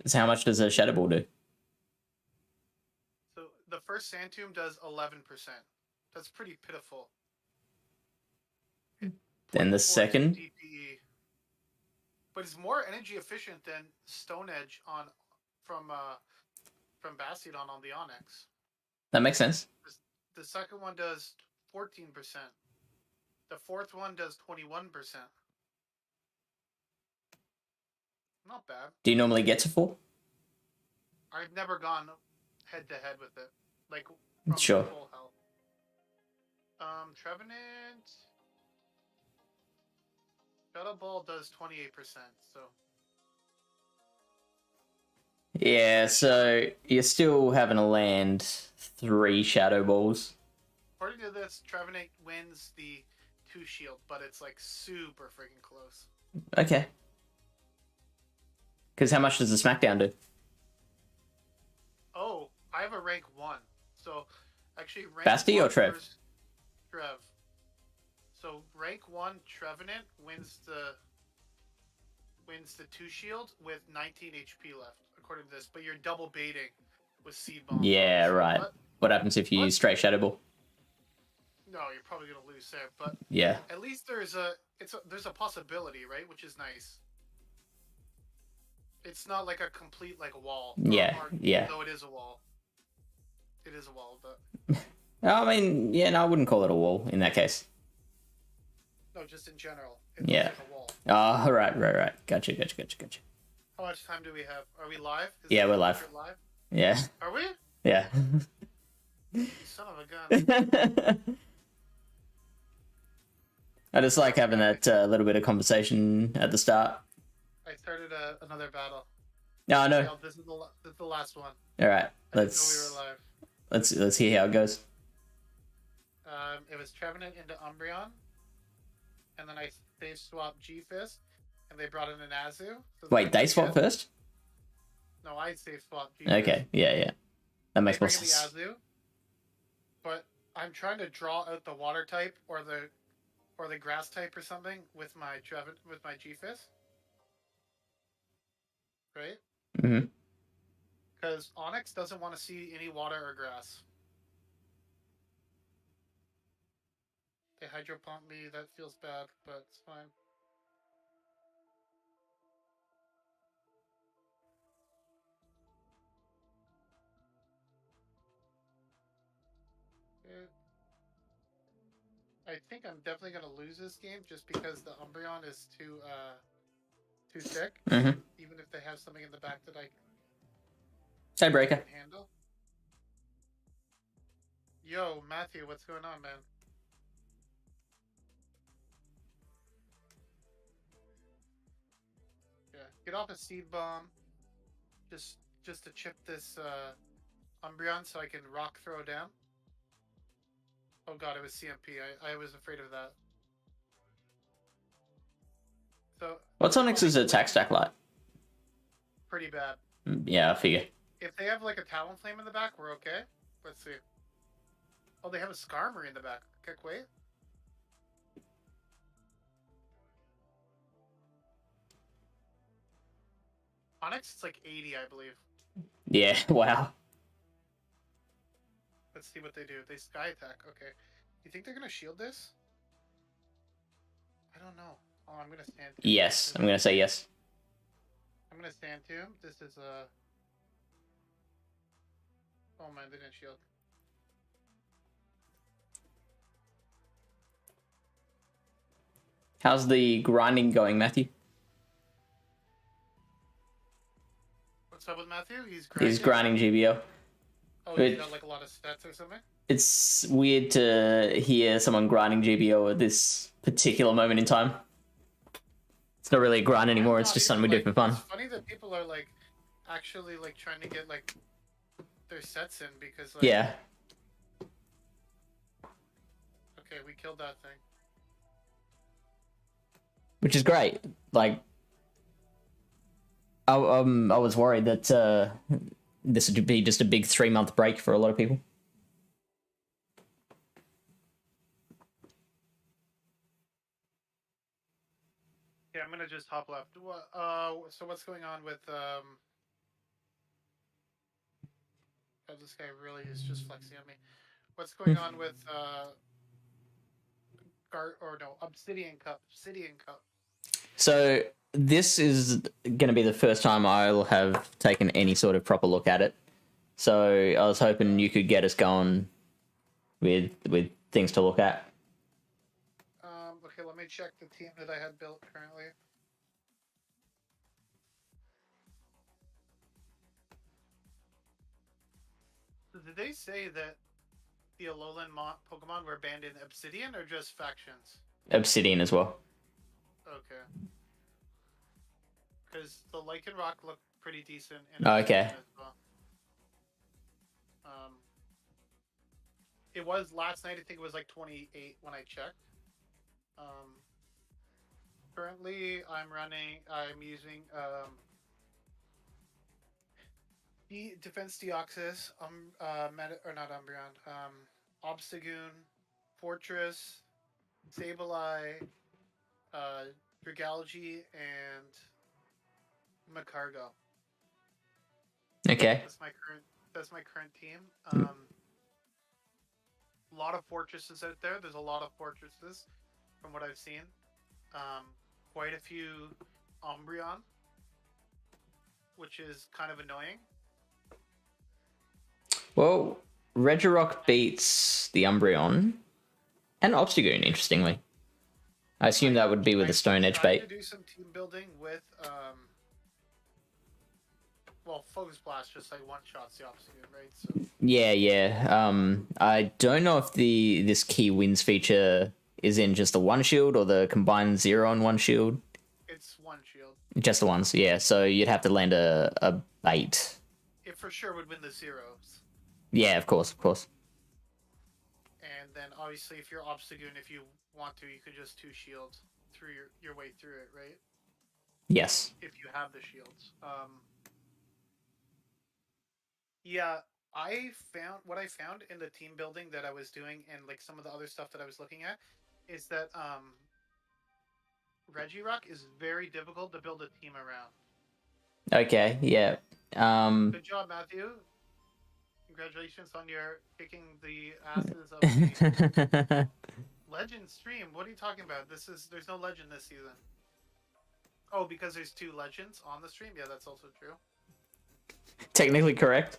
So how much does a Shadow Ball do? So the first Sand Tomb does 11%. That's pretty pitiful. Then the 0.42 second? DPE. But it's more energy efficient than Stone Edge from Bastion on the Onyx. That makes sense. The second one does 14%. The fourth one does 21%. Not bad. Do you normally get to 4? I've never gone head to head with it, like from Sure. full health. Trevenant, Shadow Ball does 28%. So Yeah, so you're still having to land 3 Shadow Balls. according to this, Trevenant wins the 2 shield, but it's like super freaking close. Okay. Because how much does the Smackdown do? Oh, I have a rank 1. So actually rank Basti 1 or Trev? Trev. So rank 1 Trevenant wins the 2 shield with 19 HP left, according to this. But you're double baiting with Seed Bomb. Yeah, right. What happens if you use straight Shadow Ball? No, you're probably gonna lose there. But yeah, at least there's a possibility, right? Which is nice. It's not like a complete like wall. Yeah. Though it is a wall. It is a wall, but. I mean, yeah, no, I wouldn't call it a wall in that case. No, just in general. It looks like a wall. Oh, right. Gotcha. How much time do we have? Are we live? Yeah, we're live. Yeah. Are we? Yeah. You son of a gun. I just like having that little bit of conversation at the start. I started another battle. No, no. Okay, this is the last one. All right, we were live. Let's hear how it goes. It was Trevenant into Umbreon, and then they swapped G-Fist, and they brought in an Azu. So wait, they swapped first? No, I safe swapped G-Fist. Okay, yeah. That makes more sense. The Azu, but I'm trying to draw out the water type or the grass type or something with my G-Fist. Right? Mm-hmm. Because Onyx doesn't want to see any water or grass. They hydro pump me, that feels bad, but it's fine. I think I'm definitely gonna lose this game just because the Umbreon is too thick. Mm-hmm. Even if they have something in the back that I Tiebreaker. can handle. Yo, Matthew, what's going on, man? Yeah, get off a Seed Bomb. Just to chip this Umbreon so I can rock throw down. Oh god, it was CMP. I was afraid of that. So what's Onyx's attack stack like? Pretty bad. Yeah, I figure. If they have like a Talonflame in the back, we're okay. Let's see. Oh, they have a Skarmory in the back. Okay, wait. Onyx, it's like 80, I believe. Yeah, wow. Let's see what they do. They Sky Attack. Okay. You think they're going to shield this? I don't know. Oh, I'm going to Sand Tomb. Yes, I'm going to say yes. I'm going to Sand Tomb. This is a... Oh man, they didn't shield. How's the grinding going, Matthew? What's up with Matthew? He's grinding GBO. Oh, he's got like a lot of stats or something? It's weird to hear someone grinding GBO at this particular moment in time. It's not really a grind anymore, it's just something we do for fun. It's funny that people are like actually like trying to get like their sets in because like... Yeah. Okay, we killed that thing. Which is great. Like, I was worried that this would be just a big 3-month break for a lot of people. Yeah, I'm gonna just hop left. So what's going on with God, this guy really is just flexing on me. What's going on with Obsidian Cup? Obsidian Cup. So this is going to be the first time I'll have taken any sort of proper look at it. So I was hoping you could get us going with things to look at. Okay, let me check the team that I had built currently. Did they say that the Alolan Pokemon were banned in Obsidian or just factions? Obsidian as well. Okay. Because the Lycanroc looked pretty decent in Okay. as well. It was last night. I think it was like 28 when I checked. Currently, I'm using the Defense Deoxys, not Umbreon, Obstagoon, Fortress, Sableye, Dragalge, and Macargo. Okay. That's my current team. A lot of fortresses out there. There's a lot of fortresses from what I've seen. Quite a few Umbreon, which is kind of annoying. Well, Regirock beats the Umbreon and Obstagoon, interestingly. I assume that would be with the Stone Edge bait. To do some team building with, Focus Blast just like one-shots the Obstagoon, right? So. Yeah. I don't know if this key wins feature is in just the one shield or the combined 0 and 1 shield. It's one shield. Just the ones, yeah. So you'd have to land a bait. It for sure would win the zeros. Yeah, of course. And then obviously if you're Obstagoon, if you want to, you could just 2 shields through your way through it, right? Yes. If you have the shields. Yeah, what I found in the team building that I was doing and like some of the other stuff that I was looking at is that Regirock is very difficult to build a team around. Okay, yeah. Good job, Matthew. Congratulations on your kicking the asses of the Legend stream. What are you talking about? There's no Legend this season. Oh, because there's 2 Legends on the stream? Yeah, that's also true. Technically correct.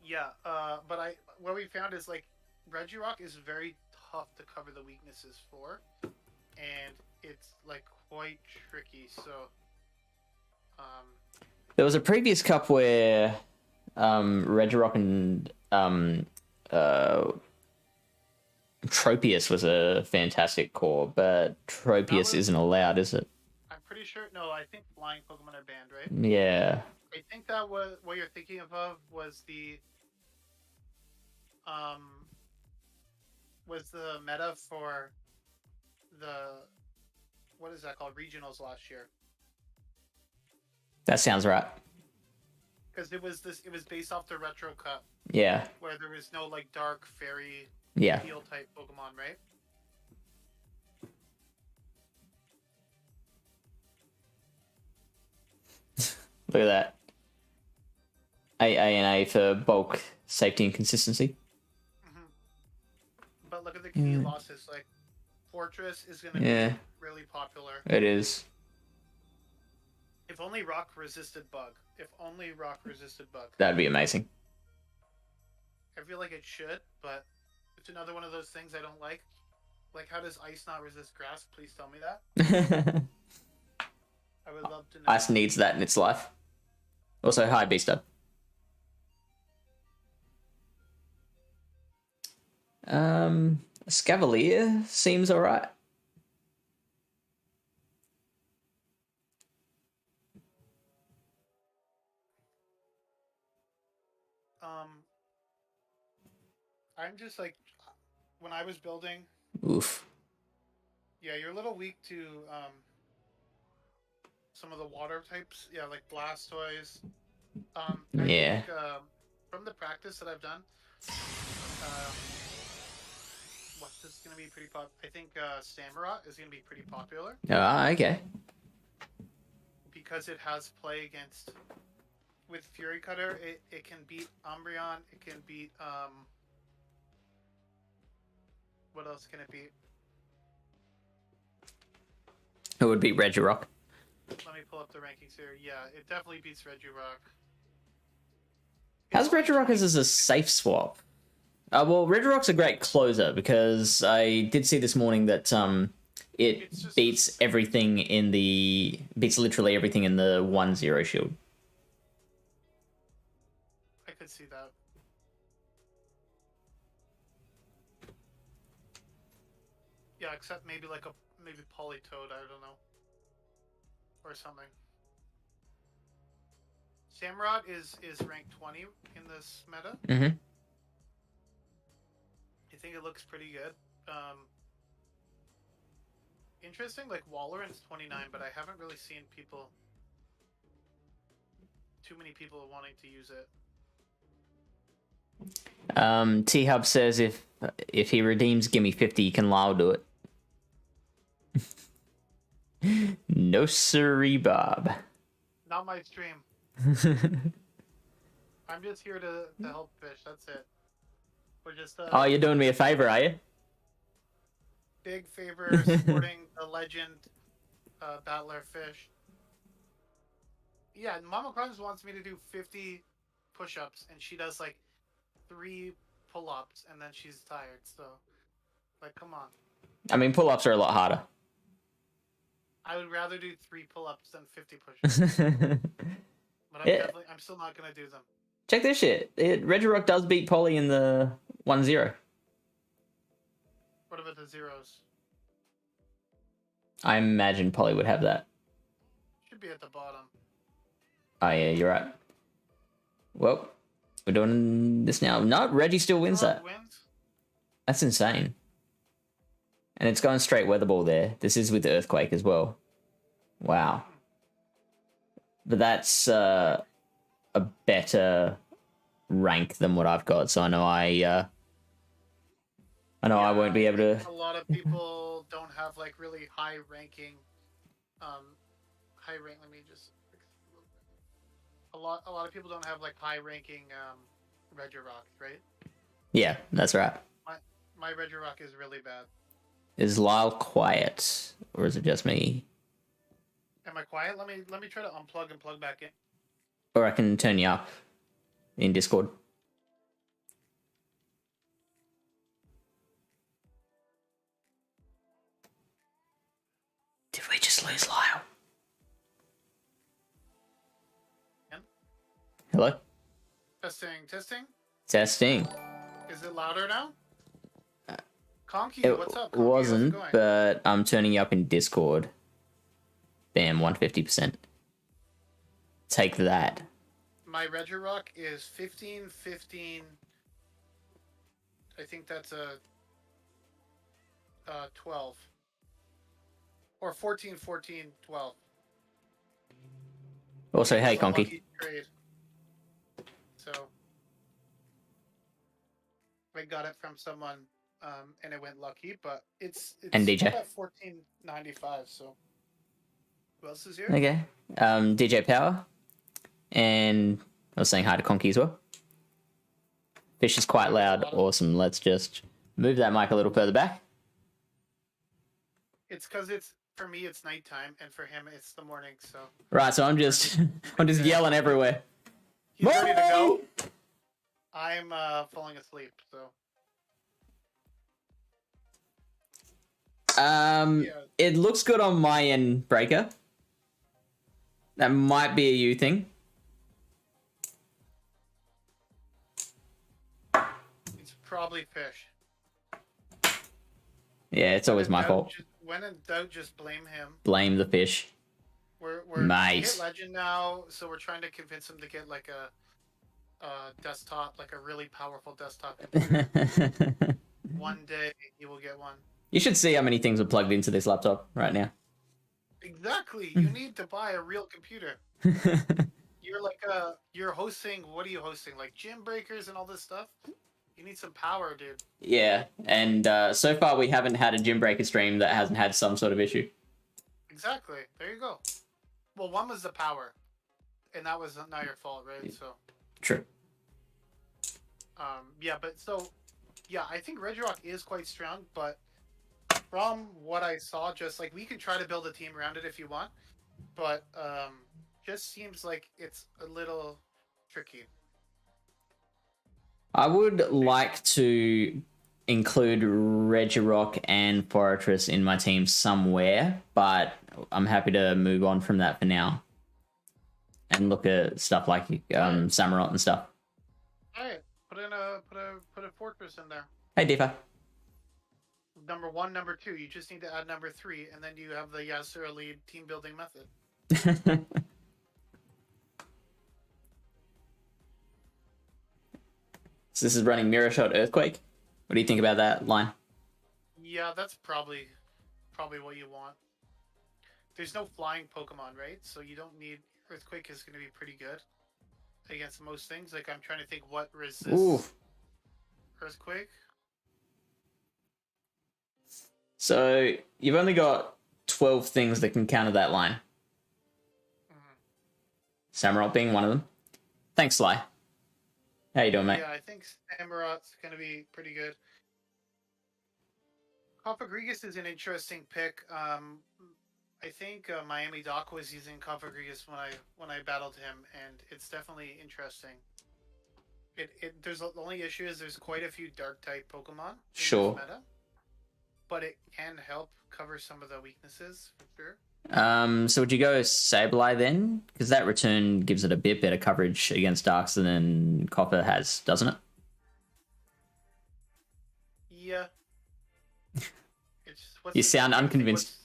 Yeah, but what we found is like Regirock is very tough to cover the weaknesses for, and it's like quite tricky. So, there was a previous cup where Regirock and Tropius was a fantastic core, but Tropius isn't allowed, is it? I'm pretty sure. No, I think flying Pokemon are banned, right? Yeah. I think that what you're thinking of was the meta for the what is that called, regionals last year. That sounds right. Because it was based off the Retro Cup. Yeah. Where there was no like dark fairy field type Pokemon, right? Look at that. A for bulk, safety, and consistency. Mm-hmm. But look at the key losses. Like, Fortress is going to be really popular. It is. If only Rock resisted Bug. That'd be amazing. I feel like it should, but it's another one of those things I don't like. Like, how does Ice not resist Grass? Please tell me that. I would love to know. Ice needs that in its life. Also, hi, Beaster. Scavalier seems alright. I'm just like, when I was building. Oof. Yeah, you're a little weak to some of the water types. Yeah, like Blastoise. I think, from the practice that I've done, what's this going to be pretty popular? I think Samurott is going to be pretty popular. Okay. Because it has play against with Fury Cutter, it can beat Umbreon. It can beat What else can it beat? It would be Regirock. Let me pull up the rankings here. Yeah, it definitely beats Regirock. How's Regirock as a safe swap? Well, Regirock's a great closer because I did see this morning that it beats everything in the literally everything in the 1-0 shield. I could see that. Yeah, except maybe like maybe Politoad, I don't know. Or something. Samurott is ranked 20 in this meta. Mm-hmm. I think it looks pretty good. Interesting, like Walleran's 29, but I haven't really seen too many people wanting to use it. T-Hub says if he redeems Gimme 50, he can Lao do it. No siree, Bob. Not my stream. I'm just here to help fish, that's it. We're just oh, you're doing me a favor, are you? Big favor supporting the legend battler fish. Yeah, Mama Crumbs wants me to do 50 push-ups, and she does like 3 pull-ups, and then she's tired. So, like, come on. I mean, pull-ups are a lot harder. I would rather do 3 pull-ups than 50 push-ups. But I'm still not gonna do them. Check this shit. Regirock does beat Polly in the 1-0. What about the zeros? I imagine Polly would have that. Should be at the bottom. Oh yeah, you're right. Well, we're doing this now. No, Reggie still wins that. That's insane. And it's going straight weather ball there. This is with the earthquake as well. Wow. But that's a better rank than what I've got, so I know I I won't be able to. A lot of people don't have like really high ranking. Let me just. A lot of people don't have like high ranking Regirock, right? Yeah, that's right. My Regirock is really bad. Is Lyle quiet, or is it just me? Am I quiet? Let me try to unplug and plug back in. Or I can turn you up in Discord. Did we just lose Lyle? Hello? Testing. Testing. Is it louder now? Conky, It what's up? Conky, wasn't, but I'm turning you up in Discord. Bam, 150%. Take that. My Regirock is 15, 15. I think that's a 12. Or 14, 14, 12. Also, hey, Conky. So, I got it from someone, and it went lucky, but it's and DJ. At 14.95, so. Who else is here? Okay. DJ Power. And I was saying hi to Conky as well. Fish is quite loud. Awesome. Let's just move that mic a little further back. It's because for me it's nighttime, and for him it's the morning. So. Right. So I'm just yelling everywhere. He's ready to go. I'm falling asleep. So. Yeah. It looks good on my end, Breaker. That might be a you thing. It's probably fish. Yeah, it's always my fault. When in doubt, just blame him. Blame the fish. We're Mate. hit legend now, so we're trying to convince him to get like a desktop, like a really powerful desktop computer. One day he will get one. You should see how many things are plugged into this laptop right now. Exactly. You need to buy a real computer. You're hosting. What are you hosting? Like gym breakers and all this stuff. You need some power, dude. Yeah, and so far we haven't had a gym breaker stream that hasn't had some sort of issue. Exactly. There you go. Well, one was the power. and that was not your fault, right? So, True. yeah, but so, yeah, I think Regirock is quite strong, but from what I saw, just like we could try to build a team around it if you want, but just seems like it's a little tricky. I would like to include Regirock and Fortress in my team somewhere, but I'm happy to move on from that for now and look at stuff like Samurott and stuff. All right, put a fortress in there. Hey, Diva. Number 1, number 2. You just need to add number 3, and then you have the Yasura lead team building method. So this is running Mirror Shot Earthquake. What do you think about that line? Yeah, that's probably what you want. There's no flying Pokemon, right? So you don't need Earthquake is going to be pretty good against most things. Like I'm trying to think what resists Ooh. Earthquake. So you've only got 12 things that can counter that line. Samurott being one of them. Thanks, Sly. How you doing, mate? Yeah, I think Samurott's going to be pretty good. Confagrigus is an interesting pick. I think Miami Doc was using Confagrigus when I battled him, and it's definitely interesting. There's the only issue is there's quite a few Dark type Pokemon in Sure. this meta, but it can help cover some of the weaknesses for sure. So would you go Sableye then? Because that return gives it a bit better coverage against Darks than Copper has, doesn't it? Yeah. You sound unconvinced.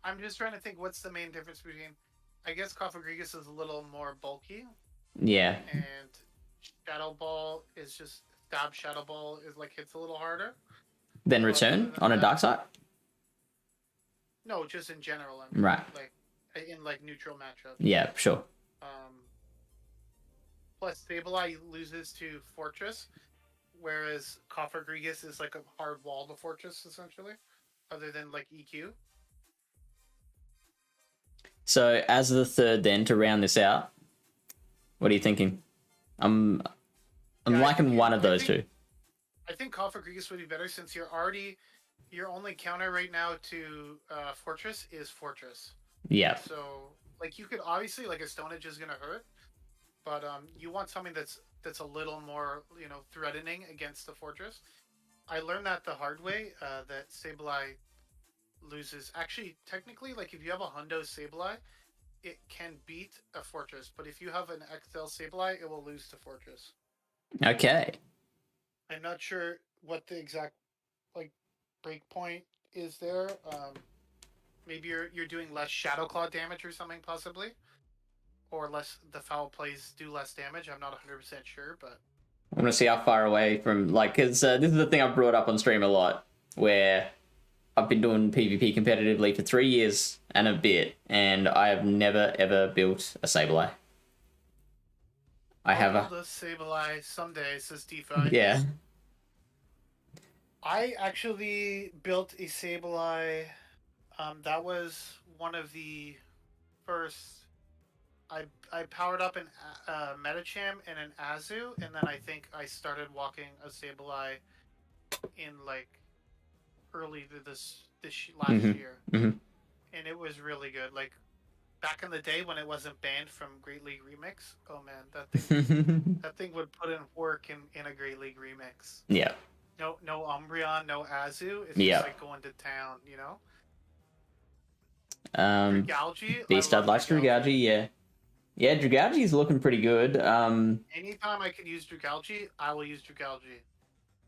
I'm just trying to think what's the main difference between. I guess Cofagrigus is a little more bulky. Yeah. And Shadow Ball is just Shadow Ball is like hits a little harder. Then return on a Dark side? No, just in general. I mean, right. Like in like neutral matchups. Yeah, sure. Plus Sableye loses to Fortress, whereas Cofagrigus is like a hard wall to Fortress essentially, other than like EQ. So as the third, then to round this out, what are you thinking? I'm liking one of those two. I think Cofagrigus would be better since your only counter right now to Fortress is Fortress. Yeah. So like you could obviously like a Stone Edge is gonna hurt, but you want something that's a little more threatening against the Fortress. I learned that the hard way that Sableye loses. Actually, technically, like if you have a Hundo Sableye, it can beat a Fortress, but if you have an XL Sableye, it will lose to Fortress. Okay. I'm not sure what the exact like break point is there. Maybe you're doing less Shadow Claw damage or something possibly, or less the foul plays do less damage. I'm not 100% sure, but I want to see how far away from because this is the thing I've brought up on stream a lot, where I've been doing PvP competitively for 3 years and a bit, and I have never ever built a Sableye. I'll build a Sableye someday, says DeFi. Yeah. I actually built a Sableye. That was one of the first. I powered up an Metacham and an Azu, and then I think I started walking a Sableye in like early to this last year, and it was really good. Like back in the day when it wasn't banned from Great League Remix. Oh man, that thing would put in work in a Great League Remix. Yeah. No Umbreon, no Azu. It's just like going to town, you know. Dragalge. Beastad likes Dragalge, yeah. Yeah, Dragalge is looking pretty good. Anytime I can use Dragalge, I will use Dragalge.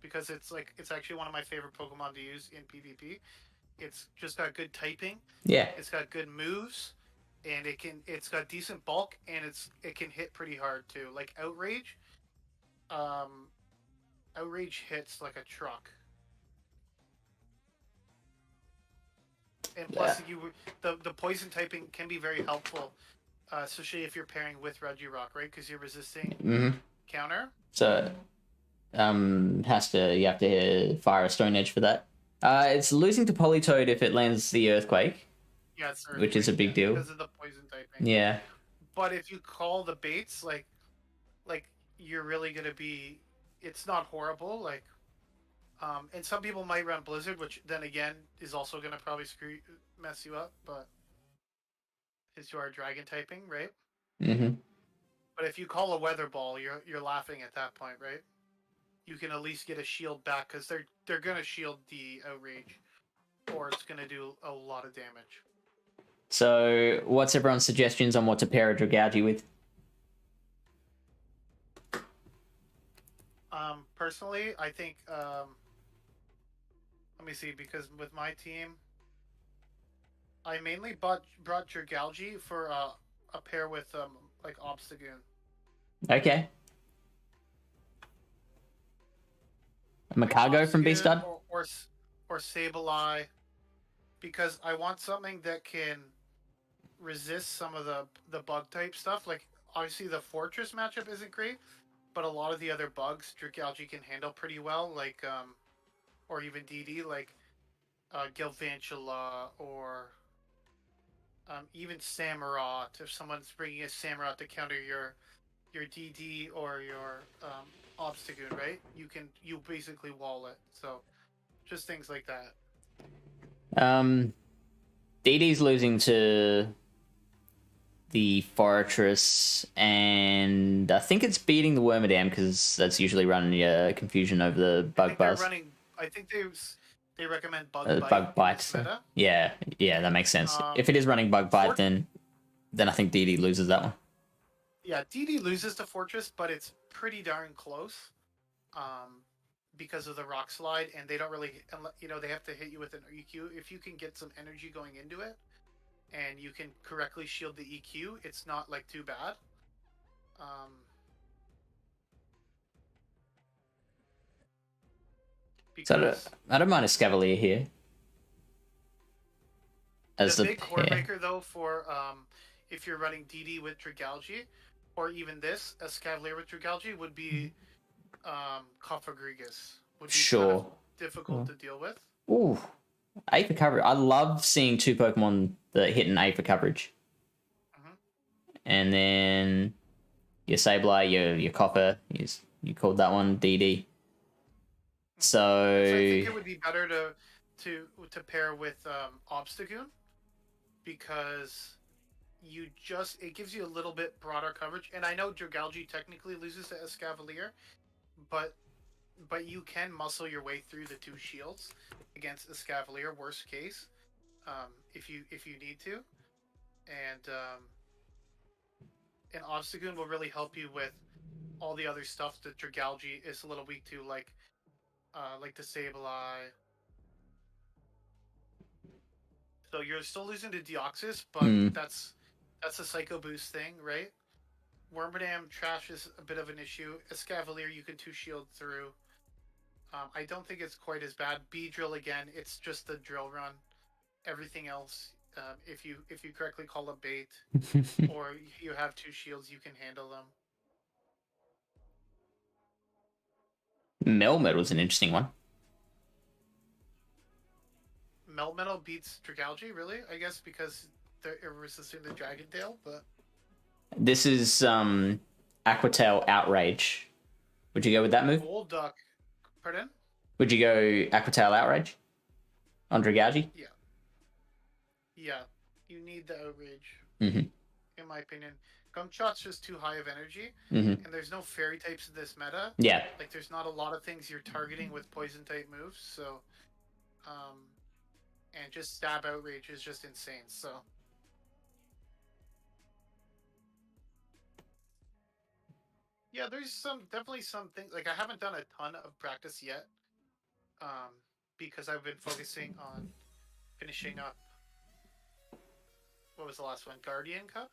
Because it's actually one of my favorite Pokemon to use in PvP. It's just got good typing. Yeah. It's got good moves, and it's got decent bulk, and it can hit pretty hard too. Like Outrage. Outrage hits like a truck. And plus the poison typing can be very helpful. Especially if you're pairing with Regirock, right? Because you're resisting counter. So, you have to fire a Stone Edge for that. It's losing to Politoed if it lands the Earthquake. Yeah, it's which is a big deal because of the poison typing. Yeah. But if you call the baits, like you're really gonna be. It's not horrible. And some people might run Blizzard, which then again is also gonna probably mess you up. But is you are dragon typing, right? Mm-hmm. But if you call a weather ball, you're laughing at that point, right? You can at least get a shield back because they're gonna shield the outrage, or it's gonna do a lot of damage. So, what's everyone's suggestions on what to pair a Dragaugi with? Personally, I think let me see, because with my team, I mainly brought Dragalgi for a pair with like Obstagoon. Okay. Macago from B-Stud? Or Sableye, because I want something that can resist some of the bug type stuff. Like obviously the Fortress matchup isn't great, but a lot of the other bugs Dragalgi can handle pretty well, like or even DD, like Galvantula or even Samurott. If someone's bringing a Samurott to counter your DD or your Obstagoon, right? You basically wall it. So just things like that. DD's losing to the Fortress, and I think it's beating the Wormadam because that's usually running confusion over the Bug Buzz. I think they recommend Bug Bite. So, yeah, that makes sense. If it is running Bug Bite, then I think DD loses that one. Yeah, DD loses to Fortress, but it's pretty darn close. Because of the rock slide, and they don't really, they have to hit you with an EQ. If you can get some energy going into it, and you can correctly shield the EQ, it's not like too bad. So I don't mind a Scavalier here. As the big core maker though for if you're running DD with Dragalgi, or even this, a Scavalier with Dragalgi would be Cofagrigus. Would be sure. kind of difficult to deal with. Ooh, A for coverage. I love seeing two Pokemon that hit an A for coverage. Mm-hmm. And then your Sableye, your Copper, you called that one DD. So I think it would be better to pair with Obstagoon, because it gives you a little bit broader coverage. And I know Dragalgi technically loses to Escavalier, but you can muscle your way through the two shields against Escavalier, worst case, if you need to. And Obstagoon will really help you with all the other stuff that Dragalgi is a little weak to, like the Sableye. So you're still losing to Deoxys, but that's a Psycho Boost thing, right? Wormadam Trash is a bit of an issue. Escavalier you can two shield through. I don't think it's quite as bad. Beedrill again, it's just the drill run. Everything else, if you correctly call a bait or you have two shields, you can handle them. Melmetal was an interesting one. Melmetal beats Dragalgi, really? I guess because they're resisting the Dragon Tail, but this is Aquatail Outrage. Would you go with that move? Old Duck. Pardon? Would you go Aquatail Outrage on Dragalgi? Yeah. Yeah. You need the Outrage. Mm-hmm. In my opinion. Gumshot's just too high of energy, and there's no fairy types in this meta. Yeah. Like, there's not a lot of things you're targeting with poison type moves, so and just stab outrage is just insane, so yeah, there's definitely some things, like I haven't done a ton of practice yet, because I've been focusing on finishing up, what was the last one, Guardian Cup?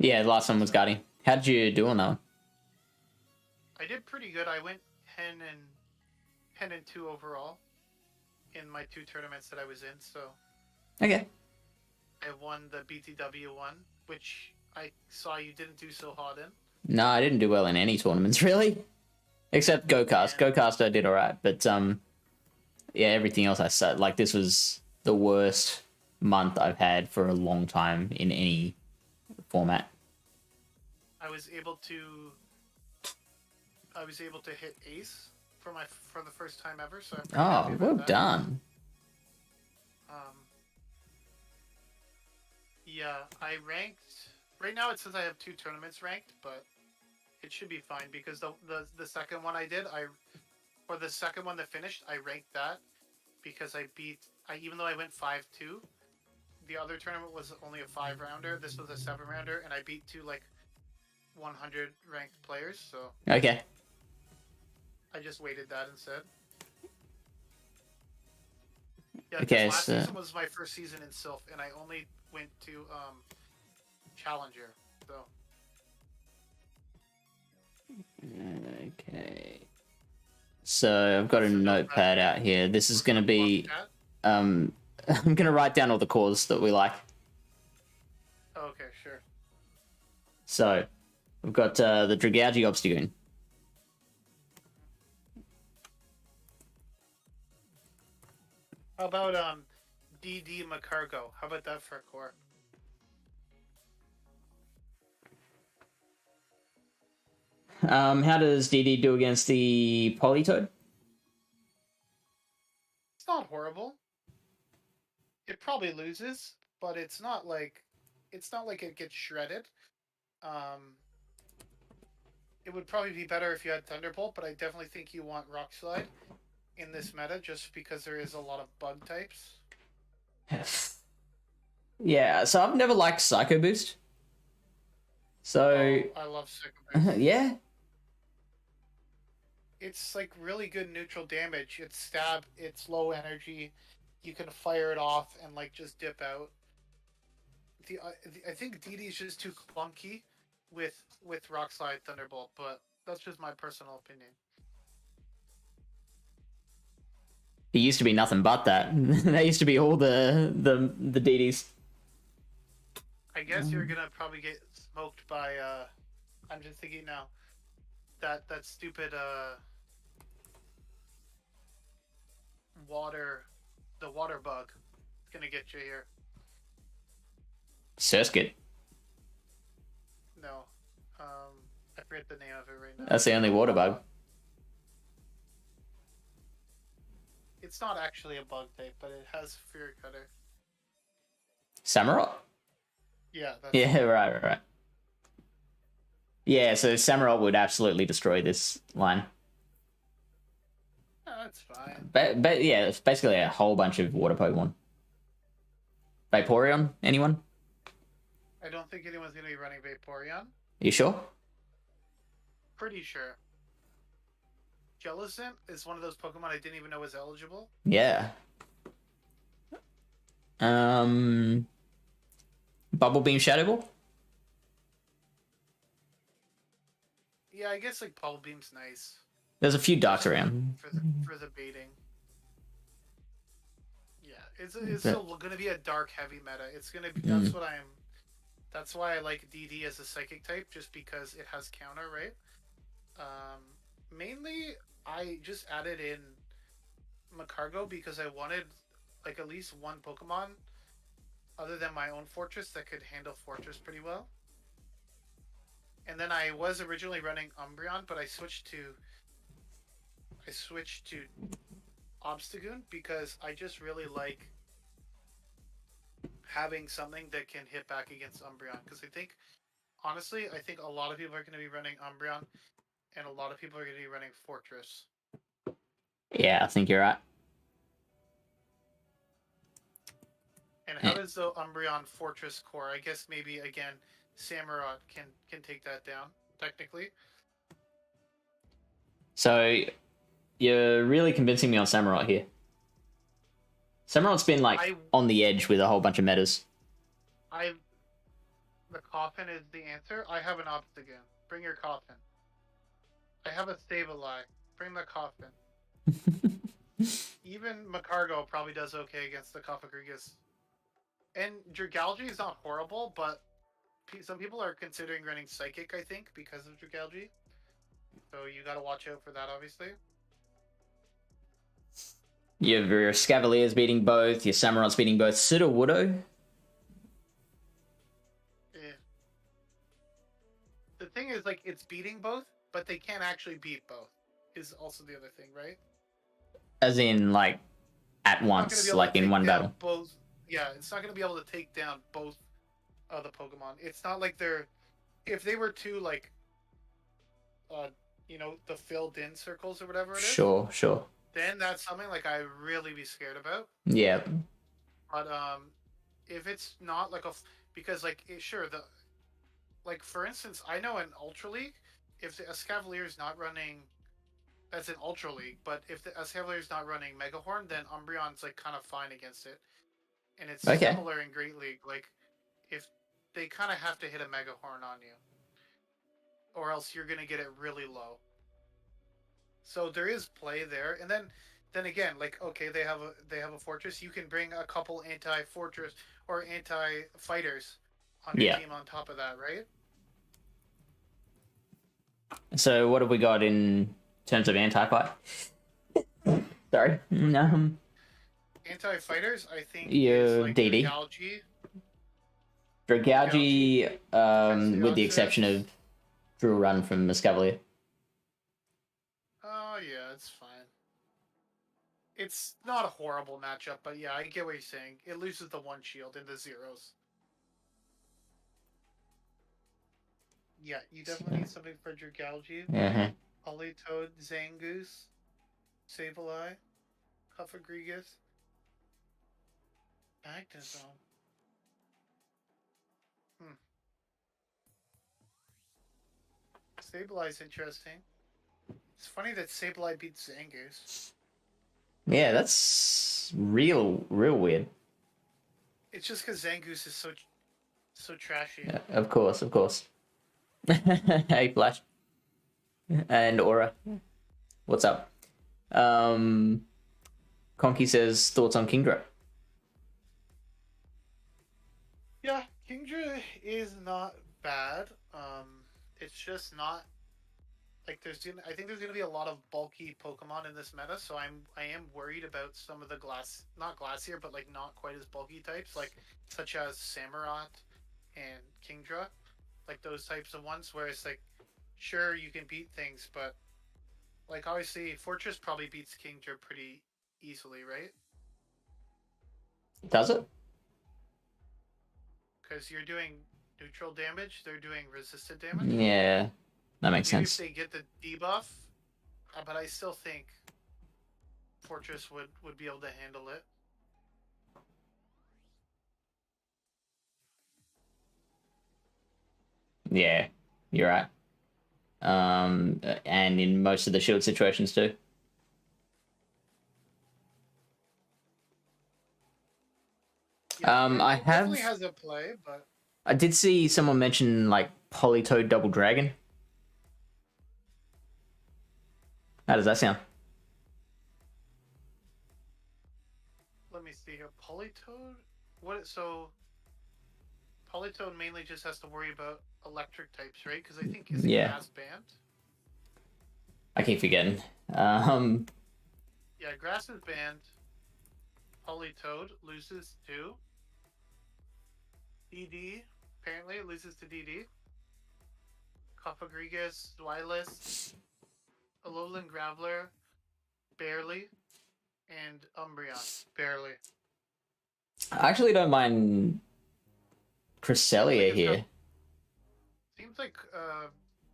Yeah, the last one was Guardian. How did you do on that one? I did pretty good. I went 10 and 2 overall in my 2 tournaments that I was in, so okay. I won the BTW one, which I saw you didn't do so hot in. No, I didn't do well in any tournaments, really. Except GoCast. GoCast I did alright, but yeah, everything else I said, like, this was the worst month I've had for a long time in any format. I was able to hit ace for the first time ever, so I'm pretty happy Oh, about well that. done. Yeah, I ranked. Right now it says I have 2 tournaments ranked, but it should be fine because the second one I did, or the second one that finished, I ranked that because even though I went 5-2, the other tournament was only a 5-rounder. This was a 7-rounder, and I beat 2 like 100 ranked players. So Okay. I just weighted that instead. Yeah, Okay, last so season was my first season in Sylph, and I only went to Challenger. So okay. So I've got a notepad out here. This is gonna be I'm gonna write down all the cores that we like. Okay, sure. So we've got the Dragaugi Obstagoon. How about DD Macargo? How about that for a core? How does DD do against the Politoad? It's not horrible. It probably loses, but it's not like it gets shredded. It would probably be better if you had Thunderbolt, but I definitely think you want Rock Slide in this meta just because there is a lot of bug types. Yeah, so I've never liked Psycho Boost. So I love Psycho Boost. yeah. It's like really good neutral damage. It's stab, it's low energy. You can fire it off and like just dip out. I think DD is just too clunky with Rock Slide Thunderbolt, but that's just my personal opinion. It used to be nothing but that. That used to be all the DDs. I guess you're gonna probably get smoked by I'm just thinking now. That stupid the water bug is gonna get you here. Surskit. No. I forget the name of it right now. That's the only water bug. It's not actually a bug type, but it has Fury Cutter. Samurott? Yeah, Yeah, right. Yeah, so Samurott would absolutely destroy this line. Oh, that's fine. But yeah, it's basically a whole bunch of water Pokemon. Vaporeon? Anyone? I don't think anyone's gonna be running Vaporeon. You sure? Pretty sure. Jellicent is one of those Pokemon I didn't even know was eligible. Yeah. Bubble Beam Shadow Ball? Yeah, I guess like Bubble Beam's nice. There's a few darks around. For the baiting. Yeah, it's still gonna be a dark heavy meta. It's gonna be that's why I like DD as a psychic type, just because it has counter, right? Mainly I just added in Macargo because I wanted like at least one Pokemon other than my own Fortress that could handle Fortress pretty well. And then I was originally running Umbreon, but I switched to Obstagoon because I just really like having something that can hit back against Umbreon. Because honestly, I think a lot of people are going to be running Umbreon, and a lot of people are going to be running Fortress. Yeah, I think you're right. And how does the Umbreon Fortress core? I guess maybe again Samurott can take that down technically. So you're really convincing me on Samurott here. Samurott's been on the edge with a whole bunch of metas. The Coffin is the answer. I have an Obstagoon. Bring your Coffin. I have a Sableye. Bring the Coffin. Even Macargo probably does okay against the Cofagrigus. And Dragalge is not horrible, but some people are considering running Psychic, I think, because of Dragalge. So you gotta watch out for that, obviously. Your Scavalier's beating both, your Samurott's beating both. Sudowoodo? Yeah. thing is, like, it's beating both, but they can't actually beat both. Is also the other thing, right? As in, like, at It's not going to be once, able to like in take one down battle. both. Yeah, it's not going to be able to take down both of the Pokemon. It's not like they're. If they were two, like, uh, the filled-in circles or whatever it is, Sure. then that's something like I really be scared about. Yeah. But if it's not like because like sure the like for instance, I know in Ultra League, if the Escavalier is not running, that's in Ultra League. But if the Escavalier is not running Megahorn, then Umbreon's like kind of fine against it, and it's Okay. similar in Great League. Like if they kind of have to hit a Megahorn on you, or else you're gonna get it really low. So there is play there, and then again, like okay, they have a fortress. You can bring a couple anti-fortress or anti-fighters on your team on top of that, right? So what have we got in terms of anti-fight? Sorry. Anti-fighters, I think, is Your like DD. Dragalge, with the exception of Drew Run from Escavalier. Oh yeah, it's fine. It's not a horrible matchup, but yeah, I get what you're saying. It loses the one shield in the zeros. Yeah, you definitely need something for Dragalge. Uh-huh. Politoed, Zangoose, Sableye, Huffagrigus, Magnezone. Sableye's interesting. It's funny that Sableye beats Zangoose. Yeah, that's real weird. It's just because Zangoose is so trashy. Yeah, of course. Hey, Flash. And Aura. What's up? Conky says thoughts on Kingdra. Yeah, Kingdra is not bad. It's just not like I think there's gonna be a lot of bulky Pokemon in this meta, so I am worried about some of the not Glacier, but like not quite as bulky types, like such as Samurott and Kingdra, like those types of ones where it's like, sure you can beat things, but like obviously Fortress probably beats Kingdra pretty easily, right? Does it? Because you're doing neutral damage, they're doing resistant damage. Yeah, that makes Maybe sense. if they get the debuff, but I still think Fortress would be able to handle it. Yeah, you're right. And in most of the shield situations too. Yeah, I it have. definitely has a play, but I did see someone mention like Politoed Double Dragon. How does that sound? let me see here. Politoed? So Politoed mainly just has to worry about electric types, right? Because I think is grass banned. I keep forgetting. Yeah, grass is banned. Politoed loses to DD. Apparently, it loses to DD. Cofagrigus, Zweilous, Alolan Graveler, barely, and Umbreon, barely. I actually don't mind Cresselia here. Seems like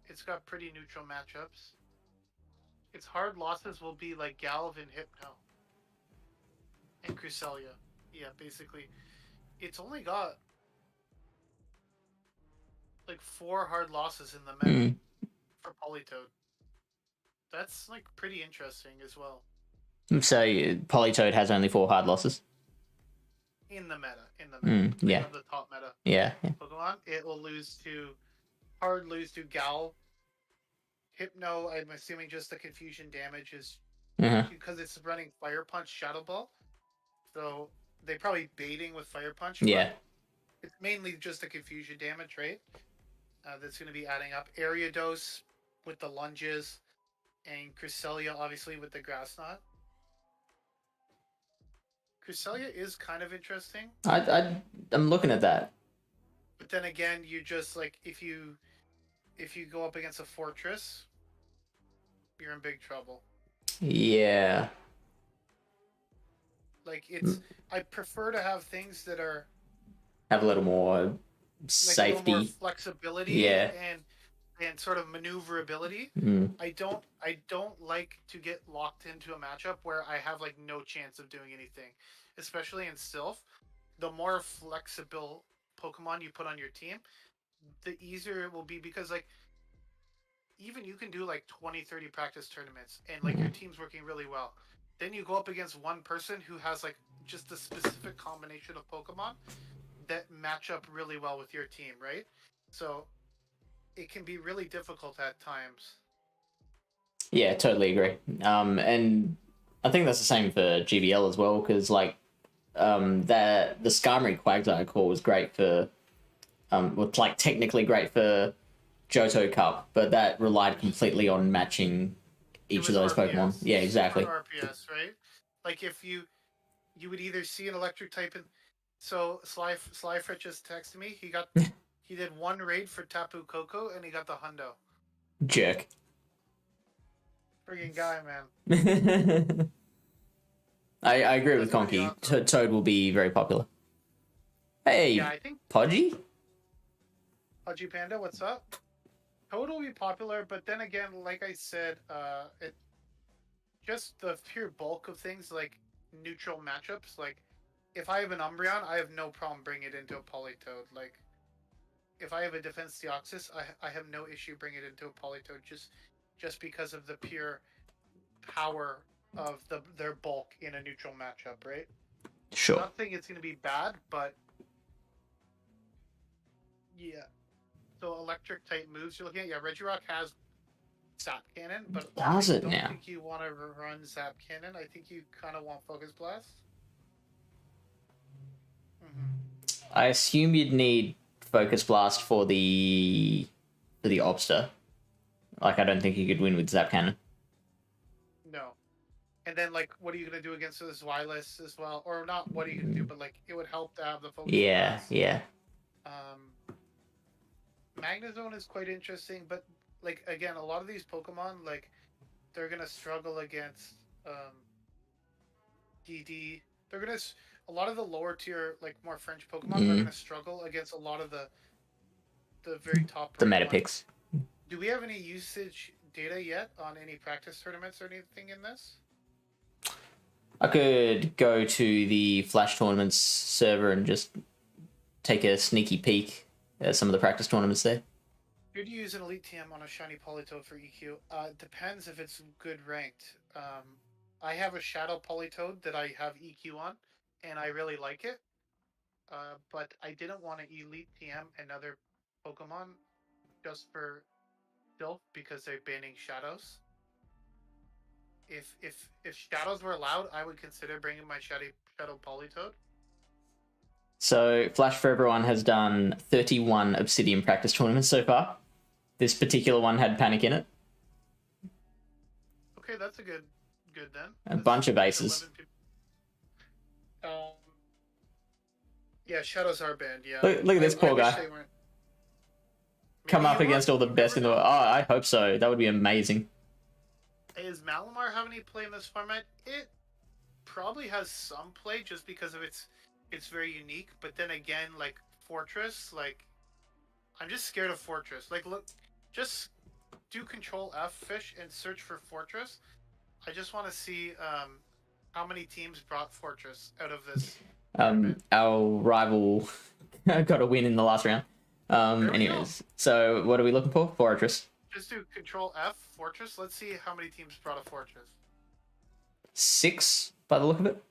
it's got pretty neutral matchups. Its hard losses will be like Galvin, Hypno, and Cresselia. Yeah, basically. It's only got like 4 hard losses in the meta for Politoed. That's like pretty interesting as well. So Politoed has only 4 hard losses. In the meta. Yeah. The top meta. Yeah. Pokemon, it will lose to Gal. Hypno, I'm assuming just the confusion damage is because it's running Fire Punch Shadow Ball. So they probably baiting with Fire Punch. Yeah. It's mainly just the confusion damage, right? That's going to be adding up. Ariados with the lunges, and Cresselia obviously with the Grass Knot. Cresselia is kind of interesting. I'm looking at that. But then again, you just like if you if you go up against a fortress, you're in big trouble. Yeah. Like I prefer to have things that are Have a little more like a little more safety. flexibility Yeah. and sort of maneuverability. Mm. I don't like to get locked into a matchup where I have like no chance of doing anything, especially in Sylph. The more flexible Pokemon you put on your team, the easier it will be because like even you can do like 20, 30 practice tournaments and like your Mm. team's working really well. Then you go up against one person who has like just a specific combination of Pokemon that match up really well with your team, right? So it can be really difficult at times. Yeah, totally agree. And I think that's the same for GBL as well, because like that the Skarmory Quagsire core was great for was like technically great for Johto Cup, but that relied completely on matching It each of was those Pokemon. RPS, Yeah, super exactly. RPS, right? Like if you would either see an electric type in. So Slyfrit just texted me. He did one raid for Tapu Koko and he got the hundo. Jerk. Friggin' guy, man. I agree with That's pretty Conky. awesome. Toad will be very popular. Yeah, Hey, I think Podgy? Pudgy Panda, what's up? Toad will be popular, but then again, like I said, it just the pure bulk of things like neutral matchups. Like if I have an Umbreon, I have no problem bringing it into a Politoed. Like if I have a Defense Deoxys, I have no issue bringing it into a Politoed just because of the pure power of their bulk in a neutral matchup, right? Sure. Not saying it's going to be bad, but yeah. So electric type moves you're looking at, yeah, Regirock has Zap Cannon, but I Does it don't now? think you want to run Zap Cannon. I think you kind of want Focus Blast. I assume you'd need Focus Blast for the Obster. Like, I don't think you could win with Zap Cannon. No. And then, like, what are you going to do against this Wireless as well? Or not what are you going to do, but, like, it would help to have the Focus Yeah, Blast. yeah. Magnezone is quite interesting, but, like, again, a lot of these Pokemon, like, they're going to struggle against DD. They're going to... A lot of the lower tier, like, more French Pokemon are going to struggle against a lot of the very top The ranked meta ones. picks. Do we have any usage data yet on any practice tournaments or anything in this? I could go to the Flash Tournaments server and just take a sneaky peek at some of the practice tournaments there. Could you use an Elite TM on a shiny Politoed for EQ? Depends if it's good ranked. I have a Shadow Politoed that I have EQ on, and I really like it. But I didn't want to Elite TM another Pokemon just for Sylph because they're banning Shadows. If Shadows were allowed, I would consider bringing my Shadow Politoed. So, Flash for Everyone has done 31 Obsidian practice tournaments so far. This particular one had Panic in it. Okay, that's a good then. A bunch of aces. Yeah, Shadows are banned, yeah. Look at this poor guy. Come up against all the best in the world. Oh, I hope so. That would be amazing. Is Malamar have any play in this format? It probably has some play just because of it's very unique. But then again, like Fortress, like I'm just scared of Fortress. Like look, just do Control F fish and search for Fortress. I just want to see how many teams brought Fortress out of this. Our rival got a win in the last round. Anyways, so what are we looking for? Fortress. Just do Control F Fortress. Let's see how many teams brought a Fortress. 6 by the look of it.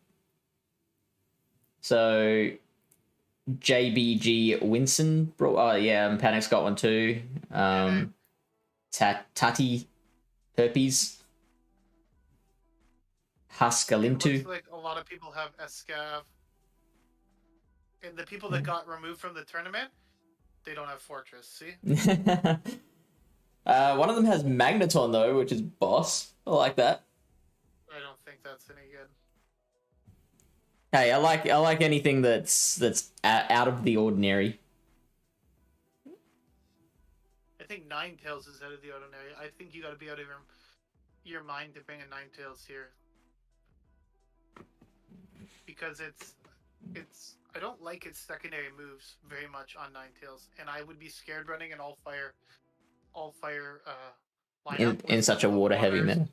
So JBG Winson brought. Oh yeah, Panic's got one too. Tati Herpes. Huskalintu. It looks like a lot of people have Escav. And the people that got removed from the tournament, they don't have Fortress, see? One of them has Magneton though, which is boss. I like that. I don't think that's any good. Hey, I like anything that's out of the ordinary. I think Ninetales is out of the ordinary. I think you got to be out of your mind to bring a Ninetales here, because it's I don't like its secondary moves very much on Ninetales, and I would be scared running an all fire lineup In with such a water heavy meta.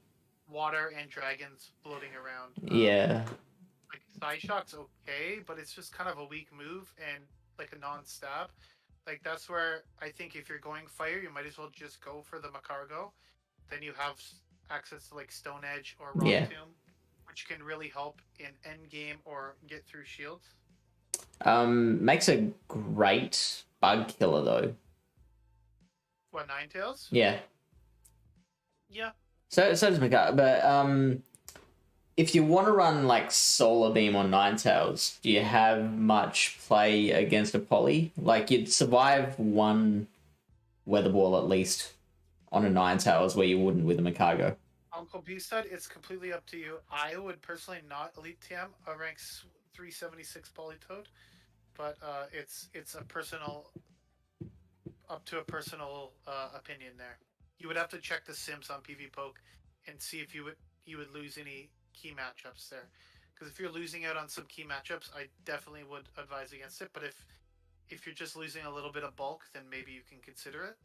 water and dragons floating around. Yeah. Like Psyshock's okay, but it's just kind of a weak move and like a non-stab. Like that's where I think if you're going fire, you might as well just go for the Macargo. Then you have access to like Stone Edge or Rock Yeah. Tomb, which can really help in end game or get through shields. Makes a great bug killer though. What, Ninetales? Yeah. Yeah. So does Macar, but if you want to run like Solar Beam on Ninetales, do you have much play against a poly? Like you'd survive one Weather Ball at least on a Ninetales where you wouldn't with a Macargo. Uncle B said it's completely up to you. I would personally not Elite TM a rank 376 Polytoad, but it's a personal, up to a personal opinion there. You would have to check the sims on PvPoke and see if you would lose any key matchups there. Because if you're losing out on some key matchups, I definitely would advise against it. But if you're just losing a little bit of bulk, then maybe you can consider it.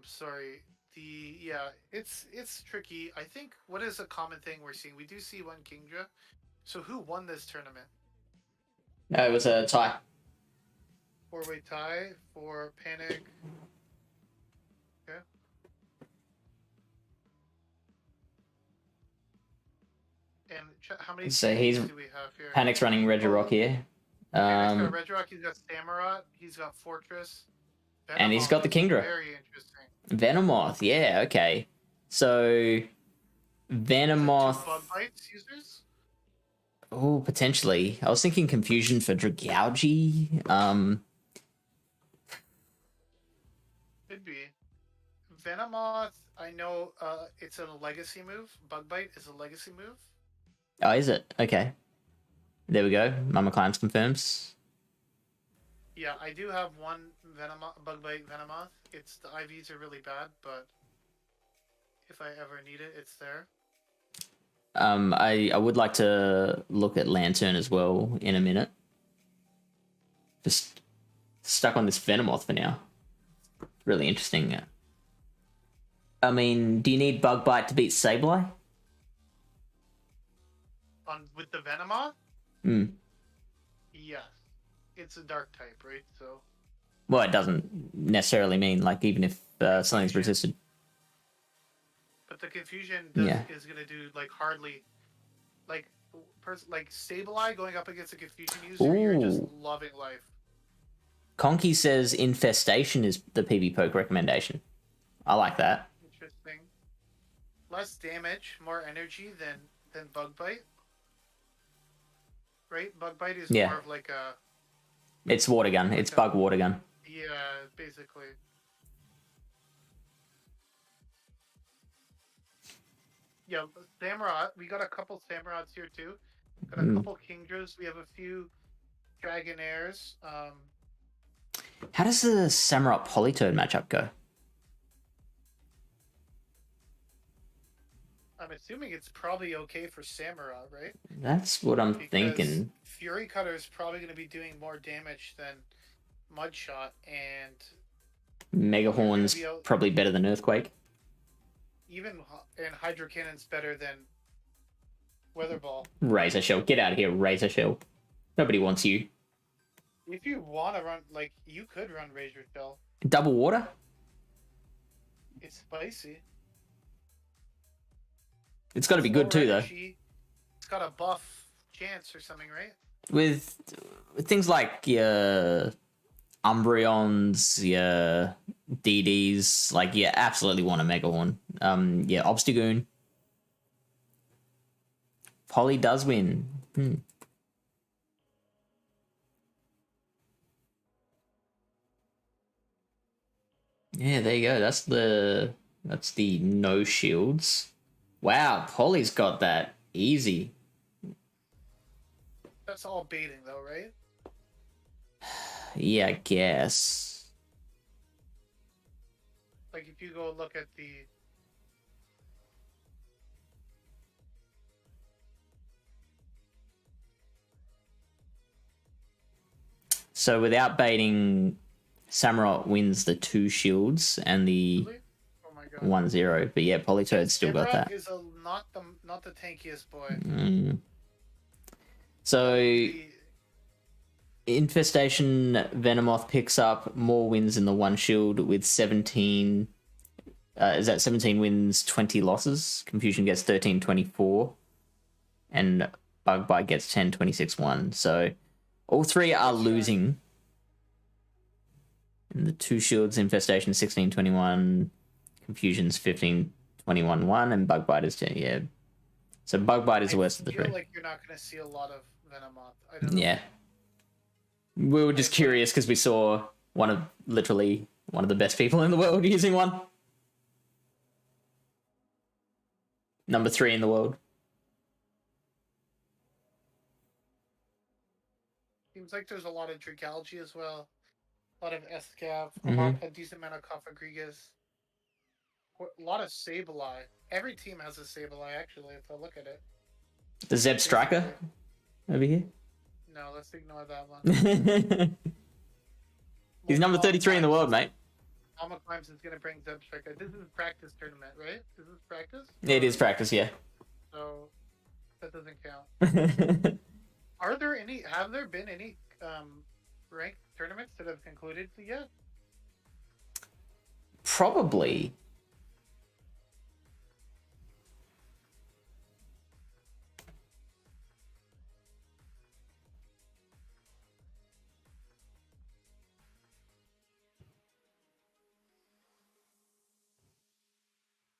Sorry. It's tricky. I think what is a common thing we're seeing? We do see one Kingdra. So who won this tournament? No, it was a tie. 4-way tie for Panic. Okay. And how many So he's do we have here? Panic's running Regirock here. Panic's got Regirock, he's got Samurott, he's got Fortress. Venomoth, and he's got the Kingdra. Very interesting. Venomoth, yeah, okay. So Venomoth. Bug bites users? Oh, potentially. I was thinking Confusion for Dragouji. Could be. Venomoth, I know it's a legacy move. Bug bite is a legacy move. Oh, is it? Okay. There we go. Mama Climbs confirms. Yeah, I do have one bug bite Venomoth. It's the IVs are really bad, but if I ever need it, it's there. I would like to look at Lantern as well in a minute. Just stuck on this Venomoth for now. Really interesting. I mean, do you need Bug Bite to beat Sableye? With the Venomoth? Hmm. Yes. It's a dark type, right? So. Well, it doesn't necessarily mean like even if something's resisted. But the confusion is gonna do like hardly, like Sableye going up against a confusion user. Ooh. You're just loving life. Conky says Infestation is the PvPoke recommendation. I like that. Interesting. Less damage, more energy than Bug Bite. Right? Bug Bite is more of like a... It's water gun. It's bug water gun. Yeah, basically. Yeah, Samurott. We got a couple Samurotts here too. Got a couple Kingdras. We have a few Dragonairs. How does the Samurott Polytoad matchup go? I'm assuming it's probably okay for Samurott, right? That's what I'm thinking. Fury Cutter is probably going to be doing more damage than Mudshot, and Megahorn's probably better than Earthquake. And Hydro Cannon's better than Weather Ball. Razor Shell. Get out of here, Razor Shell. Nobody wants you. If you want to run, like, you could run Razor Shell. Double water? It's spicy. It's got to be good too, though. It's got a buff chance or something, right? With things like your Umbreons, your DDs, like you absolutely want a Megahorn. Yeah, Obstagoon. Poly does win. Yeah, there you go. That's the no shields. Wow, Poly's got that easy. That's all baiting though, right? Yeah, I guess. Like if you go look at the So without baiting, Samurott wins the 2 shields and the really? Oh my god. 1-0. But yeah, Politoad's still got Samurott that. is not the tankiest boy. Mm. So Infestation Venomoth picks up more wins in the 1 shield with 17. Is that 17 wins, 20 losses? Confusion gets 13, 24. And Bug Bite gets 10, 26, 1. So all 3 are losing. And the 2 shields, Infestation 16, 21. Confusion's 15, 21, 1. And Bug Bite is 10. Yeah. So Bug Bite is the worst of the 3. I feel like you're not going to see a lot of Venomoth. I don't know. Yeah. We were just curious because we saw literally one of the best people in the world using one. Number 3 in the world. Seems like there's a lot of Dragalge as well. A lot of Escav. A decent amount of Kofagrigas. A lot of Sableye. Every team has a Sableye, actually, if I look at it. The Zeb Striker over here? No, let's ignore that one. He's number 33 in the world, mate. Alma Climbs is going to bring Zeb Striker. This is a practice tournament, right? Is this practice? It is practice, yeah. So, that doesn't count. Have there been any ranked tournaments that have concluded yet? Probably.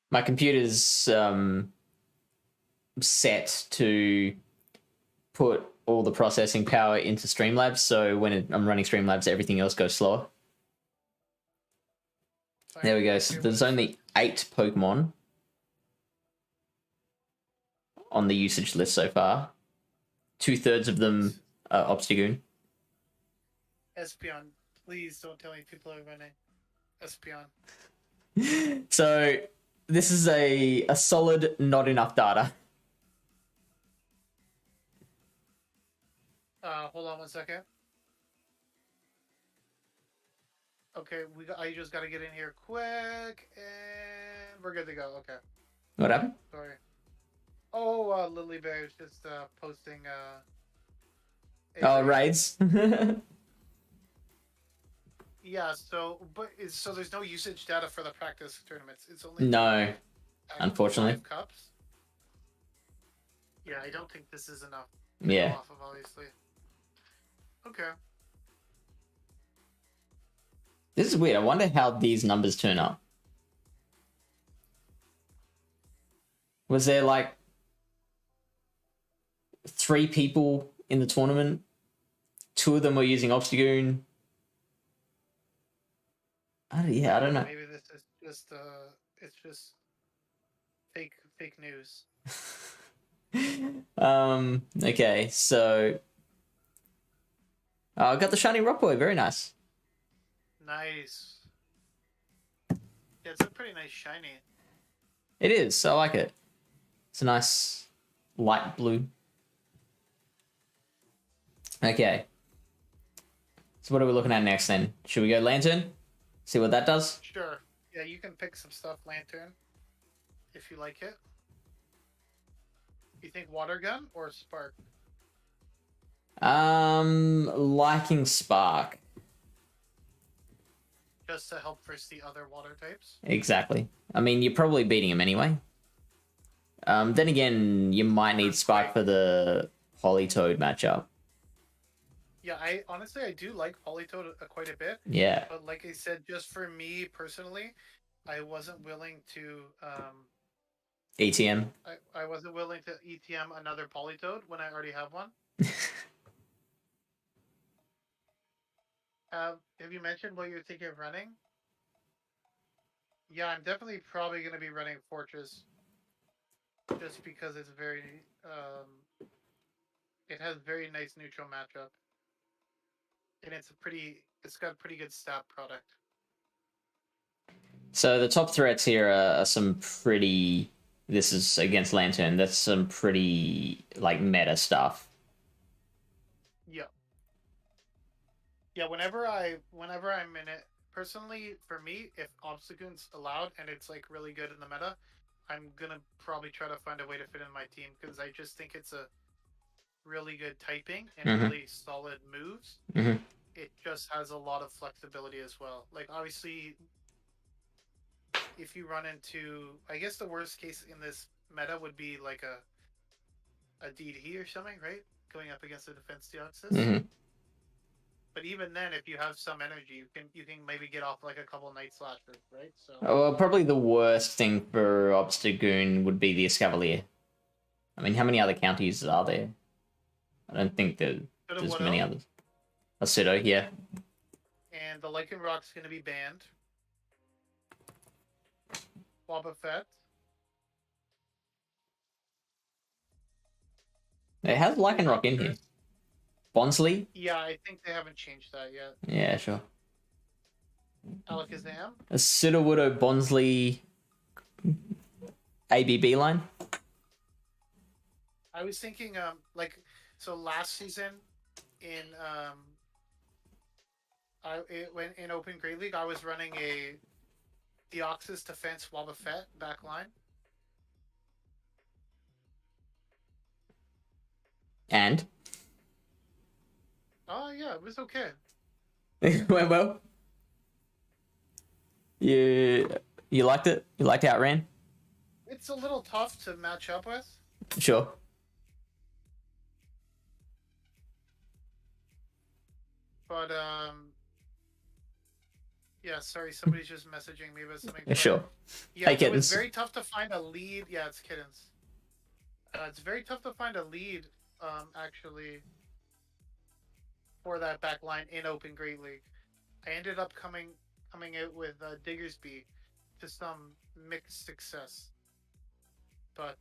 My computer's set to put all the processing power into Streamlabs, so when I'm running Streamlabs, everything else goes slower. There we go. So there's only 8 Pokemon on the usage list so far. 2/3 of them are Obstagoon. Espeon, please don't tell me people are running Espeon. So this is a solid not enough data. Hold on one second. Okay, I just gotta get in here quick, and we're good to go. Okay. What happened? Sorry. Oh, Lily Bear is just posting. Raids. Yeah. So there's no usage data for the practice tournaments. It's only no, unfortunately. 5 cups. Yeah, I don't think this is enough. Yeah. Off of, obviously. Okay. This is weird. I wonder how these numbers turn up. Was there like 3 people in the tournament? 2 of them were using Obstagoon. I don't know. Maybe this is just it's just fake news. Okay, so I got the shiny Rock Boy. Very nice. Nice. Yeah, it's a pretty nice shiny. It is. I like it. It's a nice light blue. Okay. So what are we looking at next then? Should we go Lantern? See what that does? Sure. Yeah, you can pick some stuff, Lantern, if you like it. You think Water Gun or Spark? Liking Spark. Just to help versus the other water types? Exactly. I mean, you're probably beating him anyway. Then again, you might need Spark for the Politoad matchup. Yeah, I honestly do like Politoad quite a bit. Yeah. But like I said, just for me personally, I wasn't willing to ETM. I wasn't willing to ETM another Politoad when I already have one. Have you mentioned what you're thinking of running? Yeah, I'm definitely probably going to be running Fortress. Just because it's very, it has very nice neutral matchup. And it's got a pretty good stat product. So the top threats here are some pretty. This is against Lantern. That's some pretty like meta stuff. Yeah. Yeah, whenever I'm in it, personally, for me, if Obstagoon's allowed and it's like really good in the meta, I'm gonna probably try to find a way to fit in my team because I just think it's a really good typing and Mhm. really solid moves. Mhm. It just has a lot of flexibility as well. Like obviously, if you run into, I guess the worst case in this meta would be like a DD or something, right? Going up against a defense Deoxys. Mhm. But even then, if you have some energy, you can maybe get off like a couple night slashers, right? So Well, probably the worst thing for Obstagoon would be the Escavalier. I mean, how many other counties are there? I don't think there's many others. A pseudo, yeah. And the Lycan Rock's going to be banned. Wobbuffet. It has Lycanroc in here. Bonsley? Yeah, I think they haven't changed that yet. Yeah, sure. Alakazam. A Sudowoodo Bonsley ABB line? I was thinking, so last season in when in Open Great League, I was running a Deoxys Defense Wobbuffet backline. And? Oh yeah, it was okay. It went well? You liked it? You liked how it ran? It's a little tough to match up with. Sure. But yeah, sorry, somebody's just messaging me about something. Sure. Yeah, Hey, it was kittens. very tough to find a lead. Yeah, it's kittens. It's very tough to find a lead, actually, for that back line in Open Great League. I ended up coming out with Diggersby to some mixed success. But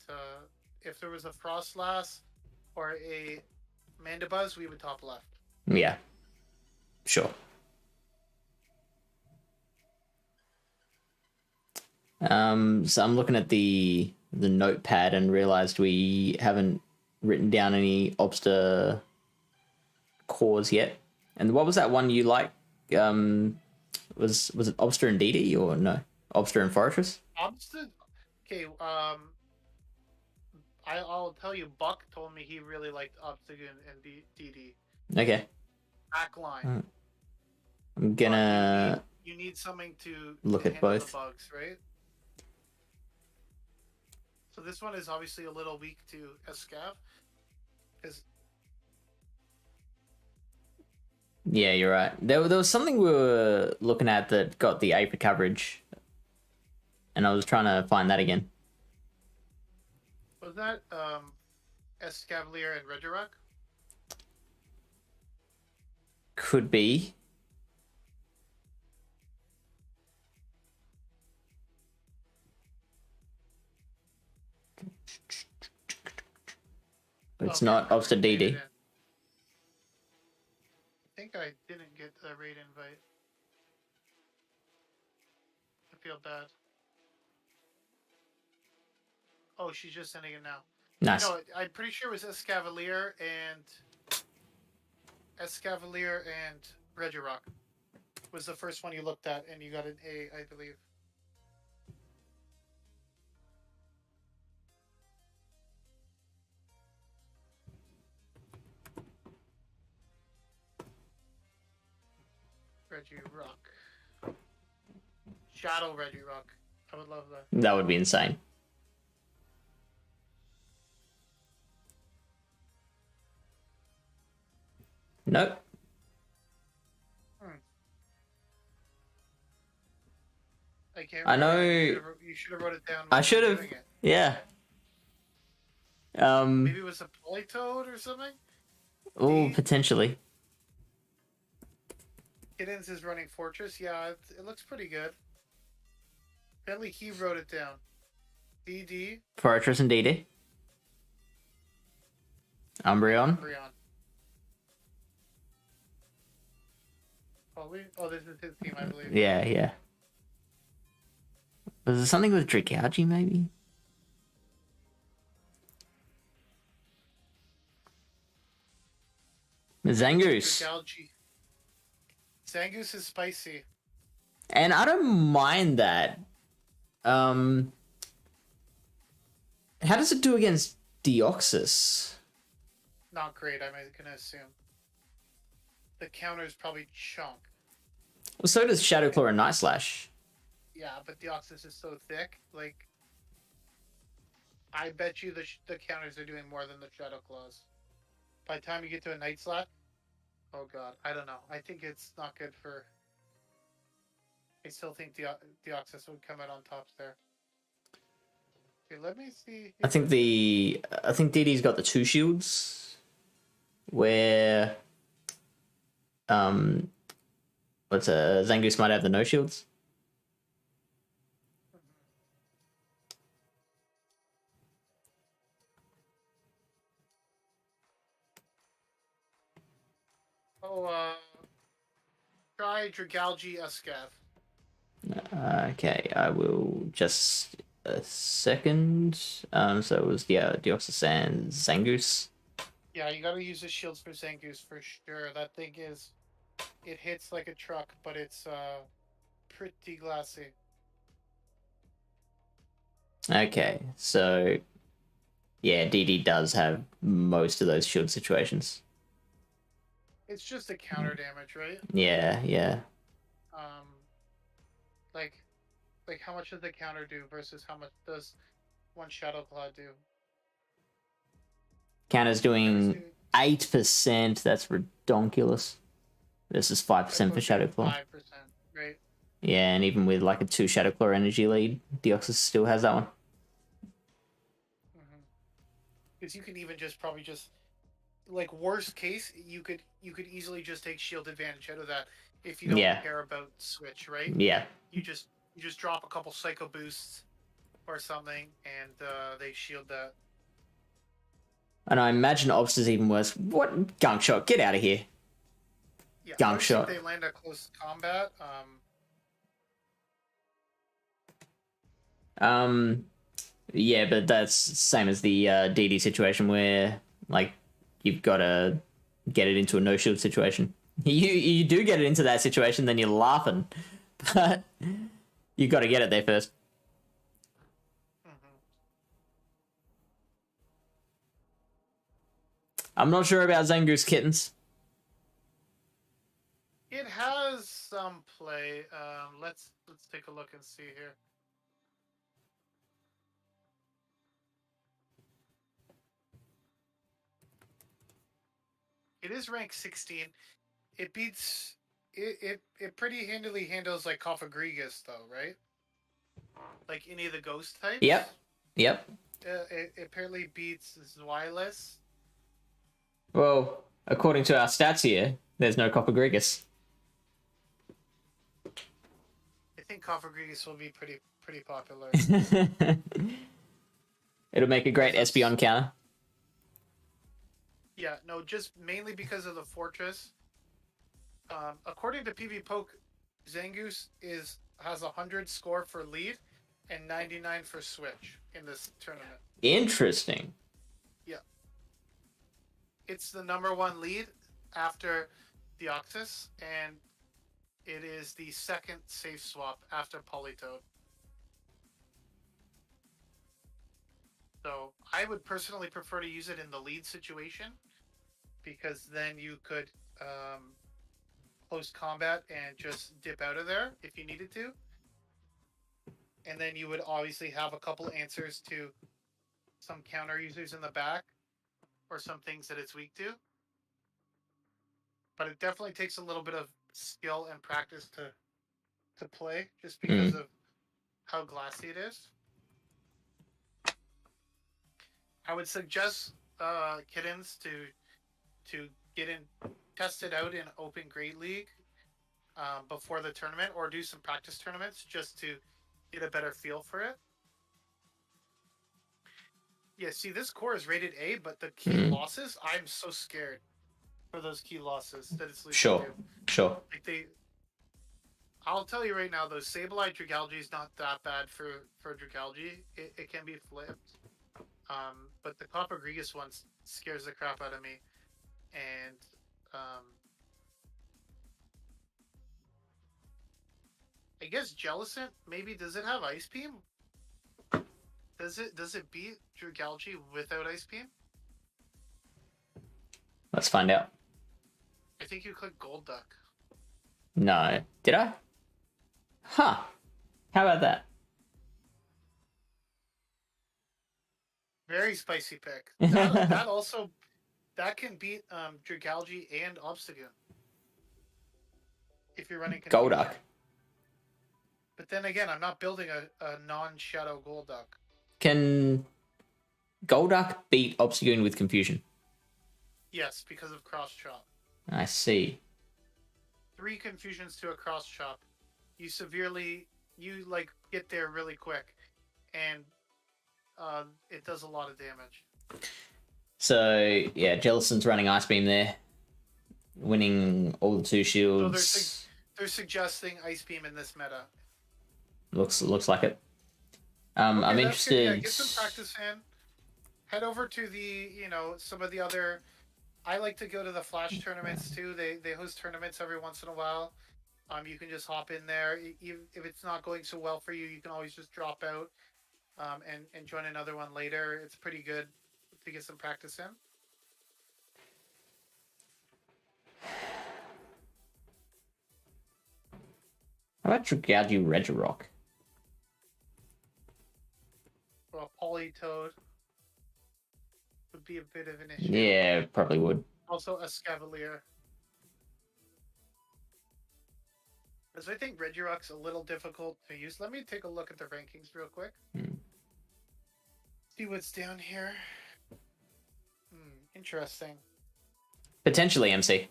if there was a Frostlass or a Mandibuzz, we would top left. Yeah. Sure. So I'm looking at the notepad and realized we haven't written down any Obsta cores yet. And what was that one you like? Was it Obsta and DD or no? Obsta and Fortress? Obsta. Okay. I'll tell you. Buck told me he really liked Obstagoon and DD. Okay. Backline. I'm gonna. You need something to look at both the bugs, right? So this one is obviously a little weak to Escav, because yeah, you're right. There was something we were looking at that got the Aper coverage, and I was trying to find that again. Was that Escavalier and Regirock? Could be. But it's not Obsta DD. I think I didn't get the raid invite. I feel bad. Oh, she's just sending it now. Nice. No, I'm pretty sure it was Escavalier and Regirock was the first one you looked at, and you got an A, I believe. Regirock. Shadow Regirock. I would love that. That would be insane. Nope. I know. You should have wrote it down. I should have. Yeah. Maybe it was a Politoad or something. Oh, potentially. Kittens is running Fortress. Yeah, it looks pretty good. Apparently, he wrote it down. DD. Fortress and DD. Umbreon. Probably. Oh, this is his team, I believe. Yeah, yeah. Was there something with Dragouji, maybe? Zangoose. Galgi. Zangoose is spicy. And I don't mind that. How does it do against Deoxys? Not great, I'm gonna assume. The counter's probably chunk. Well, so does Shadowclaw and Night Slash. Yeah, but Deoxys is so thick. Like, I bet you the counters are doing more than the Shadow Claws. By the time you get to a Night Slash, oh god, I don't know. I think it's not good for. I still think Deoxys would come out on top there. Okay, let me see. I think DD's got the 2 shields, where Zangoose might have the no shields. Try Dragalgi Escav. Okay, I will just a second. So it was Deoxys and Zangoose. Yeah, you gotta use the shields for Zangoose for sure. That thing is, it hits like a truck, but it's pretty glassy. Okay, so yeah, DD does have most of those shield situations. It's just a counter damage, right? Yeah. Like how much does the counter do versus how much does one Shadow Claw do? Counter's doing 8%. That's redonkulous. This is 5% for Shadowclaw. 5%, right? Yeah, and even with like a 2 Shadowclaw energy lead, Deoxys still has that one. Because you can even probably just like worst case, you could easily just take shield advantage out of that if you don't care about switch, right? Yeah. You just drop a couple psycho boosts or something, and they shield that. And I imagine Obst is even worse. What gunk shot? Get out of here. Yeah, gunk shot. If they land at close combat. Yeah, but that's same as the DD situation where like you've got to get it into a no shield situation. You do get it into that situation, then you're laughing, but you got to get it there first. I'm not sure about Zangoose Kittens. It has some play. Let's take a look and see here. It is ranked 16. It beats it pretty handily handles like Cophagrigus though, right? Like any of the ghost types. Yep. It apparently beats Zwilus. Well, according to our stats here, there's no Cophagrigus. I think Cophagrigus will be pretty popular. It'll make a great Espeon counter. Yeah, no, just mainly because of the fortress. According to PV Poke, Zangoose has 100 score for lead and 99 for switch in this tournament. Interesting. Yeah. It's the #1 lead after Deoxys, and it is the second safe swap after Politoed. So I would personally prefer to use it in the lead situation, because then you could close combat and just dip out of there if you needed to. And then you would obviously have a couple answers to some counter users in the back or some things that it's weak to. But it definitely takes a little bit of skill and practice to play, just because of how glassy it is. I would suggest Kittens to test it out in Open Great League before the tournament, or do some practice tournaments just to get a better feel for it. Yeah, see, this core is rated A, but the key losses, I'm so scared for those key losses that it's losing to. Sure. Like I'll tell you right now, though, Sableye Dragalge is not that bad for Dragalge. It can be flipped. But the Copagrigus one scares the crap out of me. And I guess Jellicent, maybe, does it have Ice Beam? Does it beat Dragalge without Ice Beam? Let's find out. I think you click Gold Duck. No. Did I? Huh. How about that? Very spicy pick. That also that can beat Dragalge and Obstagoon. If you're running Confusion. Golduck. But then again, I'm not building a non-Shadow Golduck. Can Golduck beat Obstagoon with Confusion? Yes, because of Cross Chop. I see. 3 Confusions to a Cross Chop. You like get there really quick, and it does a lot of damage. So yeah, Jellicent's running Ice Beam there, winning all the 2 shields. So they're suggesting Ice Beam in this meta. Looks like it. I'm interested. Yeah, get some practice in. Head over to some of the other. I like to go to the Flash tournaments too. They host tournaments every once in a while. You can just hop in there. If it's not going so well for you, you can always just drop out and join another one later. It's pretty good to get some practice in. How about Dragalge Regirock? Or a Politoed would be a bit of an issue. Yeah, probably would. Also a Scavalier. Because I think Regirock's a little difficult to use. Let me take a look at the rankings real quick. See what's down here. Interesting. Potentially MC.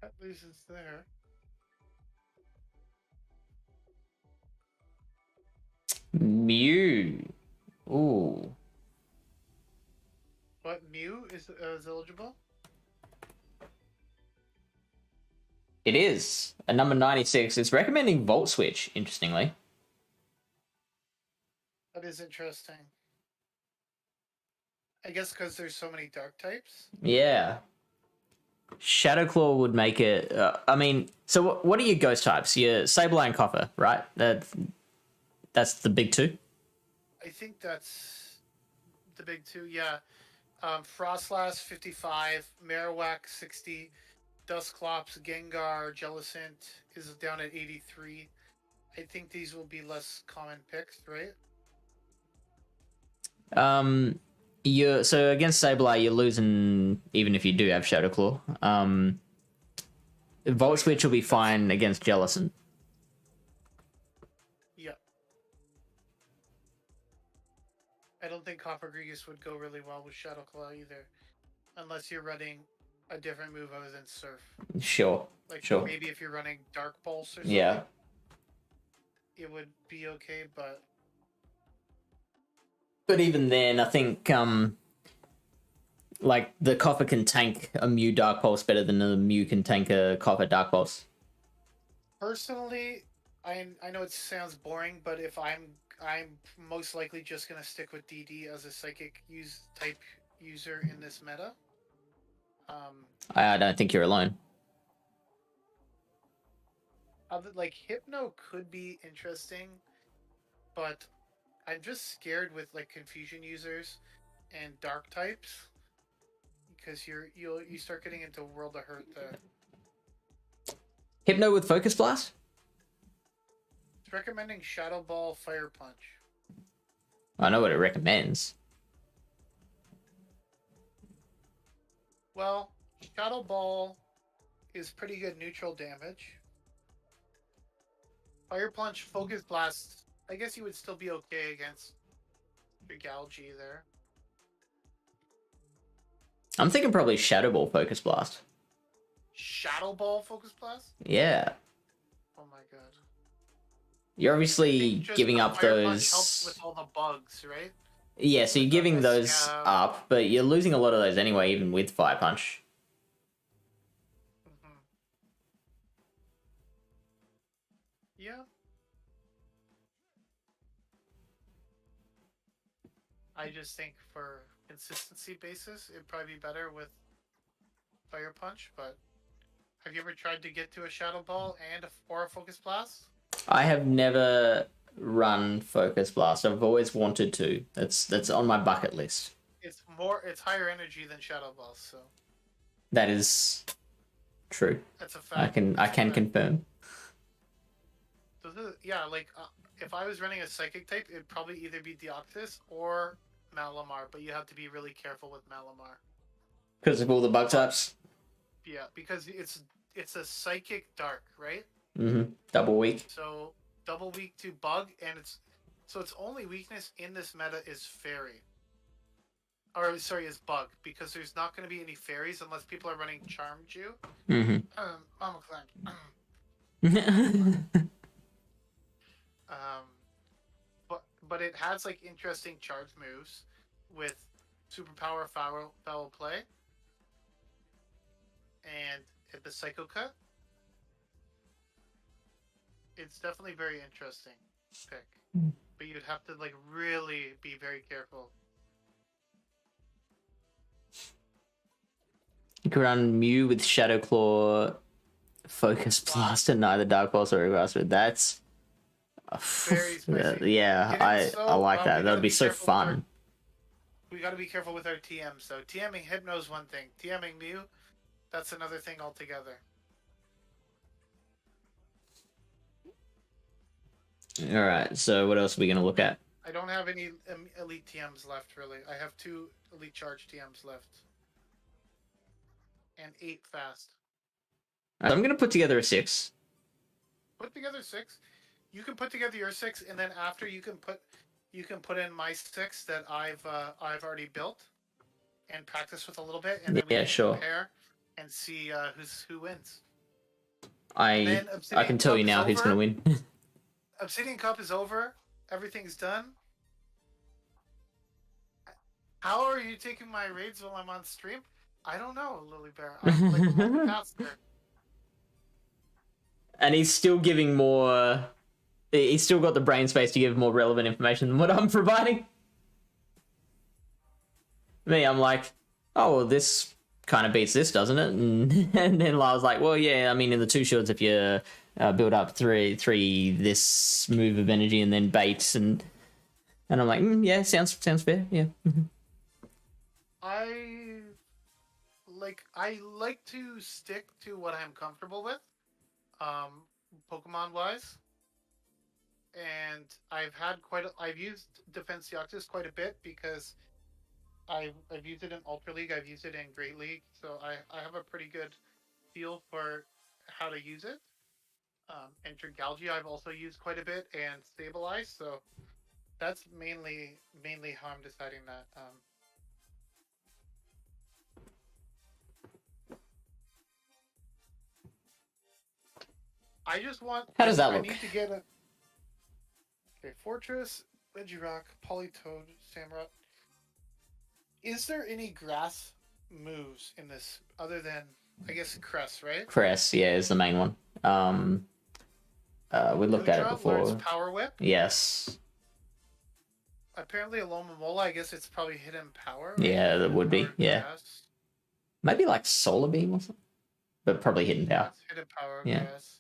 That loses there. Mew. Ooh. What, Mew is eligible? It is. At number 96, it's recommending Volt Switch, interestingly. That is interesting. I guess because there's so many dark types? Yeah. Shadow Claw would make it... so what are your ghost types? Your Sableye and Copper, right? That's the big 2? I think that's the big 2, yeah. Frostlass, 55. Marowak, 60. Dusclops, Gengar, Jellicent is down at 83. I think these will be less common picks, right? So against Sableye, you're losing even if you do have Shadow Claw. Volt Switch will be fine against Jellicent. Yeah. I don't think Copagrigus would go really well with Shadow Claw either, unless you're running a different move other than Surf. Sure. Sure. Maybe if you're running Dark Pulse or something. Yeah. It would be okay, but even then, I think the Copper can tank a Mew Dark Pulse better than the Mew can tank a Copper Dark Pulse. Personally, I know it sounds boring, but if I'm most likely just gonna stick with DD as a Psychic type user in this meta. I don't think you're alone. Hypno could be interesting, but I'm just scared with Confusion users and Dark types because you start getting into World of Hurt there. Hypno with Focus Blast? It's recommending Shadow Ball, Fire Punch. I know what it recommends. Well, Shadow Ball is pretty good neutral damage. Fire Punch, Focus Blast, I guess you would still be okay against Dragalge there. I'm thinking probably Shadow Ball Focus Blast. Shadow Ball Focus Blast? Yeah. Oh my god. You're obviously giving up Fire Punch those... helps with all the bugs, right? Yeah, so you're giving those Scab. up, but you're losing a lot of those anyway, even with Fire Punch. Mhm. Yeah. I just think for consistency basis, it'd probably be better with Fire Punch. But have you ever tried to get to a Shadow Ball and or a Focus Blast? I have never run Focus Blast. I've always wanted to. That's on my bucket list. It's higher energy than Shadow Balls, so That is true. that's a I fact. can That's a fact. confirm. Yeah, like if I was running a Psychic type, it'd probably either be Deoxys or Malamar, but you have to be really careful with Malamar. Because of all the bug types. Yeah, because it's a Psychic Dark, right? Double weak. So double weak to Bug, and its only weakness in this meta is Fairy. Or sorry, is Bug, because there's not going to be any fairies unless people are running Charmju. I'm a clan. But it has like interesting charge moves with superpower foul play and the Psycho Cut. It's definitely very interesting pick, but you'd have to like really be very careful. You can run Mew with Shadow Claw, Focus Blast, and neither Dark Pulse or Reverse. That's very spicy. Yeah, I like that. That would be so fun. We got to be careful with our TM. So TMing Hypno is one thing. TMing Mew, that's another thing altogether. All right. So what else are we gonna look at? I don't have any elite TMs left, really. I have 2 elite charge TMs left. And 8 fast. Right, I'm gonna put together a 6. Put together 6. You can put together your 6, and then after you can put in my 6 that I've already built, and practice with a little bit, and then we can compare and see who wins. I can tell you now who's gonna win. Obsidian Cup is over. Everything's done. How are you taking my raids while I'm on stream? I don't know, Lily Bear. I'm like a multitasker. And he's still giving more. He's still got the brain space to give more relevant information than what I'm providing. Me, I'm like, oh, well, this kind of beats this, doesn't it? And then Lyle's like, well, yeah, I mean, in the 2 shields, if you build up three this move of energy and then bait, and I'm like, yeah, sounds fair, yeah. I like to stick to what I'm comfortable with, Pokemon wise. And I've used Defense Deoxys quite a bit because I've used it in Ultra League, I've used it in Great League, so I have a pretty good feel for how to use it. And Dragalge I've also used quite a bit, and Stabilize, so that's mainly how I'm deciding that. I just want. How does that look? I need to get a. Okay, Fortress, Regirock, Politoed, Samurott. Is there any grass moves in this other than, I guess, Cress, right? Cress, yeah, is the main one. We looked at it before. Power Whip. Yes. Apparently, Alomomola, I guess it's probably hidden power. Right? Yeah, that would be. Yeah. Grass. Maybe like Solar Beam or something, but probably hidden power. That's hidden power. Yeah. Grass.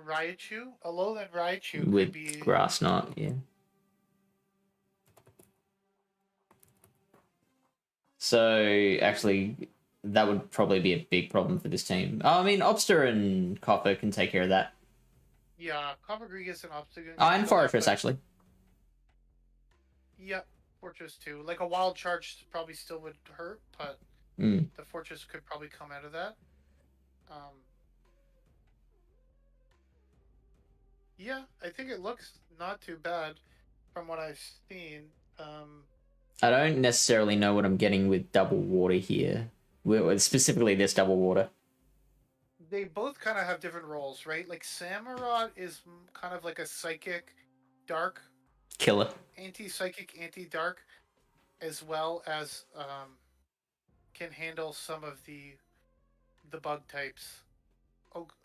Raichu, Alolan Raichu with could be Grass Knot, yeah. So actually, that would probably be a big problem for this team. I mean, Obster and Copper can take care of that. Yeah, Coppergregas and Obster. And Fortress, actually. Yep, Fortress too. Like a Wild Charge probably still would hurt, but the Fortress could probably come out of that. Yeah, I think it looks not too bad from what I've seen. I don't necessarily know what I'm getting with Double Water here. Specifically this Double Water. They both kind of have different roles, right? Like Samurott is kind of like a psychic dark. Killer. anti-psychic, anti-dark, as well as can handle some of the bug types.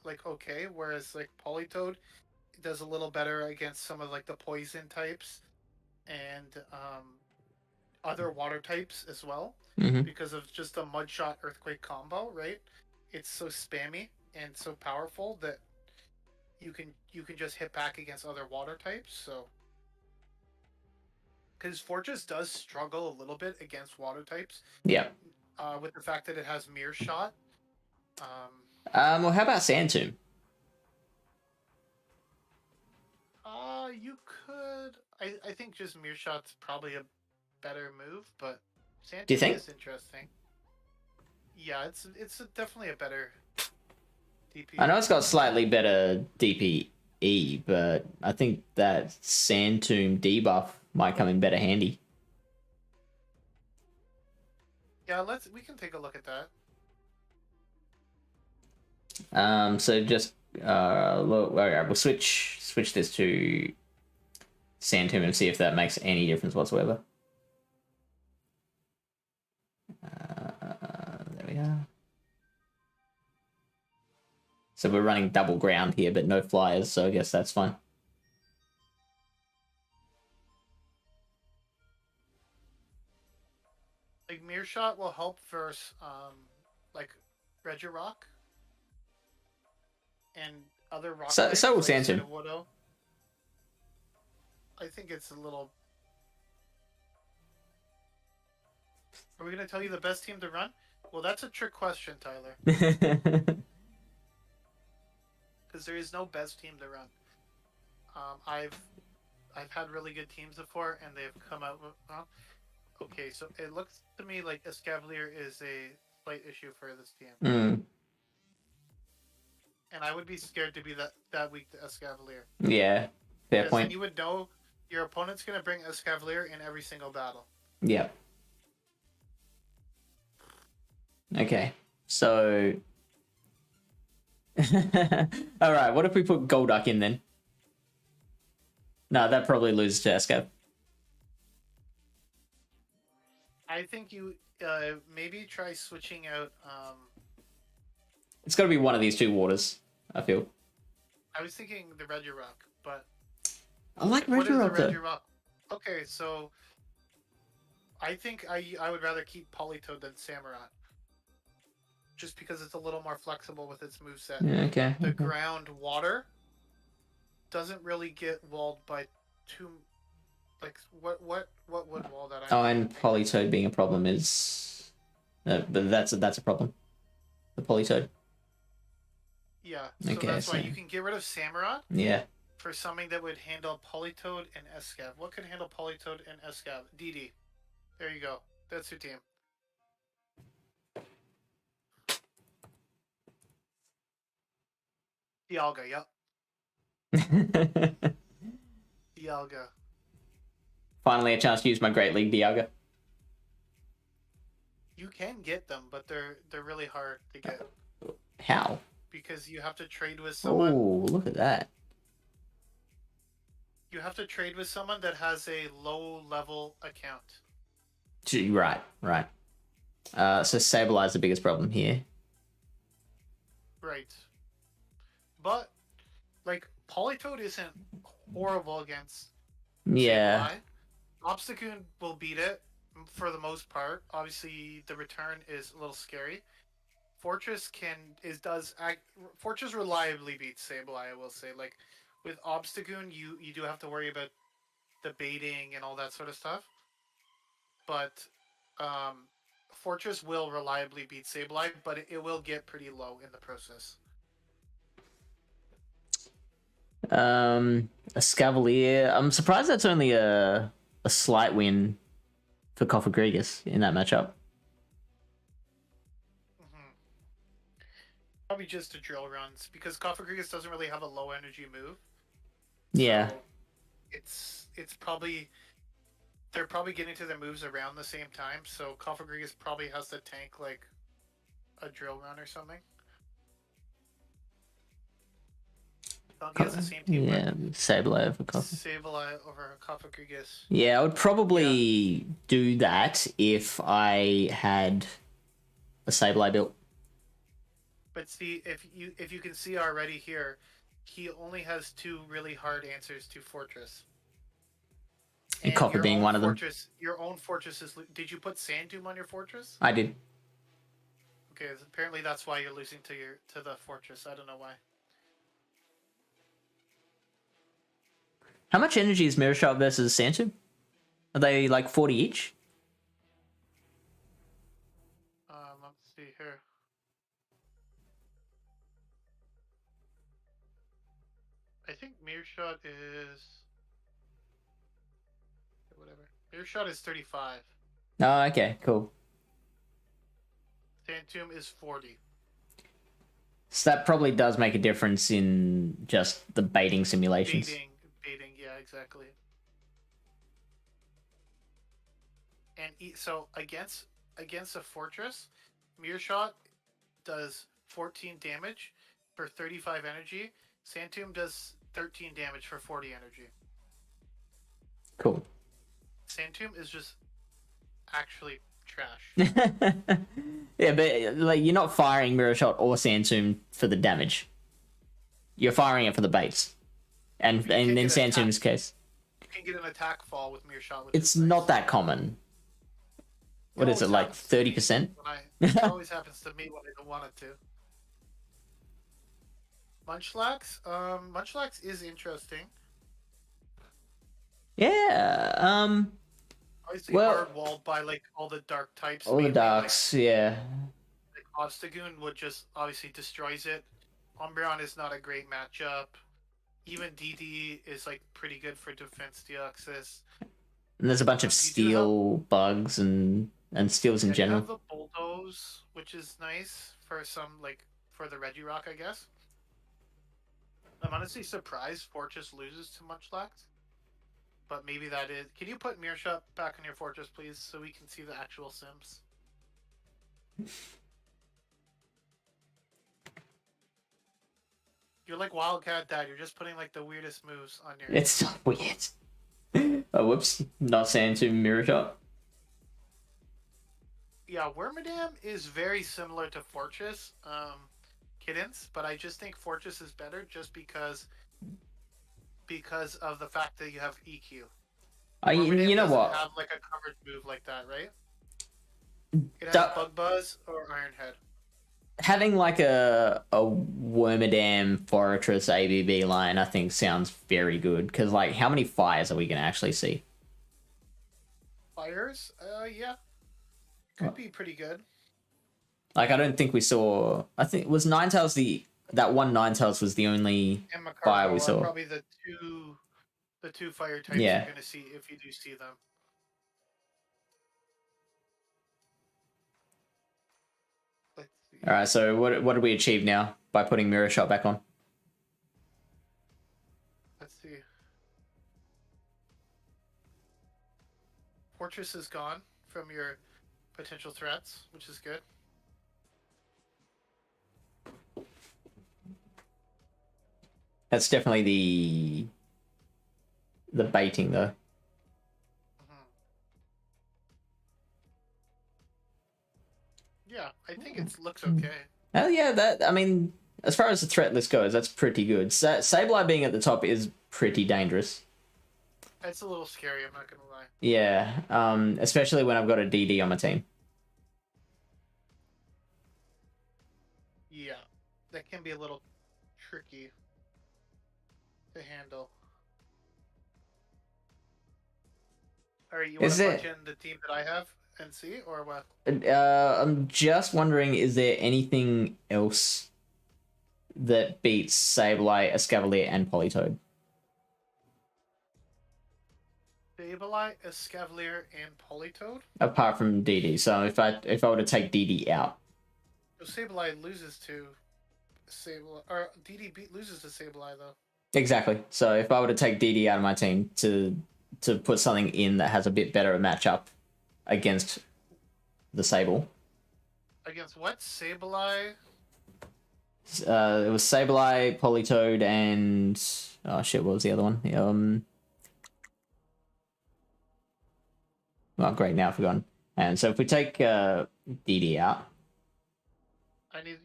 Like okay, whereas like Politoed does a little better against some of like the poison types and other water types as well, Hmm. because of just the mud shot earthquake combo, right? It's so spammy and so powerful that you can just hit back against other water types. So because Fortress does struggle a little bit against water types, Yeah. with the fact that it has mirror shot. Um, Well, how about Sand Tomb? you could. I think just mirror shot's probably a better move, but Do you Santum think? is interesting. Yeah, it's definitely a better I DP. know it's got slightly better DPE, but I think that Sand Tomb debuff might come in better handy. Yeah, we can take a look at that. So just look, all right, we'll switch this to Sand Tomb and see if that makes any difference whatsoever. There we are. So we're running double ground here, but no flyers, so I guess that's fine. Like mirror shot will help versus like Regirock and other rock So types will like Sand Tomb. Sudowoodo. I think it's a little. Are we gonna tell you the best team to run? Well, that's a trick question, Tyler, because there is no best team to run. I've had really good teams before, and they've come out with. Okay, so it looks to me like Escavalier is a slight issue for this team, Mm, and I would be scared to be that weak to Escavalier, yeah, fair because then point. you would know your opponent's gonna bring Escavalier in every single battle. Yeah. Okay. So, all right. What if we put Golduck in then? No, that probably loses to Escav. I think you maybe try switching out. It's got to be one of these two waters. I feel. I was thinking the Regirock, but I like what is the Regirock though. Regirock? Okay, so I think I would rather keep Politoed than Samurott, just because it's a little more flexible with its moveset. Yeah, okay. The ground water doesn't really get walled by too. Like what would wall that? Oh, and Politoed being a problem is, but that's a problem. The Politoed. Yeah, so Okay, that's why so you can get rid of Samurott yeah. for something that would handle Politoed and Escav. What could handle Politoed and Escav? DD. There you go. That's your team. Dialga, yep. Dialga. Finally, a chance to use my Great League Dialga. You can get them, but they're really hard to get How? because you have to trade with someone. Oh, look at that. You have to trade with someone that has a low level account. Gee, right. So Sableye is the biggest problem here. Right. But like Politoed isn't horrible against Yeah. Sableye. Obstagoon will beat it for the most part. Obviously, the return is a little scary. Fortress Fortress reliably beats Sableye. I will say, like with Obstagoon, you do have to worry about the baiting and all that sort of stuff. But Fortress will reliably beat Sableye, but it will get pretty low in the process. A Scavalier. I'm surprised that's only a slight win for Cofagrigus in that matchup. Mm-hmm. Probably just the drill runs because Cofagrigus doesn't really have a low energy move. Yeah. So it's probably they're probably getting to their moves around the same time. So Cofagrigus probably has to tank like a drill run or something. He has the same team. Yeah, Sableye over Coffee. Sableye over Kofagrigus. Yeah, I would probably do that if I had a Sableye built. But see, if you can see already here, he only has 2 really hard answers to Fortress. And Copper being one of them. Your own Fortress is... Did you put Sand Tomb on your Fortress? I did. Okay, apparently that's why you're losing to the Fortress. I don't know why. How much energy is Mirror Shot versus Santum? Are they like 40 each? Let's see here. I think Mirror Shot is... Whatever. Mirror Shot is 35. Oh, okay, cool. Sand Tomb is 40. So that probably does make a difference in just the baiting simulations. Baiting, yeah, exactly. And so against a Fortress, Mirror Shot does 14 damage for 35 energy. Sand Tomb does 13 damage for 40 energy. Cool. Sand Tomb is just actually trash. Yeah, but like you're not firing Mirror Shot or Sand Tomb for the damage. You're firing it for the baits. And in Sand Tomb's case, you can get an attack fall with Mirror Shot. It's not that common. What is it, like 30%? It always happens to me when I don't want it to. Munchlax? Munchlax is interesting. Yeah, Obviously well, hard walled by like all the dark types. all the darks, yeah. Like Obstagoon would just obviously destroys it. Umbreon is not a great matchup. Even DD is like pretty good for defense Deoxys. And there's a bunch of steel bugs and steels in general. You have the Bulldoze, which is nice for for the Regirock, I guess. I'm honestly surprised Fortress loses to Munchlax. But maybe that is... Can you put Mirror Shot back on your Fortress, please, so we can see the actual Sims? You're like Wildcat Dad. You're just putting like the weirdest moves on your... It's so weird. Oh, whoops. Not saying to Mirror Shot. Yeah, Wormadam is very similar to Fortress, Kittens, but I just think Fortress is better just because of the fact that you have EQ. You know what? Have like a coverage move like that, right? It has Bug Buzz or Iron Head. Having like a Wormadam Fortress ABB line, I think sounds very good because like how many fires are we gonna actually see? Fires? Yeah, could be pretty good. Like I don't think we saw. I think was Ninetales that one Ninetales was the only fire we saw. Probably the two fire types you're gonna see if you do see them. Let's see. All right, so what did we achieve now by putting Mirror Shot back on? Let's see. Fortress is gone from your potential threats, which is good. That's definitely the baiting though. Yeah, I think it looks okay. Oh yeah, I mean, as far as the threat list goes, that's pretty good. Sableye being at the top is pretty dangerous. It's a little scary, I'm not gonna lie. Yeah, especially when I've got a DD on my team. Yeah, that can be a little tricky to handle. Alright, you want to punch in the team that I have and see, or what? I'm just wondering, is there anything else that beats Sableye, Escavalier, and Politoed? Sableye, Escavalier, and Politoed? Apart from DD, so if I were to take DD out. So Sableye loses to Sableye, or DD loses to Sableye though. Exactly. So if I were to take DD out of my team to put something in that has a bit better matchup against the Sable. Against what? Sableye? It was Sableye, Politoed, and oh shit, what was the other one? Oh great, now I've forgotten. And so if we take DD out,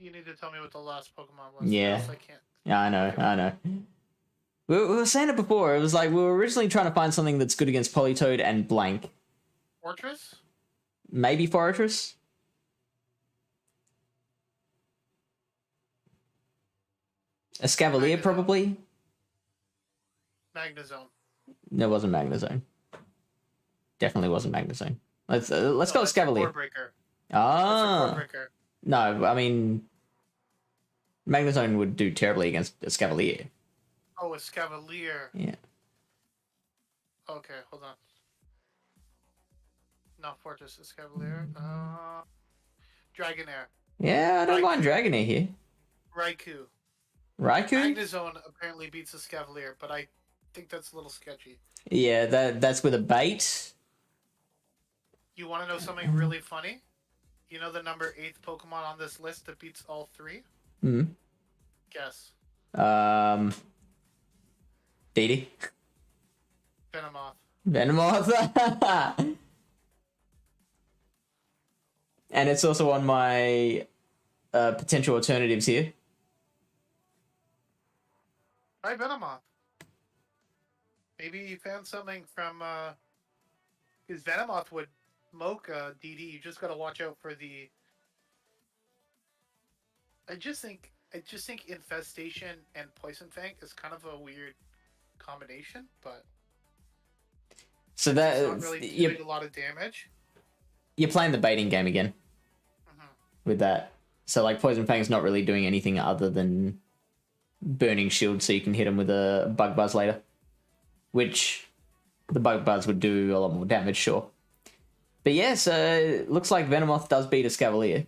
You need to tell me what the last Pokemon was. Yeah. Or else I can't. yeah, I know. We were saying it before. It was like we were originally trying to find something that's good against Politoed and blank. Fortress? Maybe Fortress. A Scavalier, Magnezone. probably. Magnezone. No, it wasn't Magnezone. Definitely wasn't Magnezone. Let's go with that's a Scavalier. Core Breaker. That's a Ah, Core Breaker. no, I mean, Magnezone would do terribly against a Scavalier. Oh, a Scavalier. Yeah. Okay, hold on. Not Fortress, a Scavalier. Dragonair. Yeah, I don't mind Raikou. Dragonair here. Raikou. Raikou? Magnezone apparently beats the Scavalier, but I think that's a little sketchy. Yeah, that's with a bait. You want to know something really funny? You know the number 8th Pokemon on this list that beats all 3? Hmm. Guess. Didi. Venomoth. Venomoth. And it's also on my potential alternatives here. Hi, Venomoth. Maybe you found something from... Because Venomoth would smoke DD. You just got to watch out for the... I just think Infestation and Poison Fang is kind of a weird combination, but... So it's that not really doing a lot of damage. you're playing the baiting game again with that. So like Poison Fang's not really doing anything other than burning shield, so you can hit him with a Bug Buzz later, which the Bug Buzz would do a lot more damage, sure. But yeah, so it looks like Venomoth does beat a Scavalier.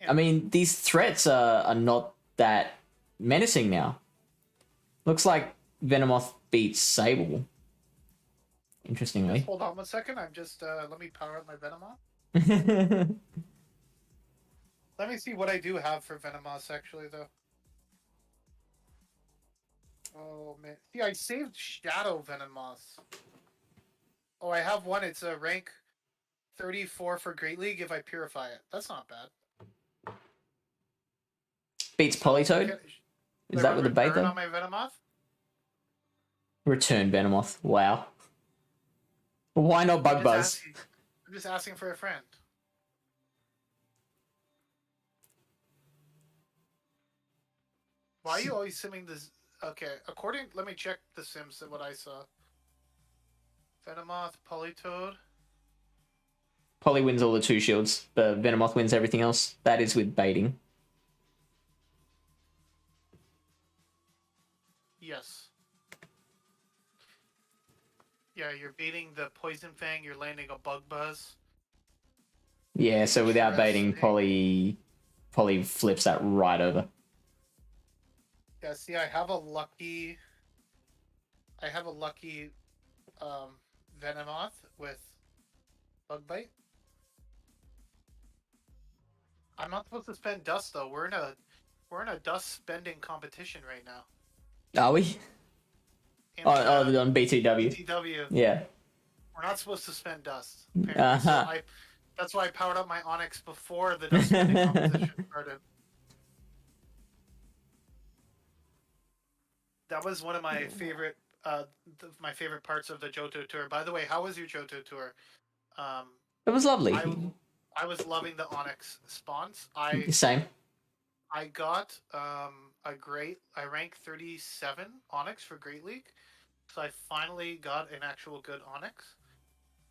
Yeah. I mean, these threats are not that menacing now. Looks like Venomoth beats Sable. Interestingly. Just hold on 1 second. I'm just let me power up my Venomoth. Let me see what I do have for Venomoth actually though. Oh man, see, I saved Shadow Venomoth. Oh, I have one. It's a rank 34 for Great League if I purify it. That's not bad. Beats Politoad? Is that with the bait return though? on my Venomoth? Return Venomoth. Wow. Why not Bug Buzz? I'm just asking for a friend. Why are you always simming this? Okay, let me check the sims and what I saw. Venomoth, Politoad. Poly wins all the 2 shields, but Venomoth wins everything else. That is with baiting. Yes. Yeah, you're baiting the Poison Fang, you're landing a Bug Buzz. Yeah, so without baiting, Poly flips that right over. Yeah, see, I have a lucky Venomoth with Bug Bite. I'm not supposed to spend dust though. We're in a dust spending competition right now. Are we? On BTW. BTW. Yeah. We're not supposed to spend dust. Apparently. So that's why I powered up my Onyx before the dust spending competition started. That was one of my favorite parts of the Johto tour. By the way, how was your Johto tour? It was lovely. I was loving the Onyx spawns. Same. I got I ranked 37 Onyx for Great League. So I finally got an actual good Onyx.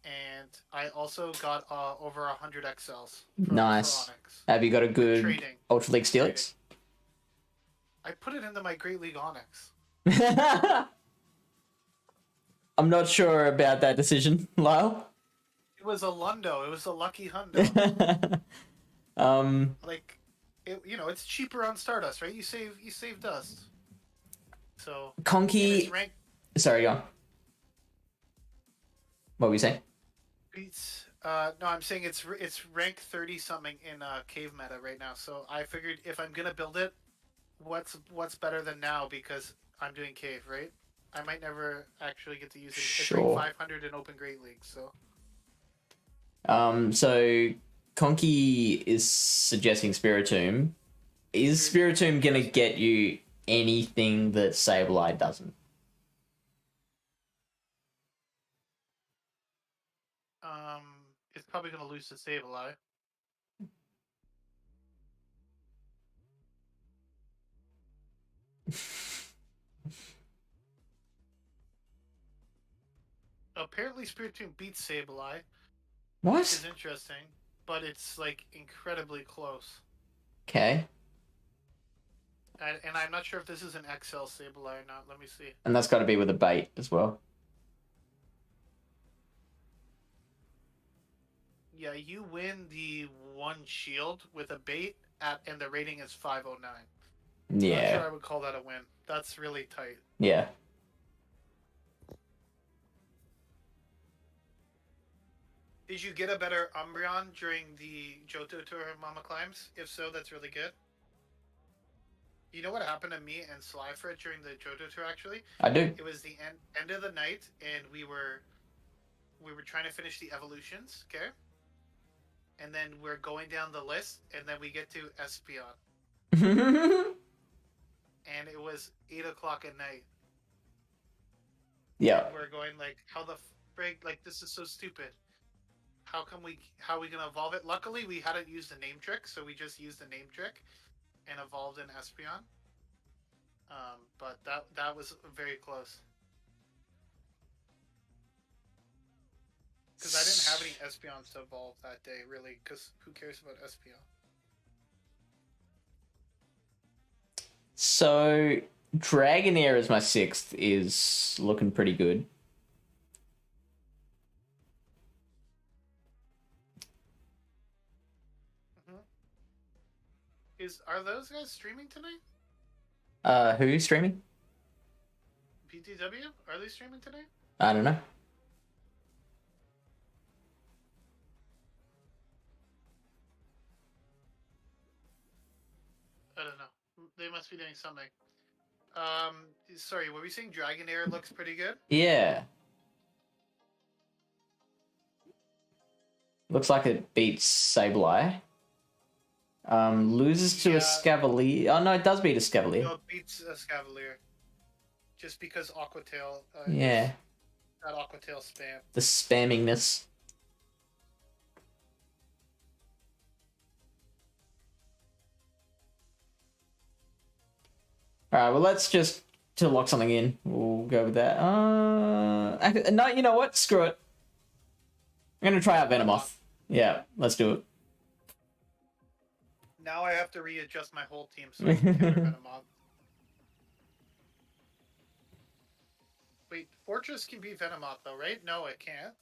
And I also got over 100 XLs Nice. for Onyx. Have you got a good Ultra League Steelix? I put it into my Great League Onyx. I'm not sure about that decision, Lyle. It was a Lundo. It was a lucky hundo. Like, it's cheaper on Stardust, right? You save dust. So Conky. Sorry, go on. What were you saying? No, I'm saying it's rank 30 something in cave meta right now. So I figured if I'm gonna build it, what's better than now because I'm doing cave, right? I might never actually get to use it. It's rank Sure. 500 in Open Great League, so So Conky is suggesting Spiritomb. Is Spiritomb gonna yes. get you anything that Sableye doesn't? It's probably gonna lose to Sableye. Apparently, Spiritomb beats Sableye, which What? is interesting, but it's like incredibly close. Okay. And I'm not sure if this is an XL Sableye or not. Let me see. And that's got to be with a bait as well. Yeah, you win the one shield with a bait and the rating is 509. I'm not sure Yeah. I would call that a win. That's really tight. Yeah. Did you get a better Umbreon during the Johto Tour Mama Climbs? If so, that's really good. You know what happened to me and Slyfred during the Johto Tour actually? I do. It was the end of the night and we were trying to finish the evolutions, okay? And then we're going down the list and then we get to Espeon. And it was 8 o'clock at night. Yeah. And we're going like, how the frig? Like this is so stupid. How are we gonna evolve it? Luckily, we hadn't used the name trick, so we just used the name trick and evolved in Espeon. But that was very close because I didn't have any Espeons to evolve that day, really. Because who cares about Espeon? So Dragonair as my sixth is looking pretty good. Mm-hmm. Are those guys streaming tonight? Who's streaming? PTW? Are they streaming tonight? I don't know. I don't know. They must be doing something. Sorry, were we saying Dragonair looks pretty good? Yeah. Looks like it beats Sableye. Loses to a Scavalier. Oh no, it does beat a Scavalier. No, it beats a Scavalier. Just because Aqua Tail. Yeah. That Aqua Tail spam. The spammingness. Alright, well let's just to lock something in. We'll go with that. No, you know what? Screw it. I'm gonna try out Venomoth. Yeah, let's do it. Now I have to readjust my whole team so I can counter Venomoth. Wait, Fortress can beat Venomoth though, right? No, it can't.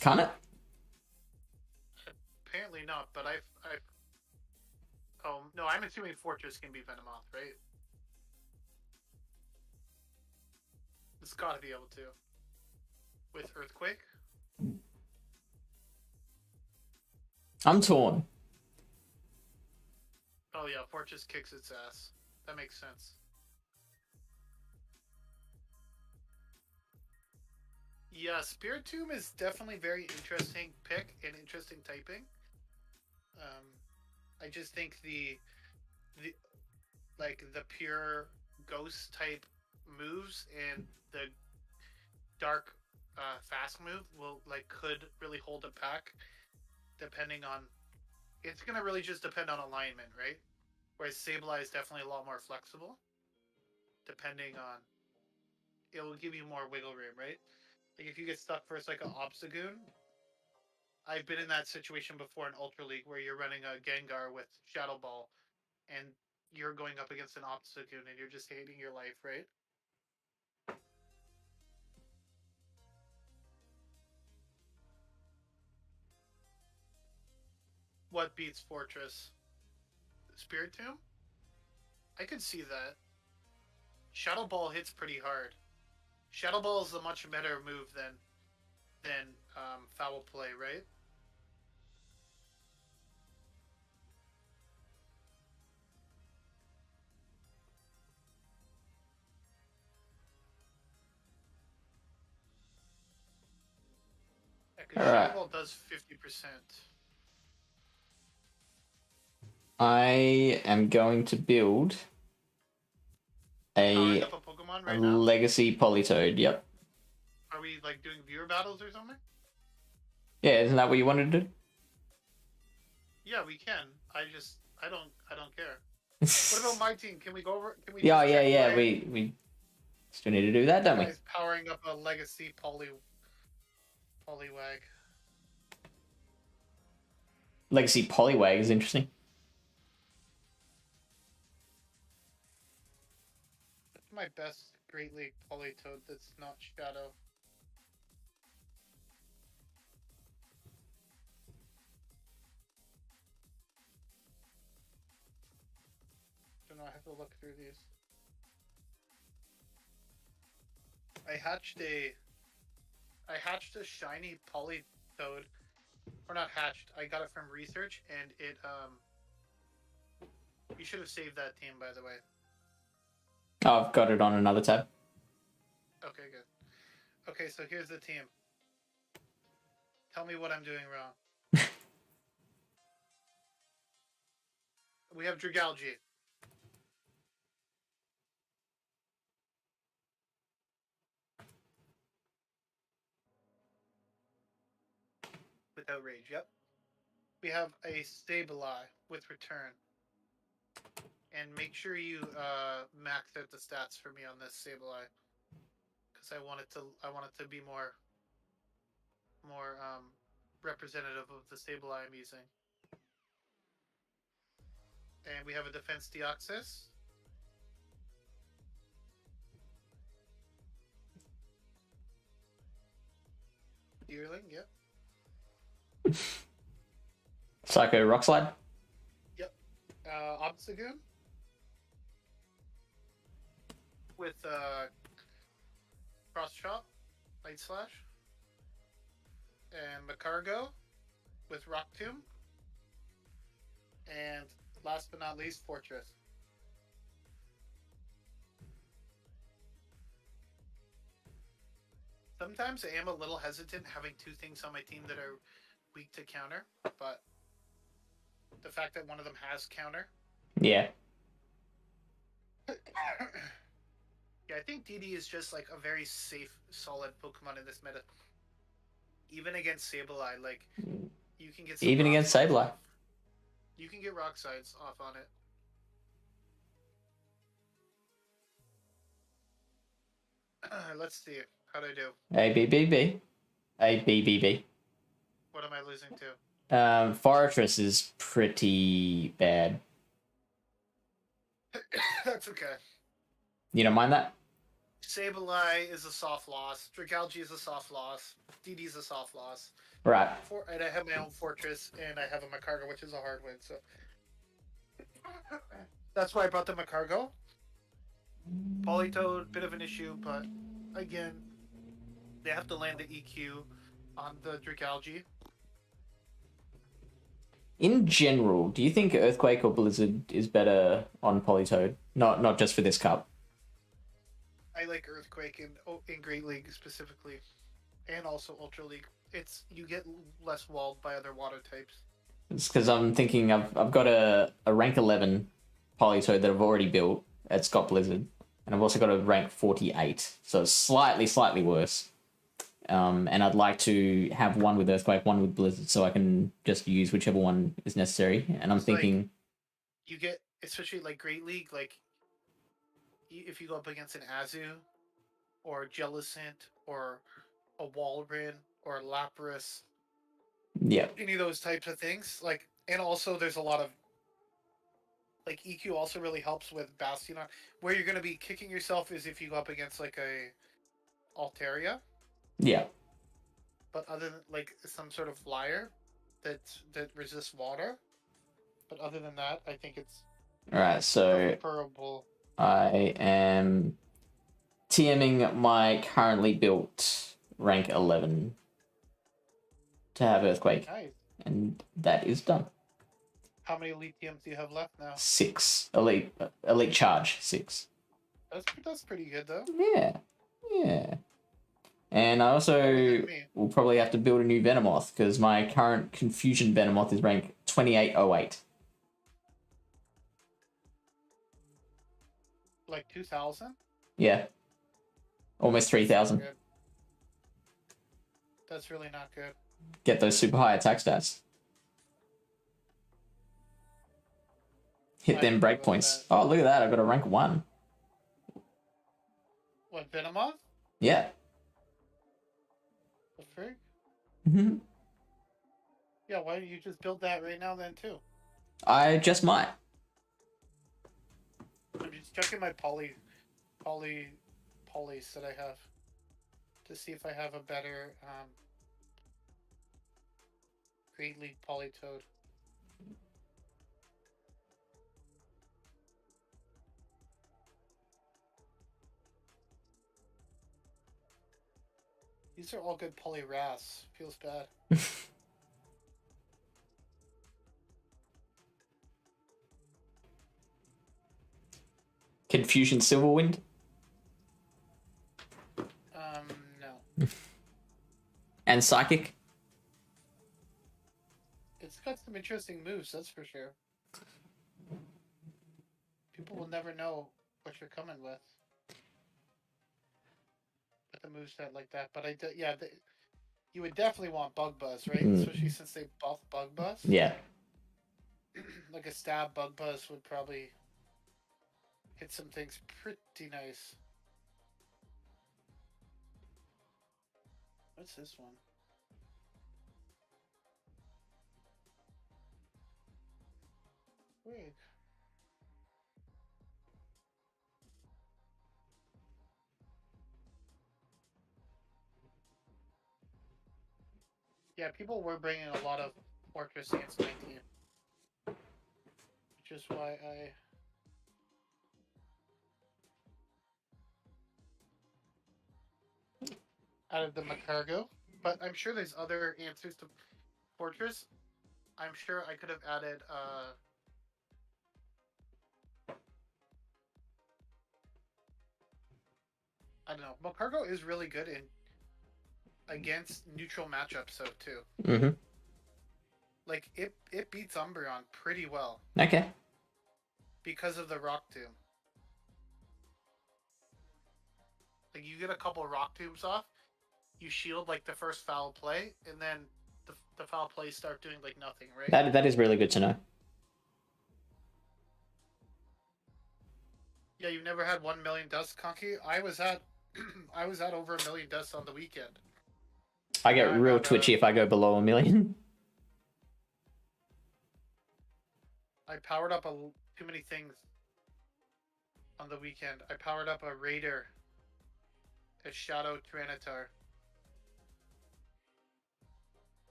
Can't it? Apparently not, but I've oh no, I'm assuming Fortress can beat Venomoth, right? It's gotta be able to. With Earthquake? I'm torn. Oh yeah, Fortress kicks its ass. That makes sense. Yeah, Spiritomb is definitely very interesting pick and interesting typing. I just think the like the pure ghost type moves and the dark fast move could really hold it back depending on it's gonna really just depend on alignment, right? Whereas Sableye is definitely a lot more flexible depending on it will give you more wiggle room, right? Like if you get stuck first like an Obstagoon, I've been in that situation before in Ultra League where you're running a Gengar with Shadow Ball and you're going up against an Obstagoon and you're just hating your life, right? What beats Fortress? Spiritomb? I could see that. Shadow Ball hits pretty hard. Shadow Ball is a much better move than foul play, right? Yeah, because All Shady right. Ball does 50%. I am going to build Powering a up a Pokemon right now? legacy Politoed. Yep. Are we like doing viewer battles or something? Yeah, isn't that what you wanted to do? Yeah, we can. I don't care. What about my team? Can we go over? Can we Yeah, just yeah, check yeah. my We still need to do that, don't we? guys powering up a legacy Poliwag? Legacy Poliwag is interesting. That's my best Great League Politoed that's not Shadow. Don't know. I have to look through these. I hatched a shiny Politoed, or not hatched. I got it from research, and it You should have saved that team, by the way. Oh, I've got it on another tab. Okay, good. Okay, so here's the team. Tell me what I'm doing wrong. We have Dragalge. With Outrage, yep. We have a Sableye with Return. And make sure you max out the stats for me on this Sableye. Because I want it to be more representative of the Sableye I'm using. And we have a Defense Deoxys. Deerling, yep. Psycho Rock Slide. Yep. Obstagoon. With Cross Chop, Light Slash. And Macargo with Rock Tomb. And last but not least, Fortress. Sometimes I am a little hesitant having two things on my team that are weak to counter, but the fact that one of them has counter. Yeah. Yeah, I think DD is just like a very safe, solid Pokemon in this meta. Even against Sableye, like you can get some Even against Sableye. You can get rock sides off on it. Let's see. How'd I do? A B B B. A B B B. What am I losing to? Fortress is pretty bad. That's okay. You don't mind that? Sableye is a soft loss. Dragalge is a soft loss. DD is a soft loss. Right. And I have my own Fortress, and I have a Macargo, which is a hard win. So that's why I brought the Macargo. Politoed, bit of an issue, but again, they have to land the EQ on the Dragalge. In general, do you think Earthquake or Blizzard is better on Politoed? Not just for this cup. I like Earthquake in Great League specifically, and also Ultra League. You get less walled by other water types. It's because I'm thinking I've got a rank 11 Politoed that I've already built at Scott Blizzard, and I've also got a rank 48, so it's slightly worse. And I'd like to have one with Earthquake, one with Blizzard, so I can just use whichever one is necessary. And I'm thinking, like, you get, especially like Great League, like if you go up against an Azu or Jellicent or a Walrein or a Lapras, yeah, any of those types of things, like, and also there's a lot of like EQ also really helps with Bastion. Where you're going to be kicking yourself is if you go up against like a Altaria. yeah. But other than like some sort of flyer that resists water. But other than that, I think it's All right. So preferable. I am TMing my currently built rank 11. to have Earthquake, Nice. and that is done. How many elite TMs do you have left now? 6 elite charge 6. That's pretty good though. Yeah, yeah. And I also will probably have to build a new Venomoth because my current Confusion Venomoth is rank 2808. Like 2,000? Yeah, almost 3,000. That's really not good. Get those super high attack stats. Hit them breakpoints. Oh, look at that! I got a rank 1. What, Venomoth? Yeah. The frig? Mm-hmm. Yeah, why don't you just build that right now then too? I just might. I'm just checking my polys that I have to see if I have a better Great League Polytoad. These are all good Polyras. Feels bad. Confusion Silverwind? No. And Psychic? It's got some interesting moves, that's for sure. People will never know what you're coming with a moveset like that. But you would definitely want Bug Buzz, right? Especially since they buffed Bug Buzz. Yeah. Like a stab Bug Buzz would probably hit some things pretty nice. What's this one? Wait. Yeah, people were bringing a lot of Fortress against my team. Which is why I... added the Macargo. But I'm sure there's other answers to Fortress. I'm sure I could have added... I don't know. Macargo is really good against neutral matchups, though, too. Mm-hmm. Like, it beats Umbreon pretty well. Okay. Because of the Rock Tomb. Like, you get a couple Rock Tombs off, you shield, like, the first foul play, and then the foul plays start doing, like, nothing, right? That is really good to know. Yeah, you've never had 1 million deaths, Conky? I was at over 1 million deaths on the weekend. I get real twitchy if I go below 1 million. I powered up too many things on the weekend. I powered up a Raider, a Shadow Tyranitar,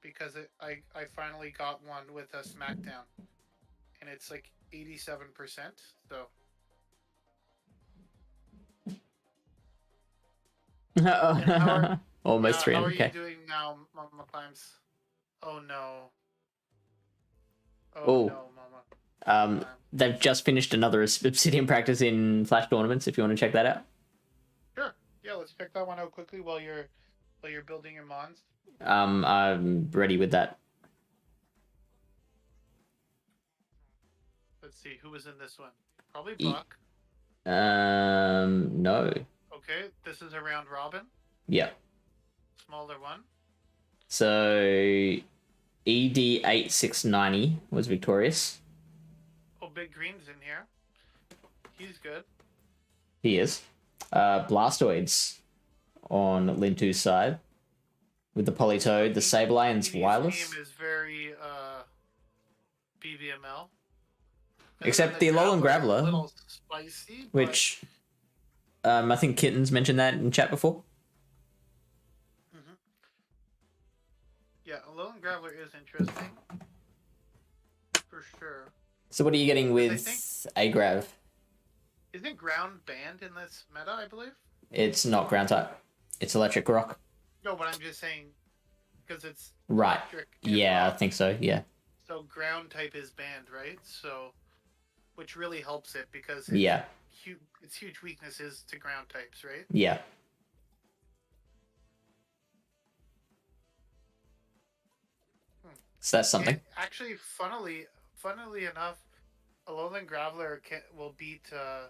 because I finally got one with a Smackdown, and it's like 87%. So. Almost 300k. How are you doing now, Mama Climbs? Oh no. Oh no, Mama. They've just finished another Obsidian practice in Flash tournaments. If you want to check that out. Sure. Yeah, let's check that one out quickly while you're building your mons. I'm ready with that. Let's see who was in this one. Probably Buck. No. Okay, this is a round robin. Yeah. Smaller one. So ED8690 was victorious. Oh, Big Green's in here. He's good. He is. Blastoids on Lintu's side with the Politoed, the Sableye, and Wireless. Game is very BVML. Except the Alolan Graveler, a little spicy, which I think Kitten's mentioned that in chat before. Mm-hmm. Yeah, Alolan Graveler is interesting. For sure. So what are you getting with Agrav? Isn't ground banned in this meta, I believe? It's not ground type. It's electric rock. No, but I'm just saying because it's Right. electric. And Yeah, I rock. think so. Yeah. So ground type is banned, right? So, which really helps it because Yeah. its huge weakness is to ground types, right? Yeah. Hmm. So that's something. And actually, funnily enough, a lowland graveler will beat a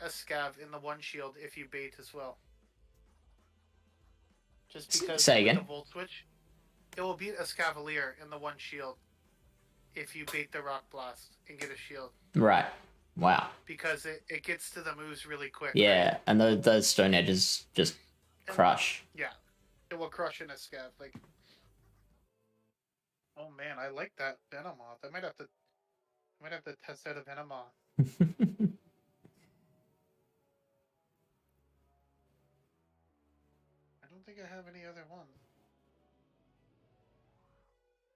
scav in the one shield if you bait as well. Just because Say with again. the volt switch, it will beat a scavalier in the one shield if you bait the rock blast and get a shield. Right. Wow. Because it gets to the moves really quick. Yeah, right? and those stone edges just crush. Yeah, it will crush in a scav. Like, oh man, I like that Venomoth. I might have to test out a Venomoth. I don't think I have any other ones.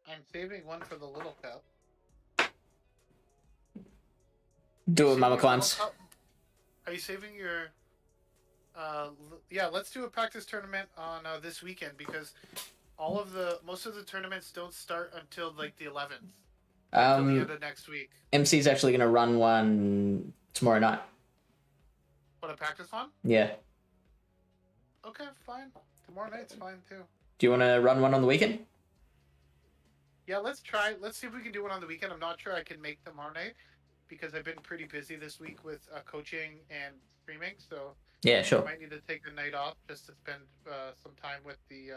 I'm saving one for the little cup. Do it, Mama Climbs. Are you saving your? Yeah, let's do a practice tournament on this weekend because most of the tournaments don't start until like the 11th. Until the end of next week. MC's actually going to run one tomorrow night. What, a practice one? Yeah. Okay, fine. Tomorrow night's fine too. Do you want to run one on the weekend? Yeah, let's try. Let's see if we can do one on the weekend. I'm not sure I can make tomorrow night because I've been pretty busy this week with coaching and streaming. So yeah, sure. I might need to take the night off just to spend some time with the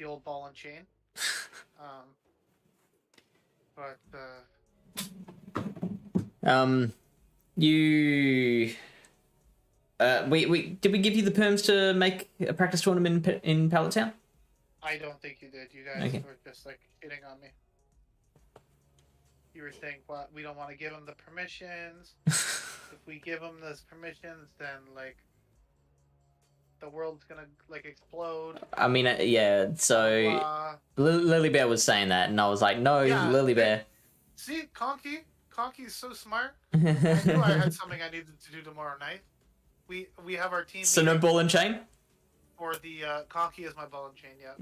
old ball and chain. You we did we give you the perms to make a practice tournament in Pallet Town? I don't think you did. You guys were just like hitting on me. You were saying, "Well, we don't want to give them the permissions. If we give them those permissions, then like the world's gonna like explode." I mean, yeah. So Lily Bear was saying that, and I was like, "No, yeah, Lily Bear." See, Conky's so smart. I knew I had something I needed to do tomorrow night. We have our team. So no ball and chain. For the Conky is my ball and chain. Yeah.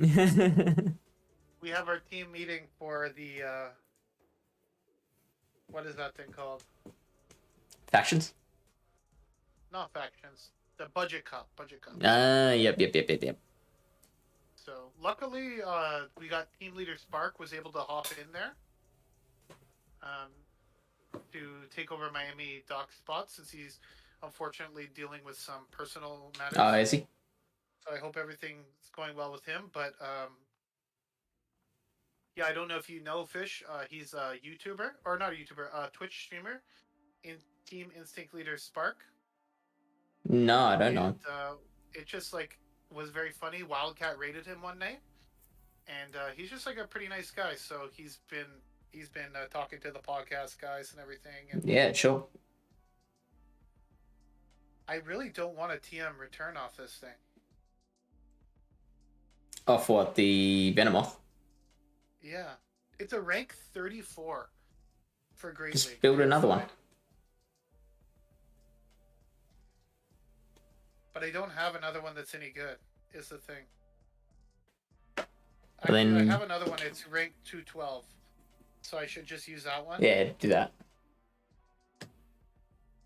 We have our team meeting for the what is that thing called? Factions. Not factions. The budget cup. Yep. So luckily, we got team leader Spark was able to hop in there. To take over Miami Doc's spot since he's unfortunately dealing with some personal matters. Oh, is he? So I hope everything's going well with him. But yeah, I don't know if you know Fish. He's a YouTuber, or not a YouTuber, Twitch streamer in Team Instinct Leader Spark. No, I don't know. It just like was very funny. Wildcat raided him one night, and he's just like a pretty nice guy. So he's been talking to the podcast guys and everything. And yeah, sure. I really don't want a TM return off this thing. Off what? The Venomoth? Yeah. It's a rank 34 for Great Just League. build another one. But I don't have another one that's any good, is the thing. Then... I have another one, it's rank 212. So I should just use that one? Yeah, do that.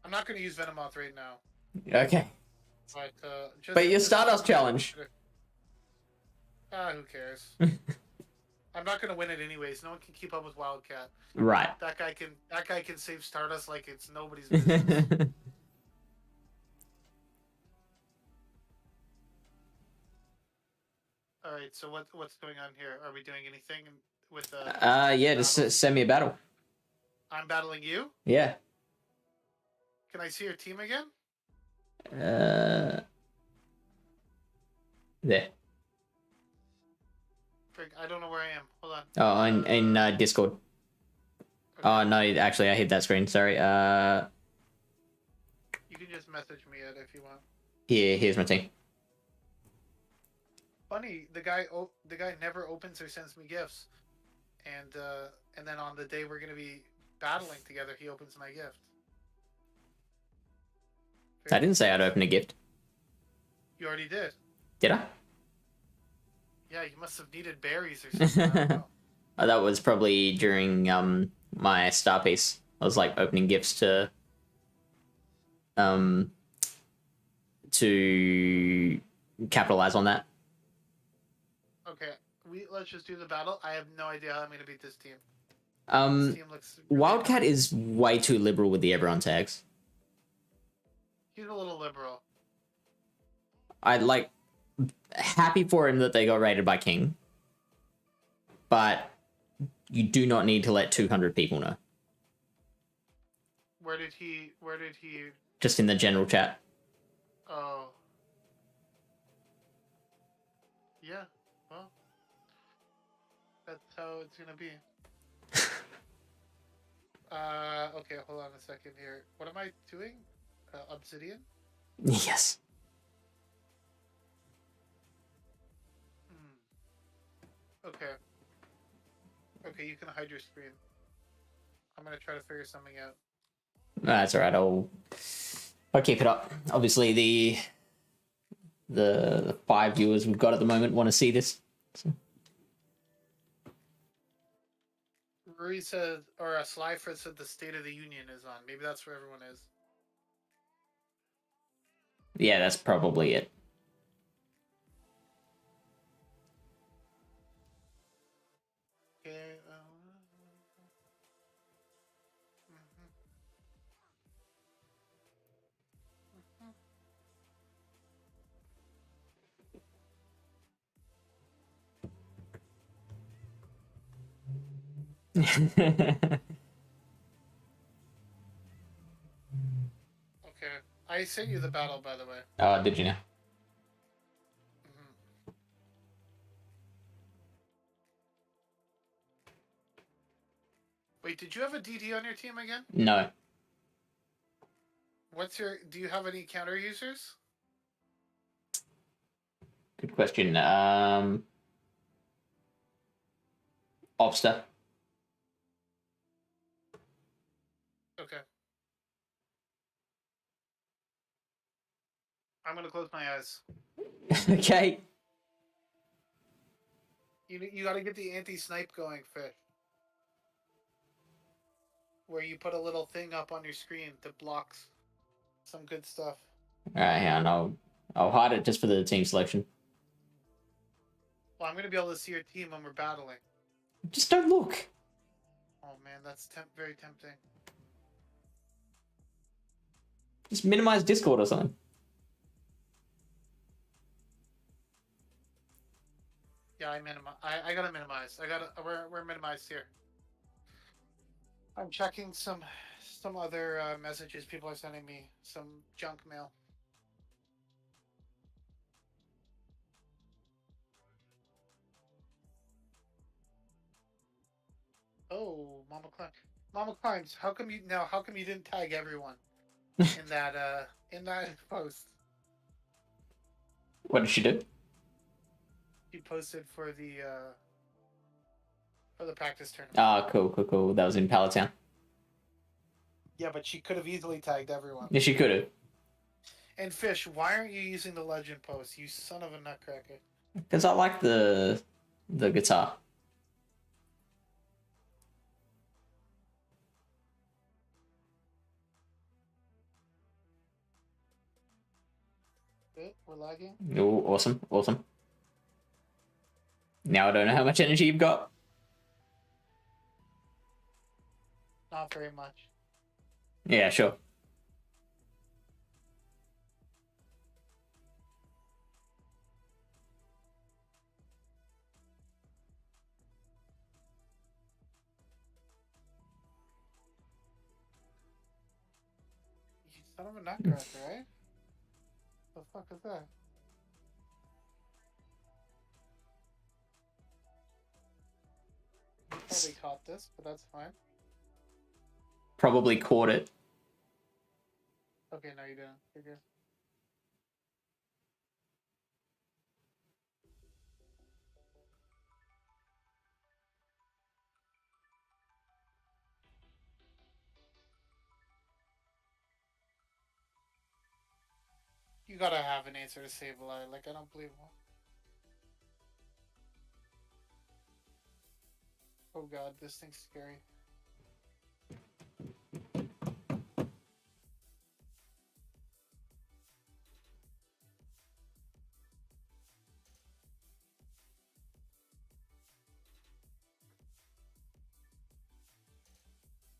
I'm not going to use Venomoth right now. Okay. But your Stardust challenge. Who cares? I'm not going to win it anyways. No one can keep up with Wildcat. Right. That guy can save Stardust like it's nobody's business. All right. So what's going on here? Are we doing anything with yeah, just send me a battle. I'm battling you? Yeah. Can I see your team again? There. Frick, I don't know where I am. Hold on. Oh, in Discord. Okay. Oh no, actually I hit that screen. Sorry. You can just message me it if you want. Here's my team. Funny, the guy never opens or sends me gifts, and then on the day we're gonna be battling together, he opens my gift. I didn't say I'd open a gift. You already did. Did I? Yeah, you must have needed berries or something. I don't know. That was probably during my star piece. I was like opening gifts um to capitalize on that. Okay, let's just do the battle. I have no idea how I'm gonna beat this team. This Um, team looks really Wildcat annoying. is way too liberal with the everyone tags. He's a little liberal. I like happy for him that they got raided by King, but you do not need to let 200 people know. Where did he? Just in the general chat. Oh, yeah. Well, that's how it's gonna be. Okay, hold on a second here. What am I doing? Obsidian? Yes. Okay. Okay, you can hide your screen. I'm gonna try to figure something out. That's all right. I'll keep it up. Obviously, the 5 viewers we've got at the moment want to see this. So. Rui said, or Slyford said the State of the Union is on. Maybe that's where everyone is. Yeah, that's probably it. Okay. Okay. I sent you the battle, by the way. Did you know? Wait, did you have a DD on your team again? No. Do you have any counter users? Good question. Obster. Okay. I'm gonna close my eyes. Okay. You gotta get the anti-snipe going, Fish. Where you put a little thing up on your screen that blocks some good stuff. All right, hang on. I'll hide it just for the team selection. Well, I'm gonna be able to see your team when we're battling. Just don't look. Oh man, that's very tempting. Just minimize Discord or something. Yeah, I gotta minimize. We're minimized here. I'm checking some other messages people are sending me. Some junk mail. Oh, Mama Crimes. How come you didn't tag everyone in that post? What did she do? She posted for the practice tournament. Ah, cool. That was in Pallet Town. Yeah, but she could have easily tagged everyone. Yeah, she could have. And Fish, why aren't you using the legend post? You son of a nutcracker. Because I like the guitar. We're lagging. Oh, awesome. Now I don't know how much energy you've got. Not very much. Yeah, sure. You son of a nutcracker, right? The fuck is that? You probably caught this, but that's fine. Probably caught it. Okay, no, you didn't. You're good. You gotta have an answer to Sableye. Like, I don't believe one. Oh god, this thing's scary.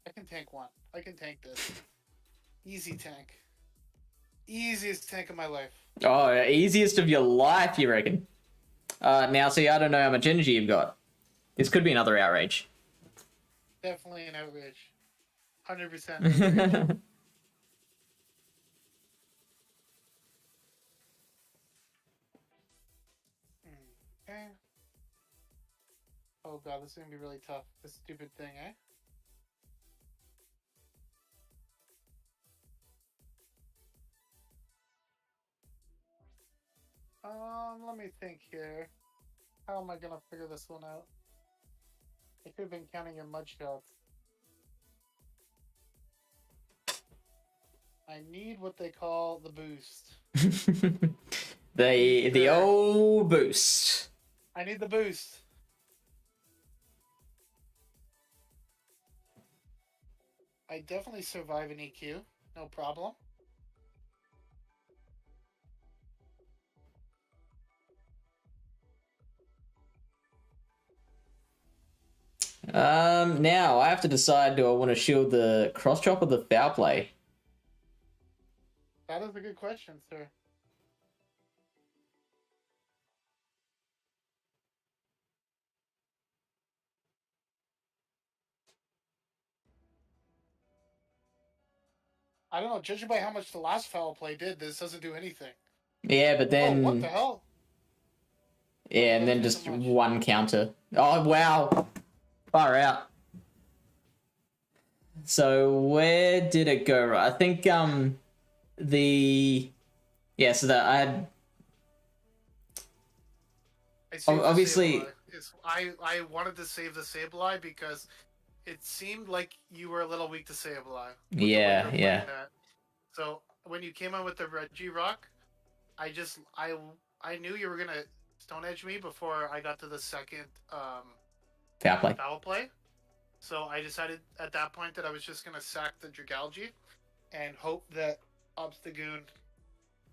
I can tank one. I can tank this. Easy tank. Easiest tank of my life. Oh, easiest of your life, you reckon? Now, see, I don't know how much energy you've got. This could be another outrage. Definitely an outrage. 100% outrage. Okay. Oh god, this is gonna be really tough. This stupid thing, eh? Let me think here. How am I gonna figure this one out? I could have been counting your mud shots. I need what they call the boost. the old boost. I need the boost. I definitely survive an EQ. No problem. Now I have to decide: do I want to shield the cross chop or the foul play? That is a good question, sir. I don't know. Judging by how much the last foul play did, this doesn't do anything. Yeah, but then Oh, what the hell? yeah, and then just one counter. Oh wow, far out. So where did it go? Right, I think so that I had obviously I wanted to save the Sableye because it seemed like you were a little weak to Sableye. Yeah. So when you came on with the Reggie Rock, I knew you were gonna Stone Edge me before I got to the second foul play. So I decided at that point that I was just gonna sack the Dragalge and hope that Obstagoon,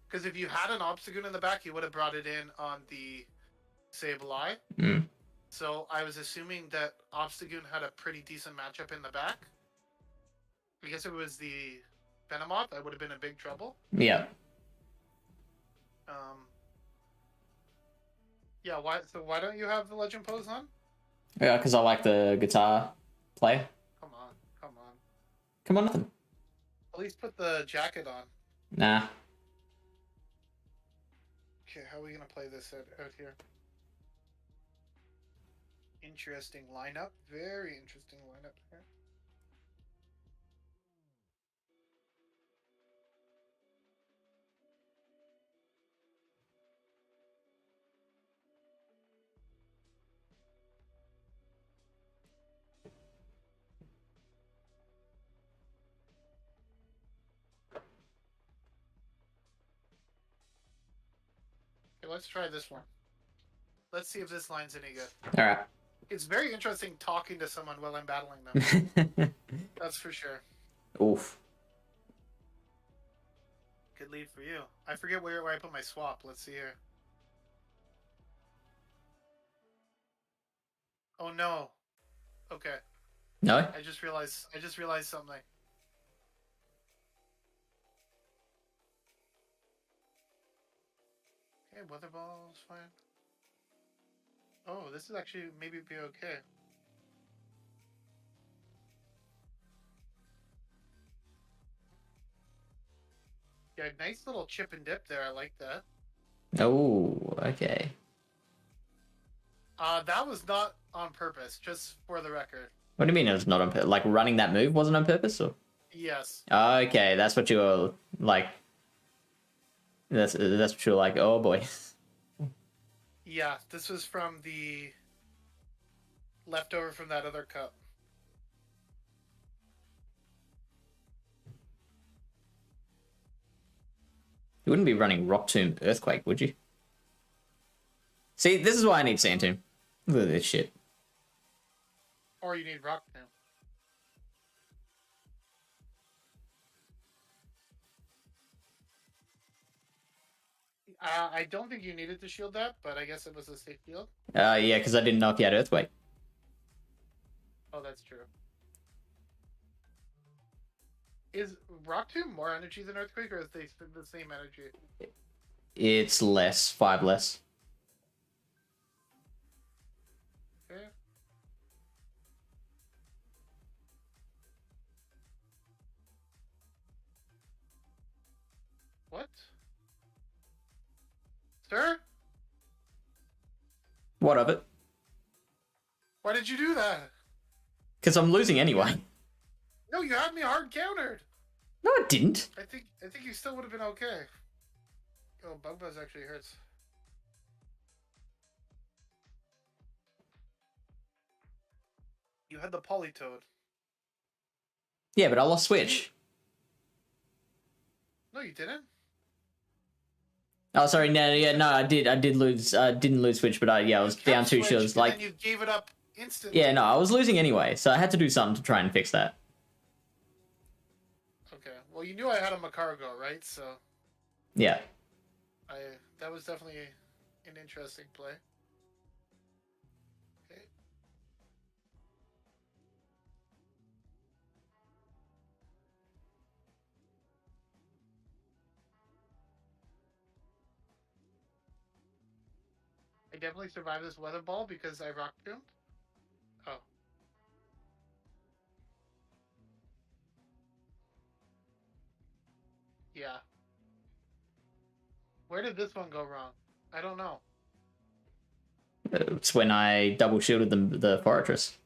because if you had an Obstagoon in the back, you would have brought it in on the Sableye. Mm. So I was assuming that Obstagoon had a pretty decent matchup in the back. I guess it was the Venomoth. I would have been in big trouble. Yeah. Yeah. Why don't you have the Legend Pose on? Yeah, because I like the guitar play. Come on. Come on, nothing. At least put the jacket on. Nah. Okay, how are we gonna play this out here? Interesting lineup. Very interesting lineup here. Okay, let's try this one. Let's see if this line's any good. All right. It's very interesting talking to someone while I'm battling them. That's for sure. Oof. Good lead for you. I forget where I put my swap. Let's see here. Oh no. Okay. No? I just realized something. Okay, weather ball is fine. Oh, this is actually maybe be okay. Yeah, nice little chip and dip there. I like that. Oh, okay. That was not on purpose, just for the record. What do you mean it was not on purpose? Like running that move wasn't on purpose, or? Yes. Okay, that's what you were like. That's what you were like. Oh boy. Yeah, this was from the leftover from that other cup. You wouldn't be running Rock Tomb Earthquake, would you? See, this is why I need Sand Tomb. Look at this shit. Or you need rock now. I don't think you needed to shield that, but I guess it was a safe shield. Yeah, because I didn't know if you had Earthquake. Oh, that's true. Is Rock Tomb more energy than Earthquake, or is they the same energy? It's less, 5 less. Okay. What? Sir? What of it? Why did you do that? Because I'm losing anyway. No, you had me hard countered. No, it didn't. I think you still would have been okay. Oh, Bug Buzz actually hurts. You had the Polytoad. Yeah, but I lost Switch. No, you didn't. Oh, sorry. No, I did lose. Didn't lose Switch, but I was down 2 shields. Like, and then you gave it up instantly. Yeah, no, I was losing anyway, so I had to do something to try and fix that. Okay. Well, you knew I had a Macargo, right? So. Yeah. That was definitely an interesting play. Okay. I definitely survived this weather ball because I rock doomed. Oh. Yeah. Where did this one go wrong? I don't know. It's when I double shielded the Fortress.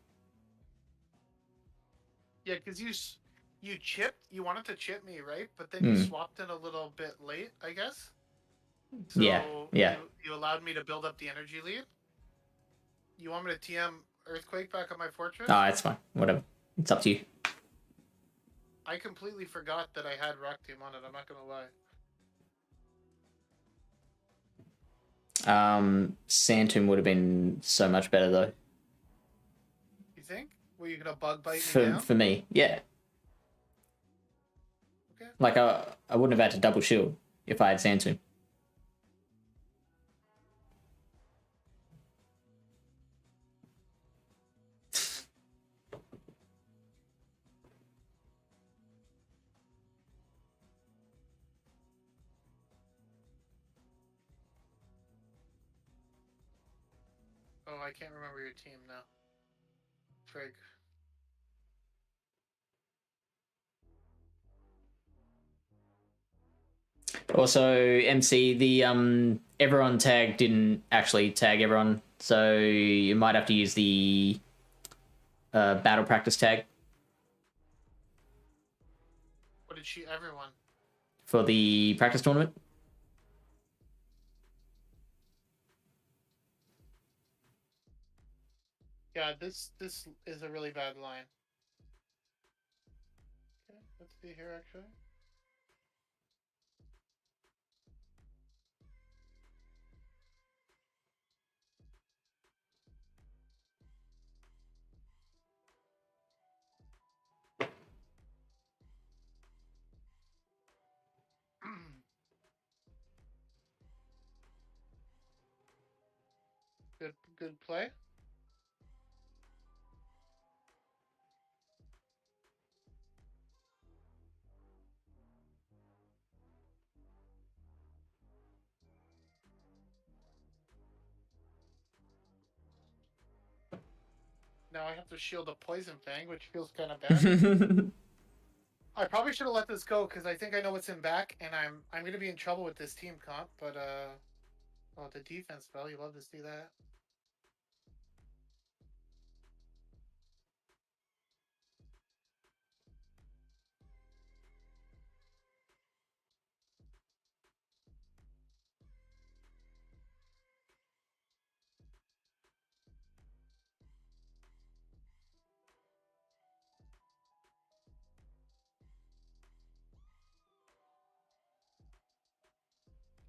Yeah, because you wanted to chip me, right? But then you swapped in a little bit late, I guess. So yeah. You allowed me to build up the energy lead. You want me to TM Earthquake back on my Fortress? Oh, it's fine. Whatever. It's up to you. I completely forgot that I had Rock Tomb on it. I'm not gonna lie. Santum would have been so much better though. You think? Were you gonna bug bite me down? For me, yeah. Okay. Like I wouldn't have had to double shield if I had Santum. Oh, I can't remember your team now. Frig. Also, MC, the everyone tag didn't actually tag everyone, so you might have to use the battle practice tag. What did she? Everyone. For the practice tournament. Yeah, this is a really bad line. Okay, let's see here actually. Good play. Now I have to shield a Poison Fang, which feels kind of bad. I probably should have let this go because I think I know what's in back, and I'm gonna be in trouble with this team comp. But well, the defense spell, you love to see that.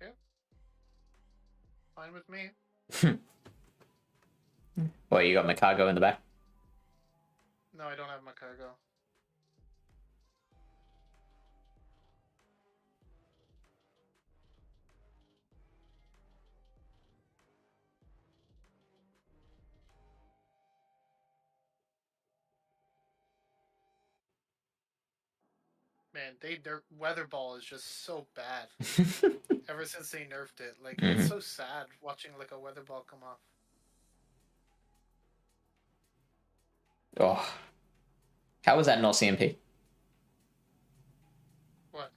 Okay, fine with me. Well, you got Macargo in the back. No, I don't have my cargo. Man, Weather Ball is just so bad. Ever since they nerfed it, like it's so sad watching like a Weather Ball come off. Oh, how was that not CMP? What?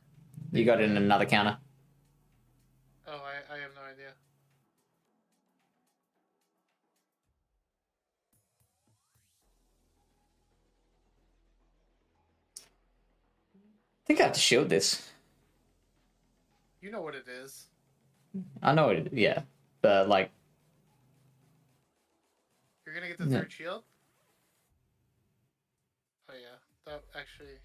You got in another counter. Oh, I have no idea. I think I have to shield this. You know what it is. I know it. Yeah, but like. You're gonna get the third shield. Oh yeah, that actually.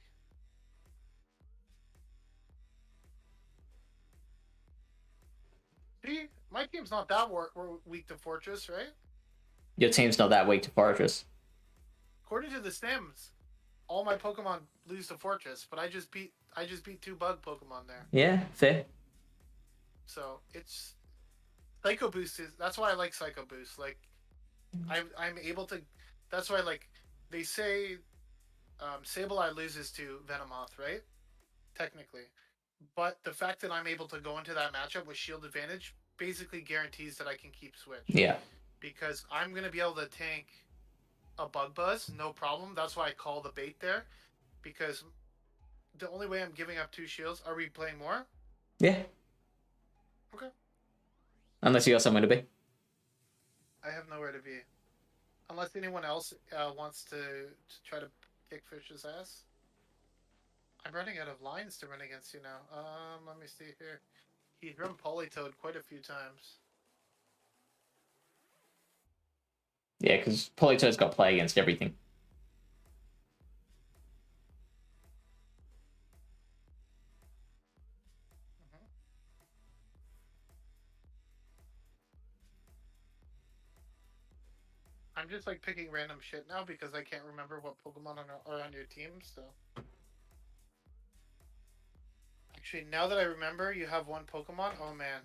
See, my team's not that weak to Fortress, right? Your team's not that weak to Fortress. According to the Sims, all my Pokemon lose to Fortress, but I just beat 2 bug Pokemon there. Yeah, fair. So it's Psycho Boost is that's why I like Psycho Boost. Like I'm able to. That's why like they say Sableye loses to Venomoth, right? Technically, but the fact that I'm able to go into that matchup with shield advantage basically guarantees that I can keep switch. Yeah. Because I'm gonna be able to tank a Bug Buzz, no problem. That's why I call the bait there, because the only way I'm giving up 2 shields. Are we playing more? Yeah. Okay. Unless you got somewhere to be. I have nowhere to be, unless anyone else wants to try to kick Fish's ass. I'm running out of lines to run against you now. Let me see here. He's run Politoed quite a few times. Yeah, because Politoed's got play against everything. I'm just like picking random shit now because I can't remember what Pokemon are on your team, so. Actually, now that I remember, you have 1 Pokemon. Oh man.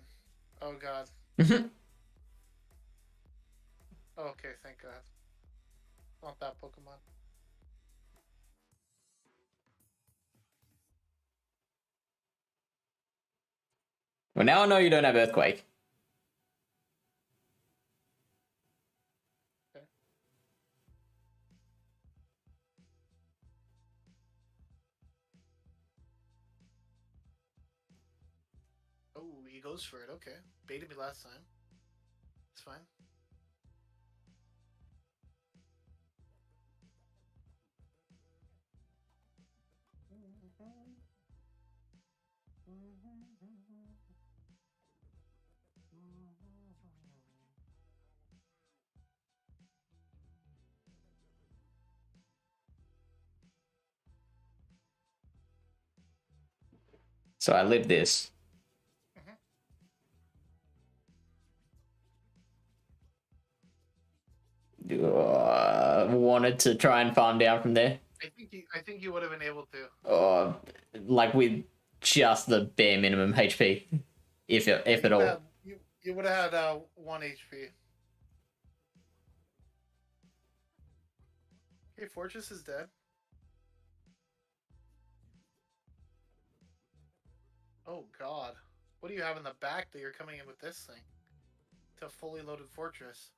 Oh god. Oh, okay, thank god. Not that Pokemon. Well, now I know you don't have Earthquake. Okay. Oh, he goes for it. Okay. Baited me last time. It's fine. So I live this. Wanted to try and farm down from there. I think you would have been able to. Like with just the bare minimum HP, if at all. You would have had 1 HP. Okay, Fortress is dead. Oh god. What do you have in the back that you're coming in with this thing? It's a fully loaded Fortress.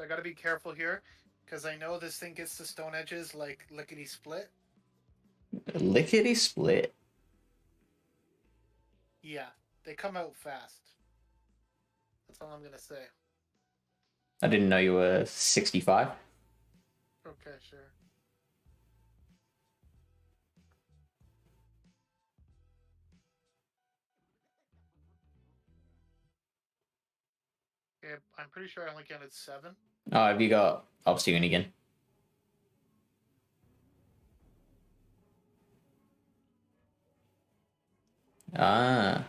I gotta be careful here, because I know this thing gets to stone edges like lickety split. Lickety split. Yeah, they come out fast. That's all I'm gonna say. I didn't know you were 65. Okay, sure. Okay, I'm pretty sure I only counted 7. Oh, have you got Obstagoon again? Ah.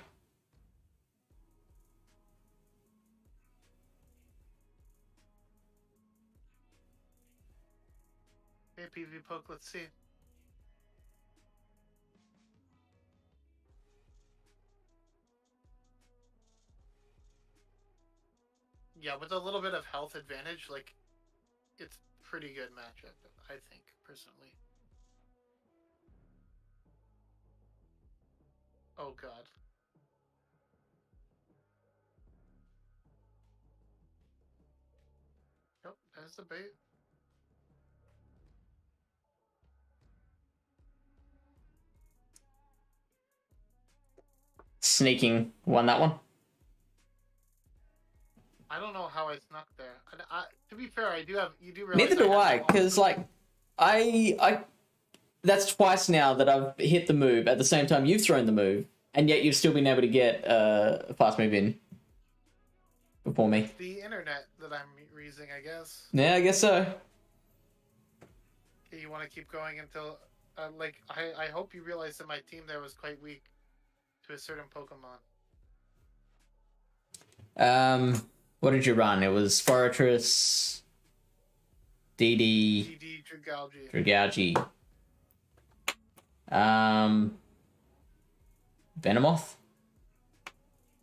Okay, PV poke, let's see. Yeah, with a little bit of health advantage, like, it's pretty good matchup, I think, personally. Oh, God. Nope, that's the bait. Sneaking won that one. I don't know how I snuck there. To be fair, you do realize Neither do I, have because like I that's twice now that I've hit the move at the same time you've thrown the move, and yet you've still been able to get a fast move in before me. the internet that I'm using, I guess. Yeah, I guess so. Okay, you want to keep going until, I hope you realize that my team there was quite weak to a certain Pokemon. What did you run? It was Fortress, DD, DD Dragalge. Dragougi, Venomoth?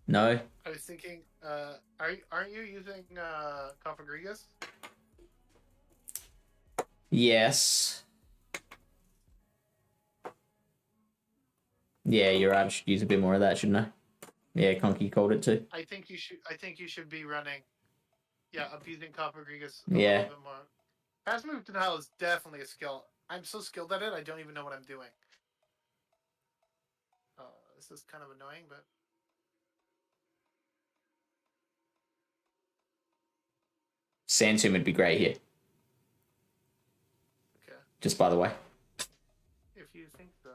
No. I was thinking, aren't you using Cofagrigus? Yes. Yeah, you're right. I should use a bit more of that, shouldn't I? Yeah, Conky called it too. I think you should be running, abusing Cofagrigus a Yeah. little bit more. Fast move denial is definitely a skill. I'm so skilled at it, I don't even know what I'm doing. This is kind of annoying, but Sandtomb would be great here. okay. Just by the way. If you think so.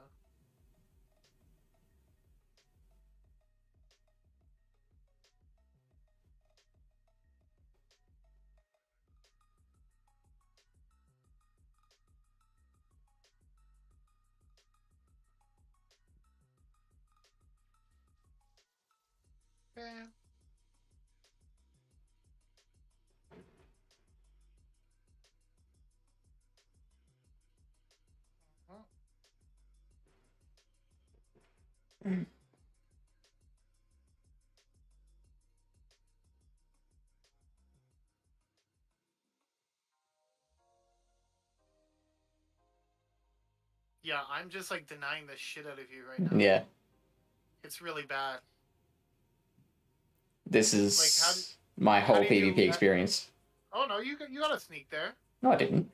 Yeah. Yeah, I'm just like denying the shit out of you right now. Yeah. It's really bad. This is Like, my whole do you PvP do- experience. Oh no, you got a sneak there. No, I didn't.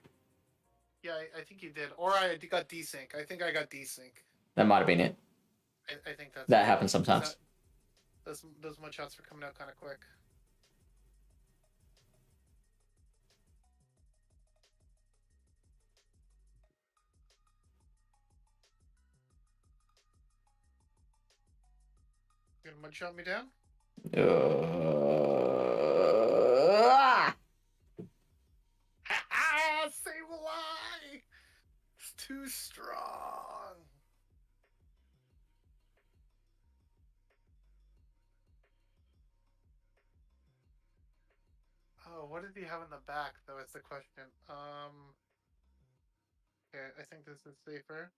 Yeah, I think you did. Or I got desync. I think I got desync. That might have been it. I think that's That happens sometimes. Those mud shots were coming out kind of quick. You gonna mud shot me down? Ha! Say why? It's too strong. Oh, what did he have in the back, though, is the question. Okay, I think this is safer.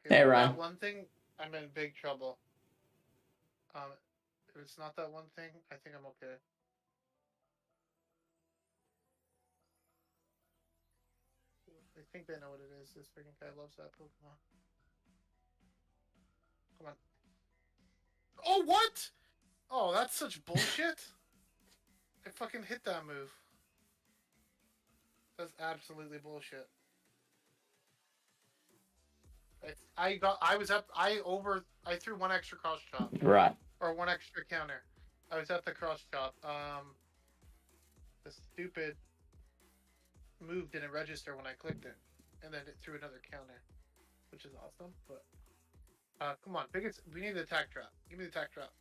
Okay, Hey, Ryan. that one thing, I'm in big trouble. If it's not that one thing, I think I'm okay. I think they know what it is. This freaking guy loves that Pokemon. Come on. Oh, what? Oh, that's such bullshit. I fucking hit that move. That's absolutely bullshit. I threw one extra cross chop. Right. Or one extra counter. I was at the cross chop. The stupid move didn't register when I clicked it. And then it threw another counter. Which is awesome, but Come on, biggest. We need the attack drop. Give me the attack drop.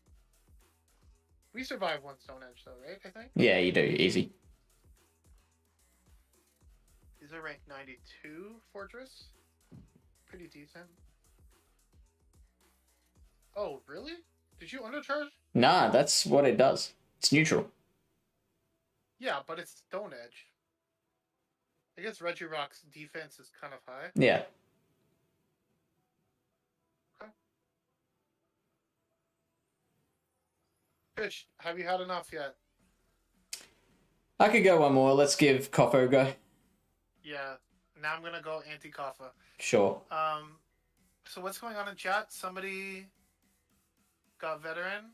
We survived one Stone Edge though, right? I think. Yeah, you do. Easy. These are ranked 92 Fortress. Pretty decent. Oh, really? Did you undercharge? Nah, that's what it does. It's neutral. Yeah, but it's Stone Edge. I guess Regirock's defense is kind of high. Yeah. Okay. Fish, have you had enough yet? I could go one more. Let's give Koffo a go. Yeah. Now I'm gonna go anti-Kaffa. Sure. So what's going on in chat? Somebody got veteran,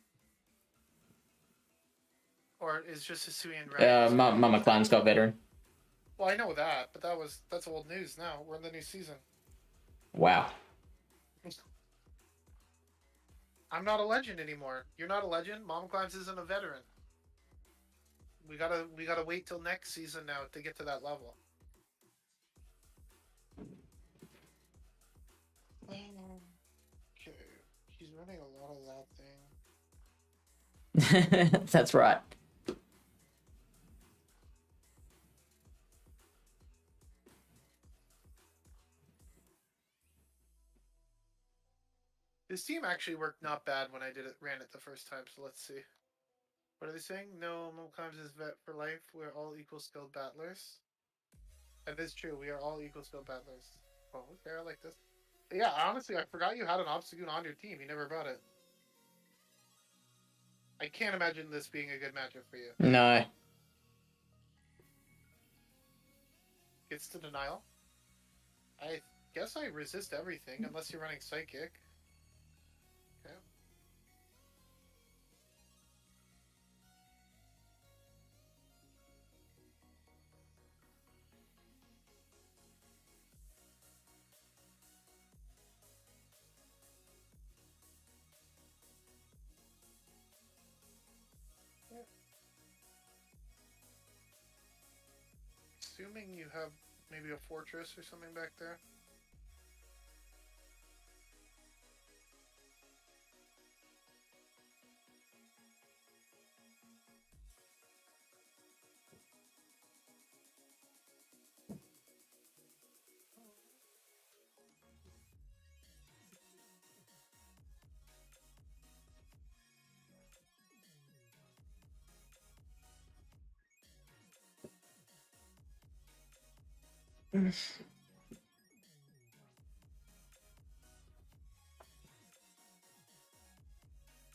or is just Hisuian right? Mama Clan's got veteran. Well, I know that, but that's old news now. We're in the new season. Wow. I'm not a legend anymore. You're not a legend. Mom Clams isn't a veteran. We gotta wait till next season now to get to that level. Okay, he's running a lot of that thing. That's right. This team actually worked not bad when I ran it the first time. So let's see. What are they saying? No, Mom Clams is vet for life. We're all equal skilled battlers. That is true. We are all equal skilled battlers. Oh, okay, I like this. Yeah, honestly, I forgot you had an Obstagoon on your team. You never brought it. I can't imagine this being a good matchup for you. No. Gets to denial. I guess I resist everything unless you're running Psychic. Okay. Assuming you have maybe a fortress or something back there.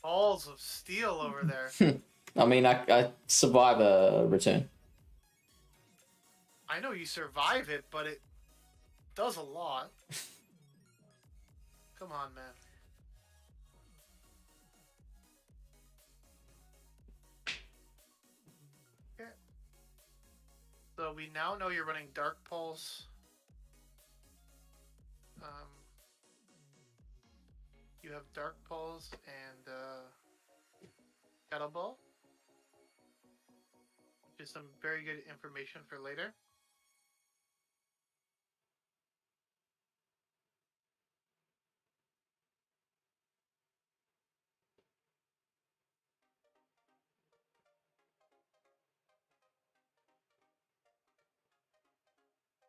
Balls of steel over there. I mean, I survive a return. I know you survive it, but it does a lot. Come on, man. Okay. So we now know you're running Dark Pulse. You have Dark Pulse and Kettle Ball. Just some very good information for later.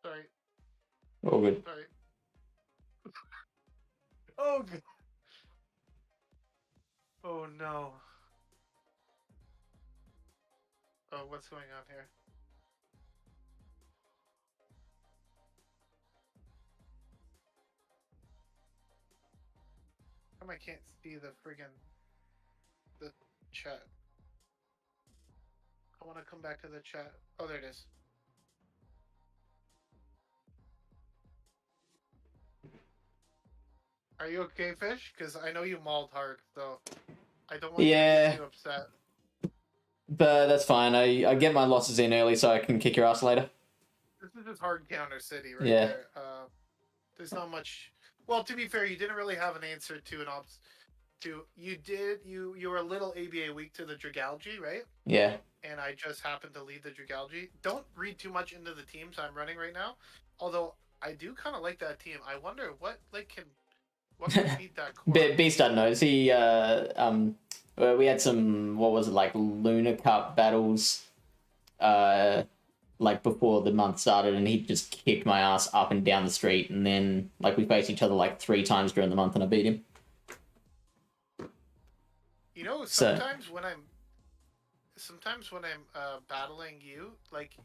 Sorry. All good. Sorry. Oh, God. Oh, no. Oh, what's going on here? How come I can't see the friggin' the chat? I want to come back to the chat. Oh, there it is. Are you okay, Fish? Because I know you mauled hard, so I don't want to get you upset. But that's fine. I get my losses in early so I can kick your ass later. This is just hard counter city right Yeah. there. There's not much. Well, to be fair, you didn't really have an answer to an ops. You were a little ABA weak to the Dragalgy, right? Yeah. And I just happened to lead the Dragalgy. Don't read too much into the teams I'm running right now. Although I do kind of like that team. I wonder what can What could beat that core? Beast unknows. We had some, what was it, like Lunar Cup battles, like before the month started, and he just kicked my ass up and down the street, and then like we faced each other like 3 times during the month, and I beat him. You know, sometimes when I'm battling you, like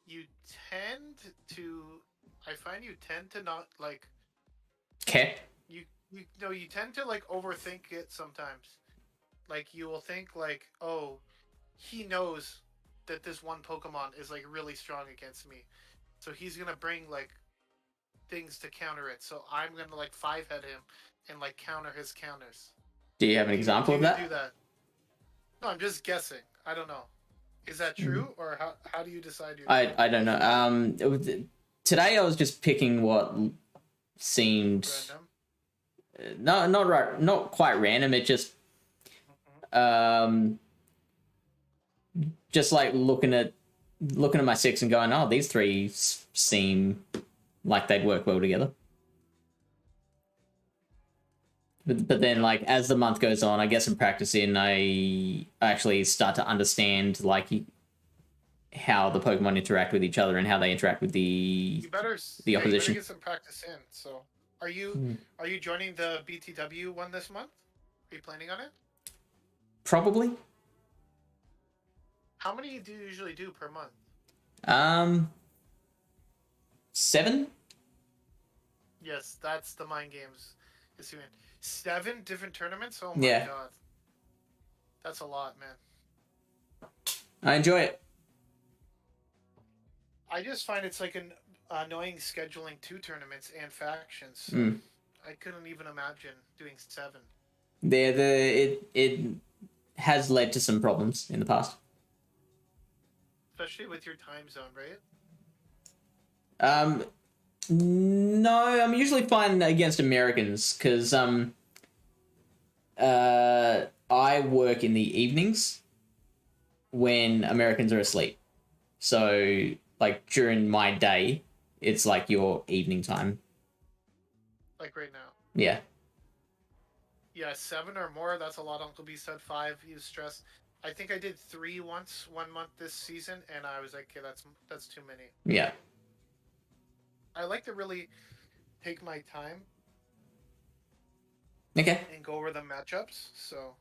you tend to, I find you tend to not like. Okay. You tend to like overthink it sometimes. Like you will think like, oh, he knows that this one Pokemon is like really strong against me, so he's gonna bring like things to counter it. So I'm gonna like 5-head him and like counter his counters. Do you have an example of that? Do that? No, I'm just guessing. I don't know. Is that true, or how do you decide? I don't know. Today I was just picking what seemed random? not quite random. It just just like looking at my 6 and going, oh, these 3 seem like they'd work well together. But then, like, as the month goes on, I get some practice in, I actually start to understand, like, how the Pokemon interact with each other and how they interact with the opposition. You better get some practice in. So, are you joining the BTW one this month? Are you planning on it? Probably. How many do you usually do per month? 7? Yes, that's the mind games. 7 different tournaments? Oh my god. That's a lot, man. I enjoy it. I just find it's like an annoying scheduling 2 tournaments and factions. I couldn't even imagine doing 7. It has led to some problems in the past. Especially with your time zone, right? No, I'm usually fine against Americans because I work in the evenings when Americans are asleep. So, like, during my day, it's like your evening time. Like right now. Yeah. Yeah, 7 or more, that's a lot. Uncle B said 5. He was stressed. I think I did 3 1 month this season, and I was like, okay, that's too many. Yeah. I like to really take my time. Okay. And go over the matchups. So,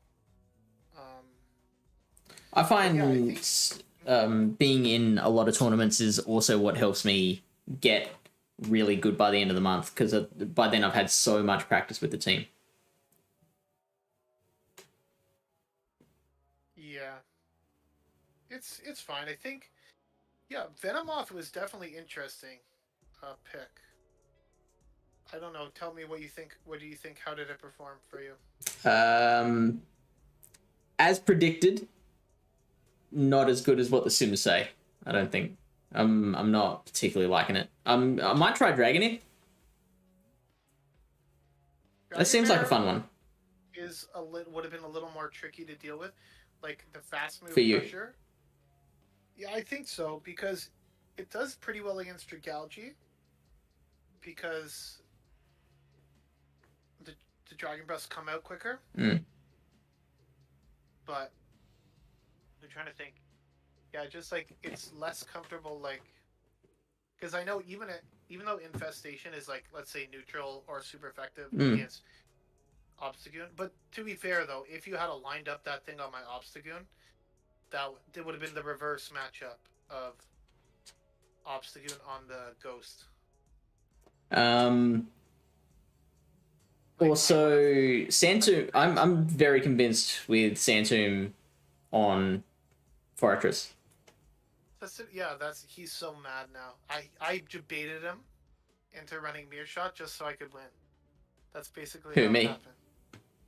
I find being in a lot of tournaments is also what helps me get really good by the end of the month, because by then I've had so much practice with the team. Yeah. It's fine. I think, yeah, Venomoth was definitely interesting pick. I don't know. Tell me what you think. What do you think? How did it perform for you? As predicted, not as good as what the Sims say. I don't think. I'm not particularly liking it. I might try Dragonair. That seems like a fun one. Would have been a little more tricky to deal with, like the fast move for you. Pressure. Yeah, I think so, because it does pretty well against Dragalge. Because the Dragon Breaths come out quicker. But I'm trying to think. Yeah, just like it's less comfortable, like, because I know even though Infestation is like, let's say, neutral or super effective against Obstagoon, but to be fair though, if you had lined up that thing on my Obstagoon, it would have been the reverse matchup of Obstagoon on the Ghost. Also, Santoom. I'm very convinced with Santoom on Fortress. He's so mad now. I baited him into running Mirror Shot just so I could win. That's basically how me? It happened.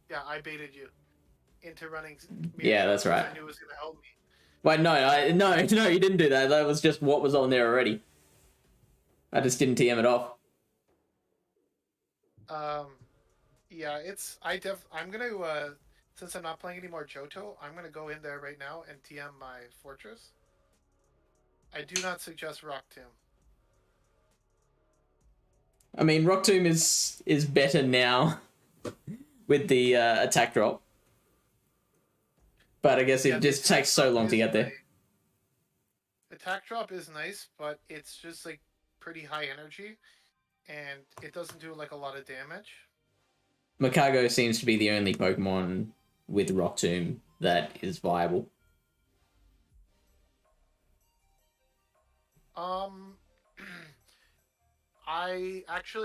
Yeah, I baited you into running Mirror Yeah, Shot that's right. I knew it was gonna help me. Wait, no, you didn't do that. That was just what was on there already. I just didn't TM it off. Yeah, I'm gonna since I'm not playing any more Johto, I'm gonna go in there right now and TM my Fortress. I do not suggest Rock Tomb. I mean, Rock Tomb is better now with the attack drop. But I guess it just takes so long to get there. Attack drop is nice, but it's just like pretty high energy, and it doesn't do like a lot of damage. Makago seems to be the only Pokemon with Rock Tomb that is viable.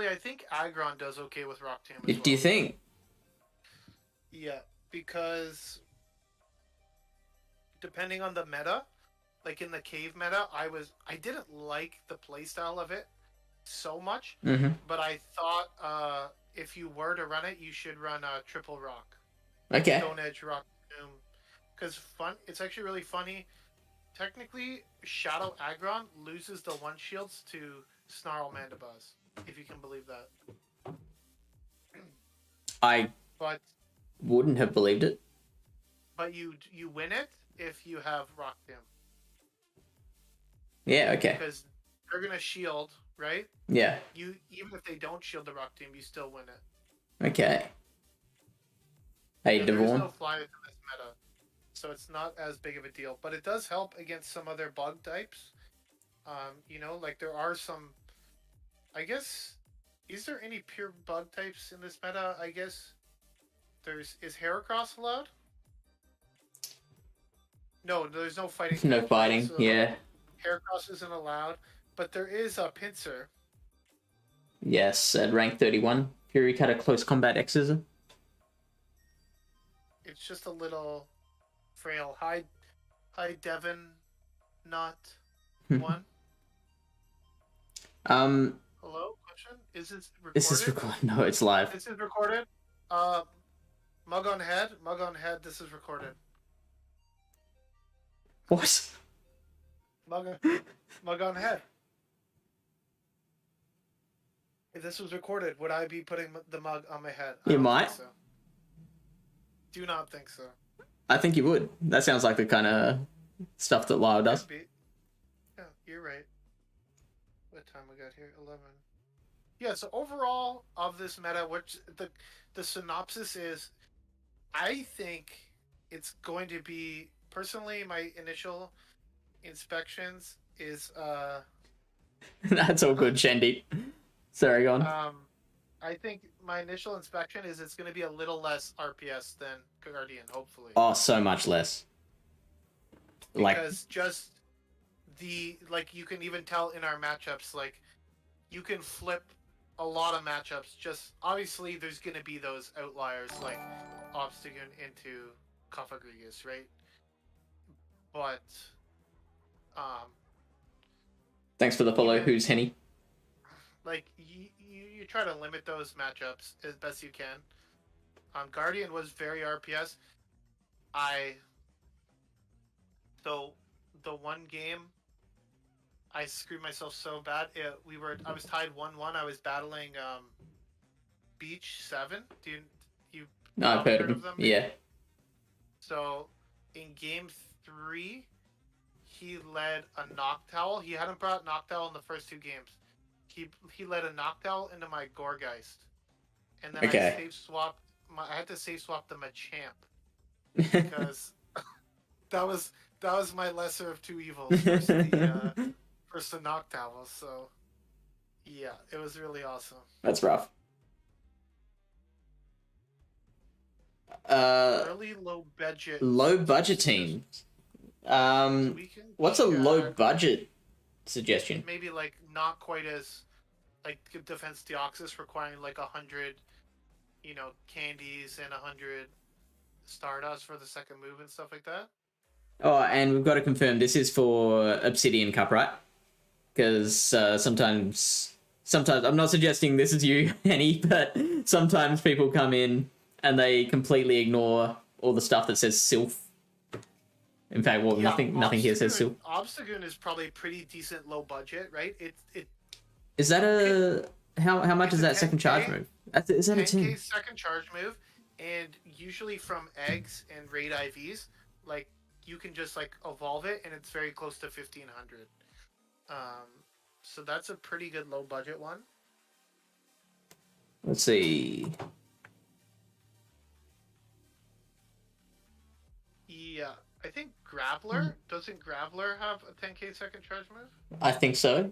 I think Aggron does okay with Rock Tomb as well. Do you think? Yeah, because depending on the meta, like in the cave meta, I didn't like the playstyle of it so much, but I thought if you were to run it, you should run Triple Rock. Okay. Stone Edge Rock Tomb. Because it's actually really funny. Technically, Shadow Aggron loses the one shields to Snarl Mandibuzz, if you can believe that. But wouldn't have believed it. But you win it if you have Rock Tomb. Yeah, okay. Because they're gonna shield, right? Yeah. Even if they don't shield the Rock Tomb, you still win it. Okay. Hey, Devon. There's no flyers in this meta, so it's not as big of a deal. But it does help against some other bug types. Like there are some. I guess, is there any pure bug types in this meta? I guess is Heracross allowed? No, there's no fighting. No fighting. So yeah. Heracross isn't allowed, but there is a Pinsir. Yes, at rank 31, Fury cut a close combat Xism. It's just a little frail. Hi, Devon, not one. Hello, question. Is this recorded? Is this recorded? No, it's live. This is recorded. Mug on head. This is recorded. What? Mug on head. If this was recorded, would I be putting the mug on my head? You might. So. Do not think so. I think you would. That sounds like the kind of stuff that Lyle does. Yeah, you're right. What time we got here? 11. Yeah, so overall of this meta, which the synopsis is, I think it's going to be, personally, my initial inspections is That's all good, Shandy. Sorry, go on. I think my initial inspection is it's going to be a little less RPS than Guardian, hopefully. Oh, so much less. Because just you can even tell in our matchups, like, you can flip a lot of matchups. Just, obviously, there's going to be those outliers, like Obstagoon into Cofagrigus, right? But, thanks for the follow, who's Henny? Like, you try to limit those matchups as best you can. Guardian was very RPS. So the one game I screwed myself so bad. I was tied 1-1. I was battling Beach 7. Do you No, I've heard of them. Yeah. So in game 3, he led a Noctowl. He hadn't brought Noctowl in the first 2 games. He led a Noctowl into my Gourgeist, and then I had to save swap the Machamp because that was my lesser of 2 evils versus the Noctowl. So yeah, it was really awesome. That's rough. Early low budget team. What's a low budget suggestion? Maybe like not quite as like Defense Deoxys requiring like 100 candies and 100 Stardust for the second move and stuff like that. Oh, and we've got to confirm this is for Obsidian Cup, right? Because sometimes I'm not suggesting this is you, Henny, but sometimes people come in and they completely ignore all the stuff that says Sylph. In fact, nothing here says Sylph. Obstagoon is probably pretty decent low budget, right? Is that how much is that second charge move? Is that a 10? Second charge move, and usually from eggs and raid IVs, like you can just like evolve it, and it's very close to 1500. So that's a pretty good low budget one. Let's see. I think Graveler, doesn't Graveler have a 10k second charge move? I think so.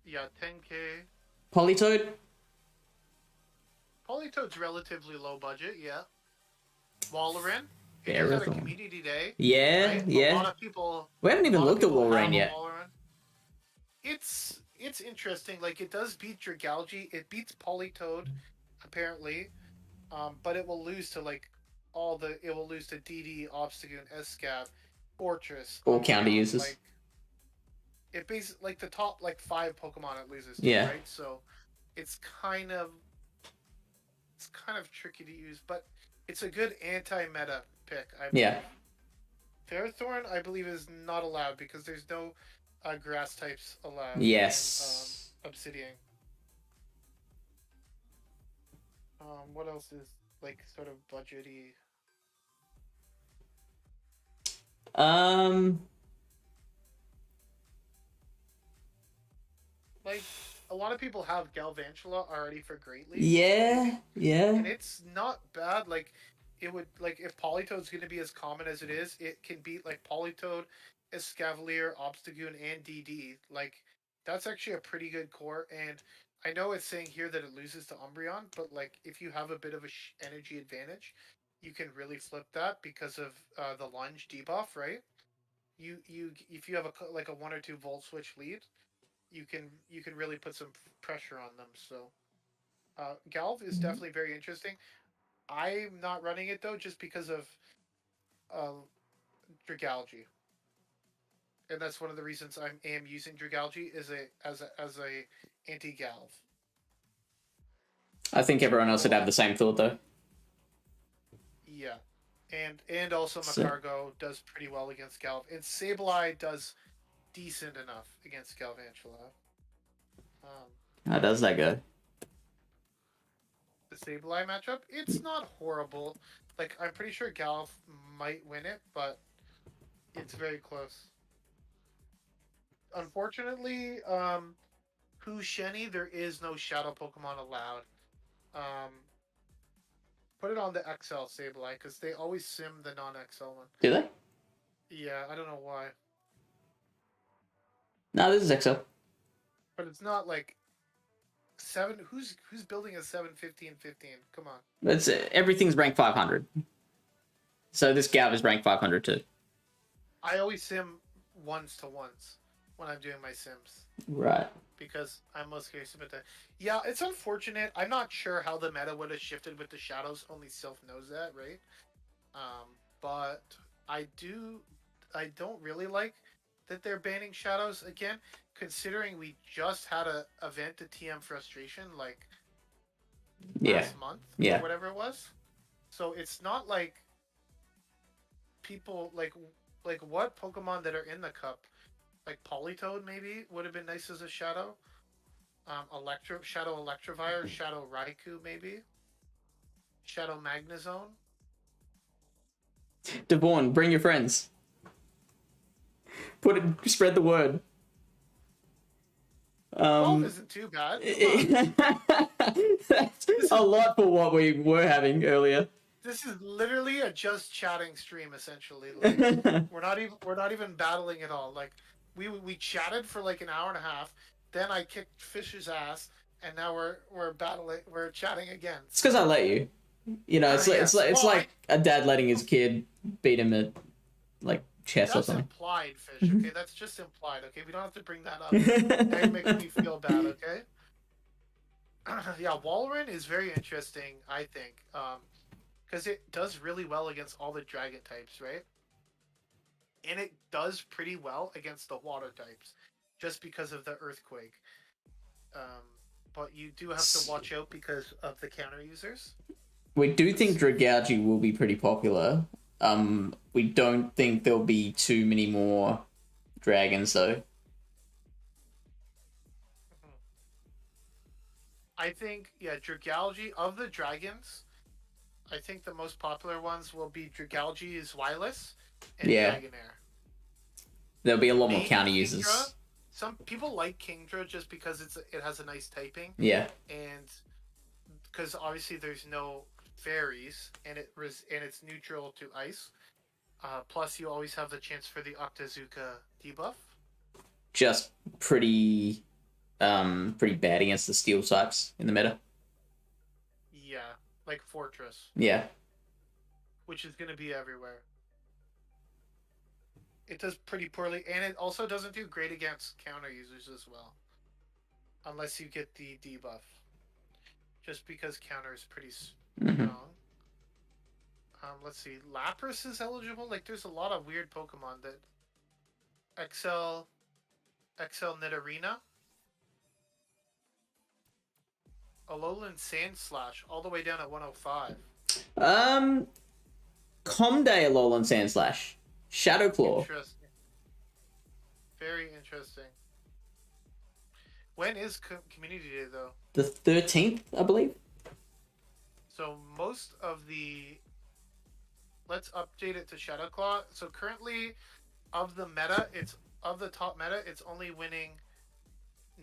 Yeah, 10k. Politoed? Politoad's relatively low budget, yeah. Wallerin, it just had a Ferrothorn. community day, Yeah, right? yeah. A lot of people We haven't even looked at have Walrein a yet. Wallerin. It's interesting. Like it does beat Dragalge. It beats Politoad, apparently. But it will lose to like it will lose to DD, Obstagoon, Escav, Fortress, All counter Umbreon. users. Like it basically like the top like 5 Pokemon it loses to, Yeah. right? So it's kind of tricky to use, but it's a good anti-meta pick, I believe. Yeah. Ferrothorn, I believe, is not allowed because there's no grass types allowed. Yes. In, Obsidian. What else is like sort of budgety? Like a lot of people have Galvantula already for Great League. Yeah, yeah. And it's not bad. Like it would like if Politoad's going to be as common as it is, it can beat like Politoad, Escavalier, Obstagoon, and DD. Like that's actually a pretty good core. And I know it's saying here that it loses to Umbreon, but like if you have a bit of a energy advantage, you can really flip that because of the lunge debuff, right? You if you have a 1 or 2 volt switch lead, you can really put some pressure on them. So Galv is definitely very interesting. I'm not running it though, just because of Dragalge, and that's one of the reasons I am using Dragalge as a anti Galv. I think everyone else would have the same thought though. Yeah, and also Macargo does pretty well against Galv, and Sableye does decent enough against Galvantula. How does that go? The Sableye matchup, it's not horrible. Like I'm pretty sure Galv might win it, but it's very close. Unfortunately, Husheni, there is no Shadow Pokemon allowed. Put it on the XL Sableye because they always sim the non-XL one. Do they? Yeah, I don't know why. No, this is XL. But it's not like 7. Who's building a 7-15-15? Come on. It's everything's ranked 500. So this Galv is ranked 500 too. I always sim 1s to 1s when I'm doing my sims. Right. Because I'm most curious about that. Yeah, it's unfortunate. I'm not sure how the meta would have shifted with the shadows. Only Sylph knows that, right? But I don't really like that they're banning shadows again, considering we just had a event to TM Frustration like last month or whatever it was. So it's not like people like what Pokemon that are in the cup, like Politoad maybe would have been nice as a shadow. Shadow Electivire, Shadow Raikou maybe, Shadow Magnezone. Devon, bring your friends. Spread the word. 12 isn't too bad. That's a lot for what we were having earlier. This is literally a just chatting stream, essentially. Like, we're not even battling at all. Like we chatted for like an hour and a half. Then I kicked Fish's ass, and now we're battling. We're chatting again. It's because I let you. You know, it's like a dad letting his kid beat him at like chess or something. That's implied, Fish. Okay, that's just implied. Okay, we don't have to bring that up. Now you're making me feel bad. Okay. Yeah, Walrein is very interesting. I think, because it does really well against all the dragon types, right? And it does pretty well against the water types, just because of the earthquake. But you do have to watch out because of the counter users. We do think Dragalge will be pretty popular. We don't think there'll be too many more dragons though. I think, yeah, Dragalge, of the dragons, I think the most popular ones will be Dragalge, Zweilous, and Dragonair. There'll be a lot more counter users. Kingdra. Some people like Kingdra just because it has a nice typing. Yeah. And because obviously there's no fairies, and it's neutral to ice. Plus, you always have the chance for the Octazooka debuff. Just pretty bad against the steel types in the meta. Yeah, like Fortress, Yeah. which is going to be everywhere. It does pretty poorly, and it also doesn't do great against counter users as well, unless you get the debuff. Just because counter is pretty strong. Let's see. Lapras is eligible. Like, there's a lot of weird Pokemon that XL Nidorina, Alolan Sandslash, all the way down at 105. Comday Alolan Sandslash. Shadow Claw. Interesting. Very interesting. When is Community Day, though? The 13th, I believe. So most of the... Let's update it to Shadow Claw. So currently, of the top meta, it's only winning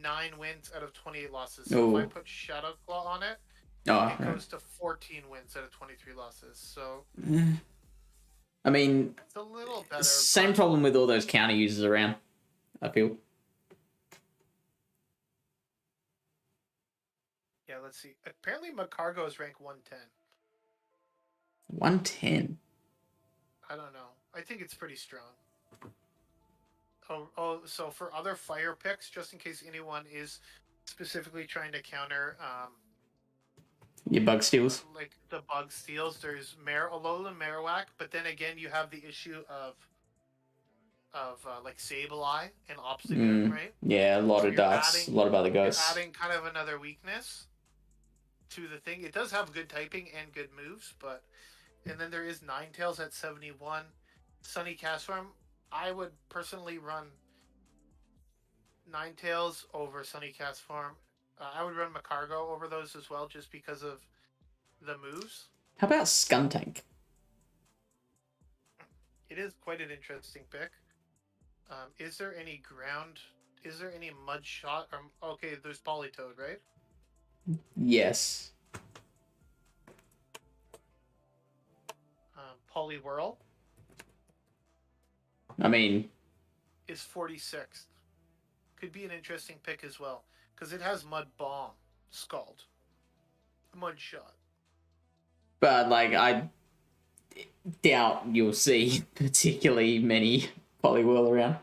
9 wins out of 28 losses. So if I put Shadow Claw on it, it goes to 14 wins out of 23 losses. So... I mean, it's a little better. Same problem with all those counter users around, I feel. Yeah, let's see. Apparently, Macargo is ranked 110. 110? I don't know. I think it's pretty strong. So for other fire picks, just in case anyone is specifically trying to counter... your bug steals? Like the bug steals, there's Alolan Marowak, but then again, you have the issue of like Sableye and Obstagoon, right? Yeah, a lot of darts, a lot of other ghosts. Adding kind of another weakness to the thing. It does have good typing and good moves, but... And then there is Ninetales at 71. Sunny Castform, I would personally run Ninetales over Sunny Castform. I would run Macargo over those as well, just because of the moves. How about Skuntank? It is quite an interesting pick. Is there any ground? Is there any mud shot? Okay, there's Politoed, right? Yes. Poliwhirl. I mean... is 46th. Could be an interesting pick as well. Because it has Mud Bomb, Scald, Mud Shot. But, like, I doubt you'll see particularly many Poliwhirl around.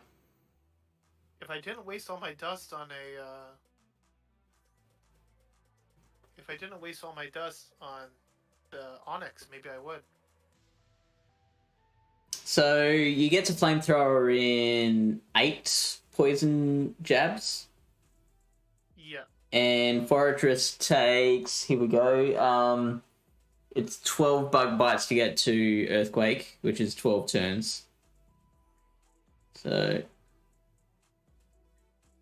If I didn't waste all my dust on a... If I didn't waste all my dust on the Onyx, maybe I would. So, you get to Flamethrower in 8 poison jabs. Yeah. And Fortress takes, here we go, it's 12 bug bites to get to Earthquake, which is 12 turns. So...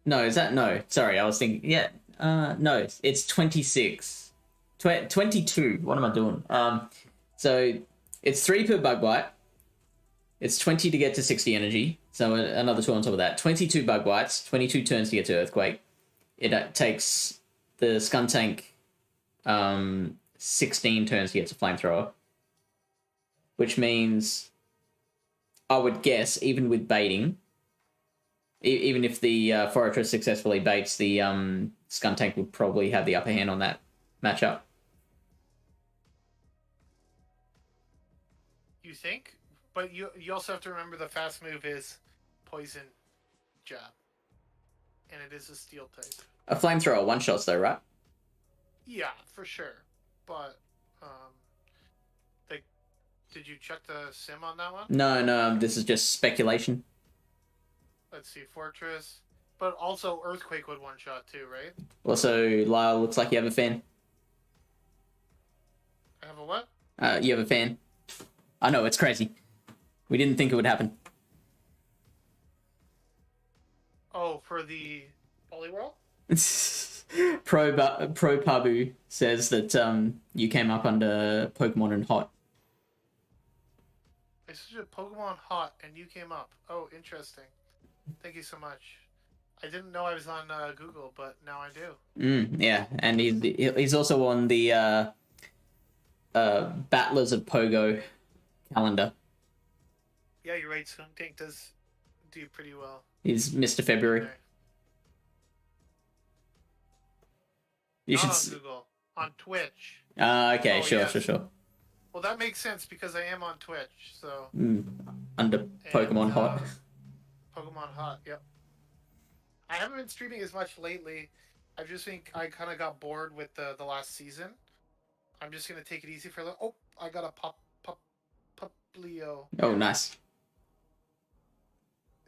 No, is that... No, sorry, I was thinking... Yeah, no, it's 26. 22, what am I doing? So, it's 3 per bug bite. It's 20 to get to 60 energy, so another 2 on top of that. 22 bug bites, 22 turns to get to Earthquake. It takes the Skuntank 16 turns to get to Flamethrower. Which means, I would guess, even with baiting, even if the Fortress successfully baits, the Skuntank would probably have the upper hand on that matchup. You think? But you also have to remember the fast move is Poison Jab. And it is a steel type. A Flamethrower one-shots though, right? Yeah, for sure. But, did you check the sim on that one? No, this is just speculation. Let's see, Fortress. But also Earthquake would one-shot too, right? Also, Lyle, looks like you have a fan. I have a what? You have a fan. I know, it's crazy. We didn't think it would happen. Oh, for the Poliwhirl? Pro Pabu says that you came up under Pokemon and Hot. I said Pokemon Hot and you came up. Oh, interesting. Thank you so much. I didn't know I was on Google, but now I do. Yeah, and he's also on the Battlers of Pogo calendar. Yeah, you're right. Skunk Tank does do pretty well. He's Mr. February. Okay. You Not should. on Google. On Twitch. Okay, Oh, sure, yes. sure. Well, that makes sense because I am on Twitch. So. Under Pokemon Hot. Pokemon Hot. Yep. I haven't been streaming as much lately. I've just been. I kind of got bored with the last season. I'm just gonna take it easy for a little. Oh, I got a Puplio. Oh, nice.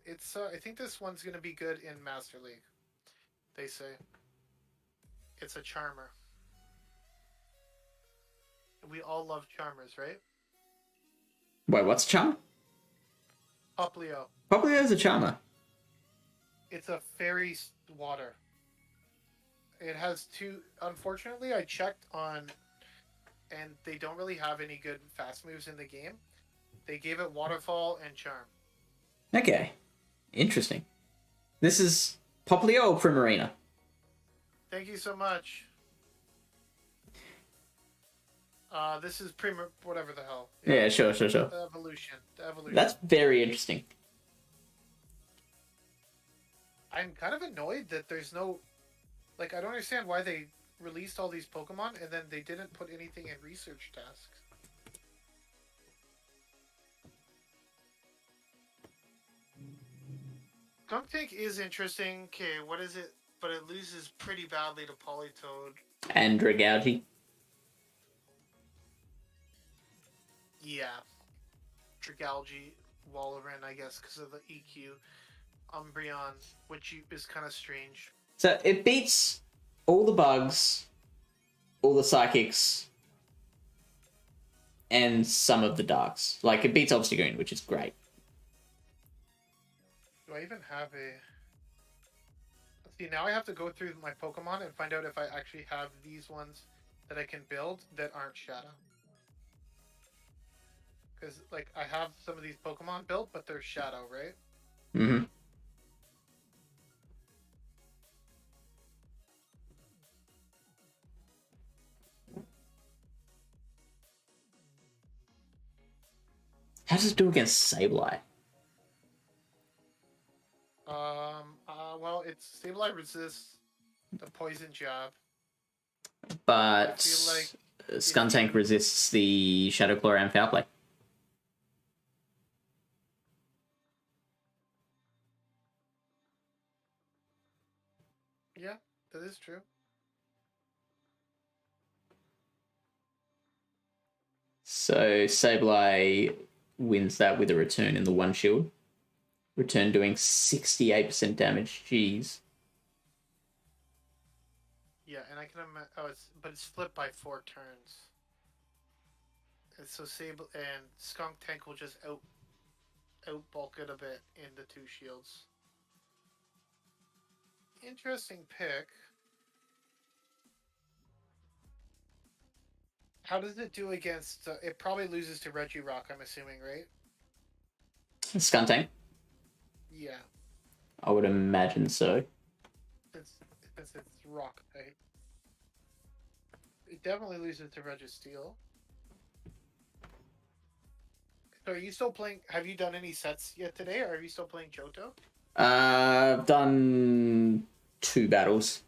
It's. I think this one's gonna be good in Master League. They say. It's a Charmer. We all love Charmers, right? Wait, what's Charmer? Puplio. Puplio is a Charmer. It's a fairy water. It has two. Unfortunately, I checked on, and they don't really have any good fast moves in the game. They gave it Waterfall and Charm. Okay. Interesting. This is Puplio or Primarina? Thank you so much. This is whatever the hell. Yeah, sure. The evolution. That's very interesting. I'm kind of annoyed that there's no... Like, I don't understand why they released all these Pokemon and then they didn't put anything in research tasks. Skunk Tank is interesting. Okay, what is it? But it loses pretty badly to Politoed. And Dragalge. Yeah. Dragalge, Walrein, I guess, because of the EQ. Umbreon, which is kind of strange. So it beats all the bugs, all the psychics, and some of the darks. Like, it beats Obstagoon, which is great. Do I even have a... See, now I have to go through my Pokemon and find out if I actually have these ones that I can build that aren't Shadow. Because, like, I have some of these Pokemon built, but they're Shadow, right? Mm-hmm. How does it do against Sableye? Well, it's Sableye resists the Poison Jab. But I feel like Skuntank resists the Shadow Claw and Foul Play. Yeah, that is true. So Sableye wins that with a return in the one shield. Return doing 68% damage. Jeez. Yeah, and I can imagine. Oh, but it's flipped by 4 turns. And so Sable and Skunk Tank will just outbulk it a bit in the 2 shields. Interesting pick. How does it do against? It probably loses to Regirock, I'm assuming, right? Skuntank? Yeah. I would imagine so. It's rock type. It definitely loses to Registeel. So are you still playing? Have you done any sets yet today, or are you still playing Johto? I've done 2 battles.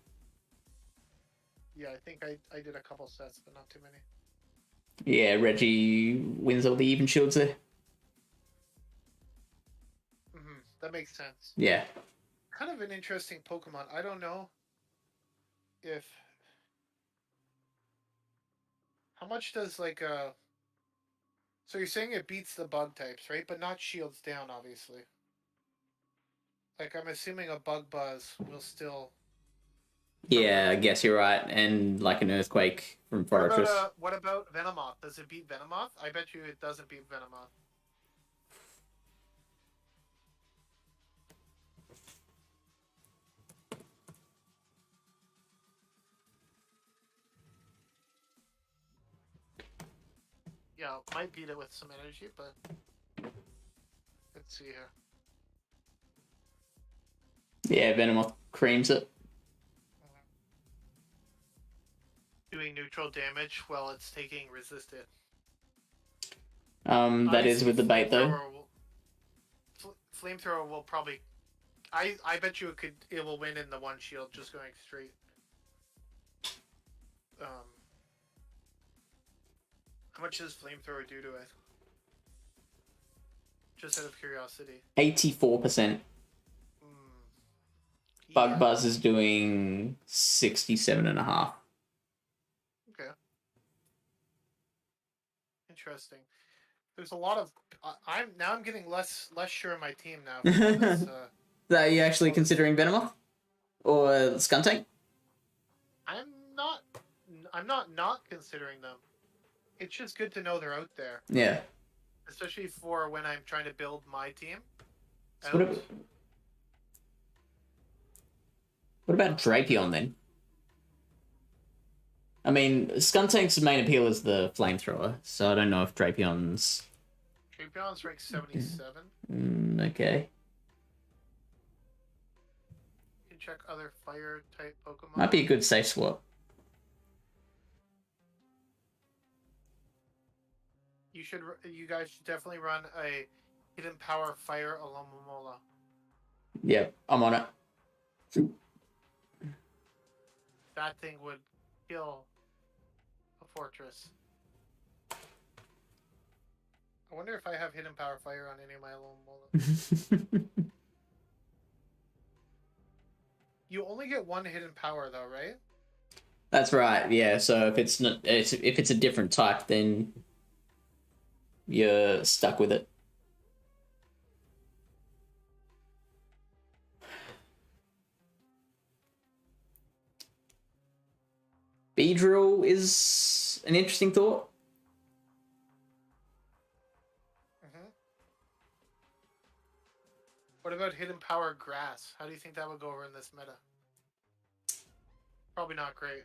Yeah, I think I did a couple sets, but not too many. Yeah, Reggie wins all the even shields there. That makes sense. Yeah. Kind of an interesting Pokemon. I don't know if... How much does, like, So you're saying it beats the bug types, right? But not shields down, obviously. Like, I'm assuming a Bug Buzz will still... Yeah, I guess you're right. And like an Earthquake from Fortress. What about Venomoth? Does it beat Venomoth? I bet you it doesn't beat Venomoth. Yeah, might beat it with some energy, but let's see here. Yeah, Venomoth creams it. Do doing neutral damage while it's taking resisted. That is with the bait though. Flamethrower will probably. I bet you it will win in the one shield just going straight. How much does flamethrower do to it? Just out of curiosity. 84%. Bug Yeah. Buzz is doing 67.5. Okay. Interesting. There's a lot of. I'm getting less sure of my team now. This, Are you actually considering Venomoth or Skuntank? I'm not considering them. It's just good to know they're out there. Yeah. Especially for when I'm trying to build my team. So what about Drapion then? I mean, Skuntank's main appeal is the flamethrower, so I don't know if Drapion's... Drapion's rank 77. Okay. You can check other fire-type Pokemon. Might be a good safe swap. You guys should definitely run a Hidden Power Fire Alomomola. Yep, I'm on it. That thing would kill a fortress. I wonder if I have Hidden Power Fire on any of my Alomomola. You only get one Hidden Power though, right? That's right. Yeah. So if it's not, if it's a different type, then you're stuck with it. Beedrill is an interesting thought. What about Hidden Power Grass? How do you think that would go over in this meta? Probably not great.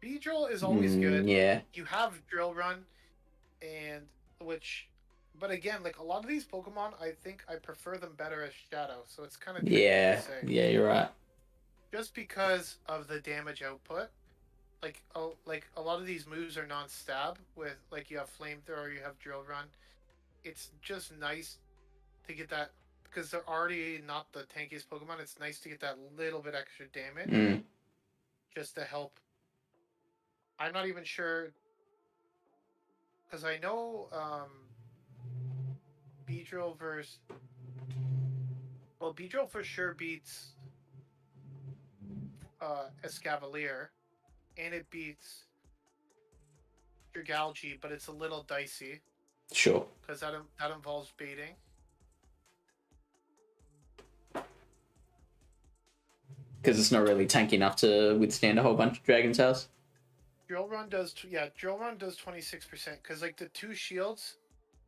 Beedrill is always good. Yeah. You have Drill Run, but again, like a lot of these Pokemon, I think I prefer them better as Shadow. So it's kind of tricky to say. Yeah, you're right. Just because of the damage output, like a lot of these moves are non-stab. With like you have Flamethrower, you have Drill Run. It's just nice to get that because they're already not the tankiest Pokemon. It's nice to get that little bit extra damage just to help. I'm not even sure because I know Beedrill versus Beedrill for sure beats Escavalier, and it beats Dragalge, but it's a little dicey. Sure. Because that involves baiting. Because it's not really tanky enough to withstand a whole bunch of Dragon Tails. Drill Run does 26%. Because like the two shields,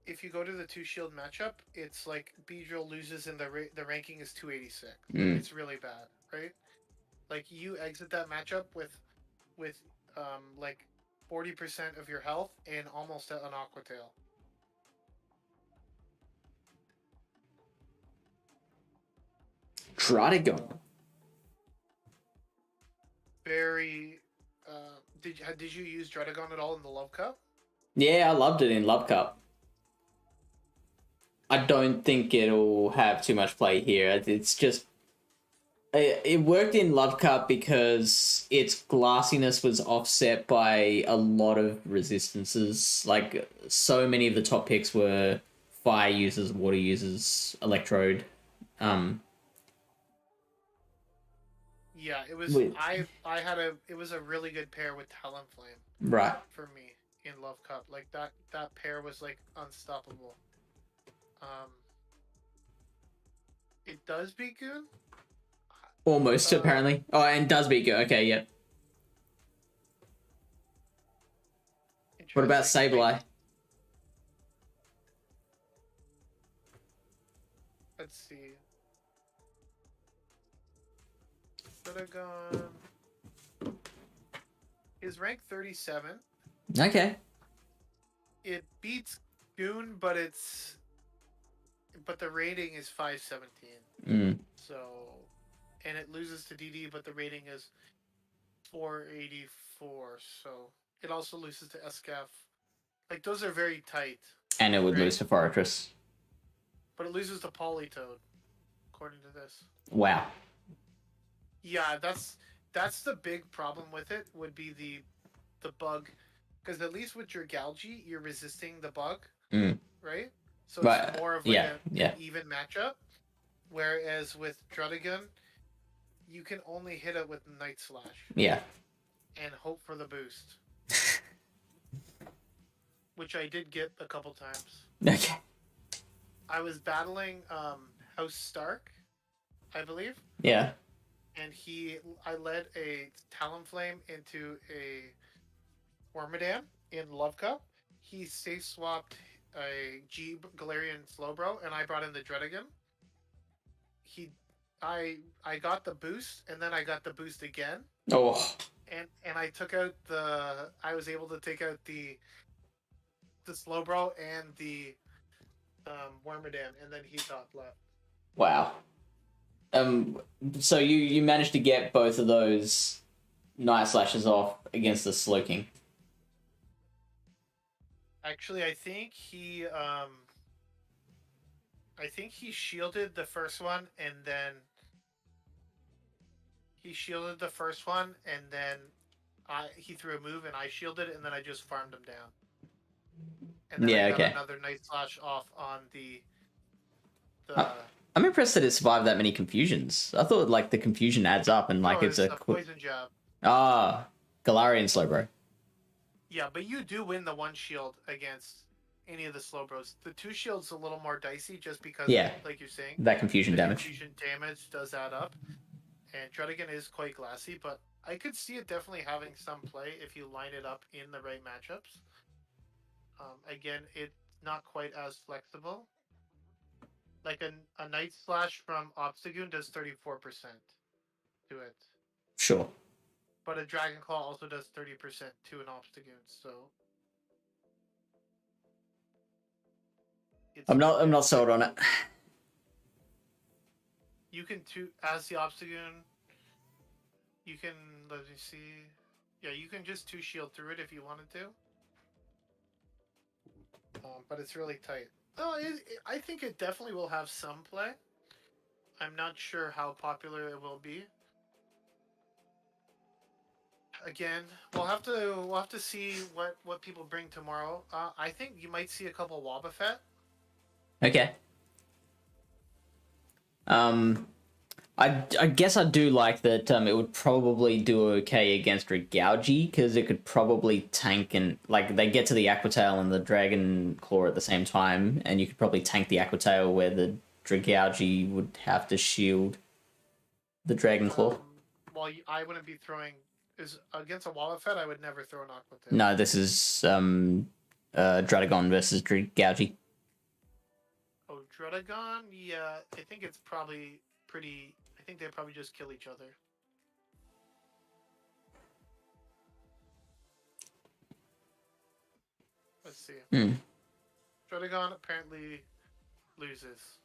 if you go to the two shield matchup, it's like Beedrill loses and the ranking is 286. It's really bad, right? Like you exit that matchup with like 40% of your health and almost an Aqua Tail. Draudigon. Very. Did you use Draudigon at all in the Love Cup? Yeah, I loved it in Love Cup. I don't think it'll have too much play here. It's just... It worked in Love Cup because its glassiness was offset by a lot of resistances. Like, so many of the top picks were fire users, water users, electrode. Yeah, it was. It was a really good pair with Talonflame. Right. For me in Love Cup, like that pair was like unstoppable. It does beat Goon. Almost, apparently. Oh, and does beat Goon. Okay, yep. What about Sableye? Let's see. Draudigon is ranked 37. Okay. It beats Goon, but the rating is 517. So, and it loses to DD, but the rating is 484. So it also loses to SCAF. Like those are very tight, And it would right? lose to Fortress. But it loses to Polytoad, according to this. Wow. Yeah, that's the big problem with it. Would be the bug, because at least with your Galgi, you're resisting the bug, Mm. right? So it's But more of like yeah, yeah, an even matchup. Whereas with Drudigan, you can only hit it with Night Slash yeah. and hope for the boost, which I did get a couple times. Okay. I was battling House Stark, I believe, Yeah. and I led a Talonflame into a Wormadam in Love Cup. He safe swapped a G Galarian Slowbro, and I brought in the Dredigan. He, I got the boost, and then I got the boost again, Oh. and I took out the. I was able to take out the Slowbro and the Wormadam, and then he top left. Wow. So you managed to get both of those Night Slashes off against the Slowking. Actually, I think he shielded the first one, and then he threw a move, and I shielded it, and then I just farmed him down. And then Yeah. I got Okay. another Night Slash off on the. I'm impressed that it survived that many confusions. I thought like the confusion adds up and like it's a poison jab. Galarian Slowbro. Yeah, but you do win the one shield against any of the Slowbros. The two shields a little more dicey just because, like you're saying, that confusion the damage. Confusion damage does add up, and Dredigan is quite glassy, but I could see it definitely having some play if you line it up in the right matchups. Again, it's not quite as flexible. Like a Night Slash from Obstagoon does 34% to it. Sure. But a Dragon Claw also does 30% to an Obstagoon, so I'm not sold on it. You can as the Obstagoon, you can, let me see. Yeah, you can just 2 shield through it if you wanted to. But it's really tight. Oh, I think it definitely will have some play. I'm not sure how popular it will be. Again, we'll have to see what people bring tomorrow. I think you might see a couple Wobbuffet. Okay. I guess I do like that. It would probably do okay against Regaugi because it could probably tank and like they get to the Aquatail and the Dragon Claw at the same time, and you could probably tank the Aquatail where the Dragaugi would have to shield the Dragon Claw. Well, I wouldn't be throwing is against a Wobbuffet. I would never throw an Aquatail. No, this is Druddigon versus Dragaugi. Oh, Druddigon? Yeah, I think it's probably pretty. I think they probably just kill each other. Let's see. Druddigon apparently loses.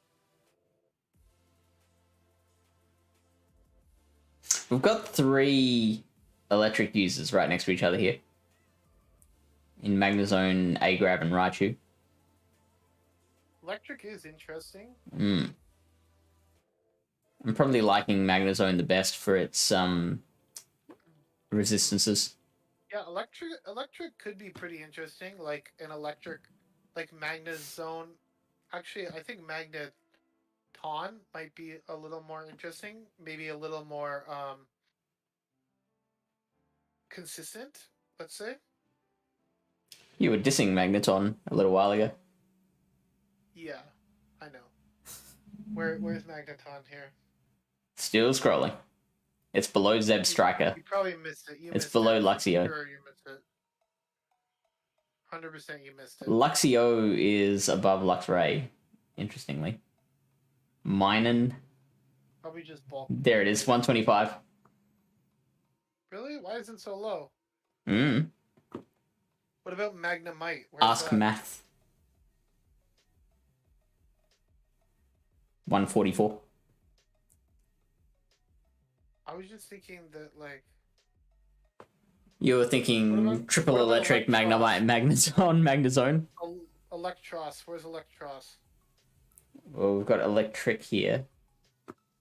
We've got 3 electric users right next to each other here. In Magnezone, Agrav, and Raichu. Electric is interesting. I'm probably liking Magnezone the best for its resistances. Yeah, electric could be pretty interesting. Like an electric, like Magnezone. Actually, I think Magneton might be a little more interesting. Maybe a little more consistent. Let's say. You were dissing Magneton a little while ago. Yeah, I know. Where's Magneton here? Still scrolling. It's below Zeb Striker. You probably missed it. It's below Luxio. Sure, you missed it. 100% you missed it. Luxio is above Luxray, interestingly. Minun. Probably just bulk. There it is, 125. Really? Why is it so low? What about Magnemite? Ask that? Math. 144. I was just thinking that, like, You were What thinking triple what about electric Electros? Magnezone. Electros. Where's Electros? Well, we've got electric here.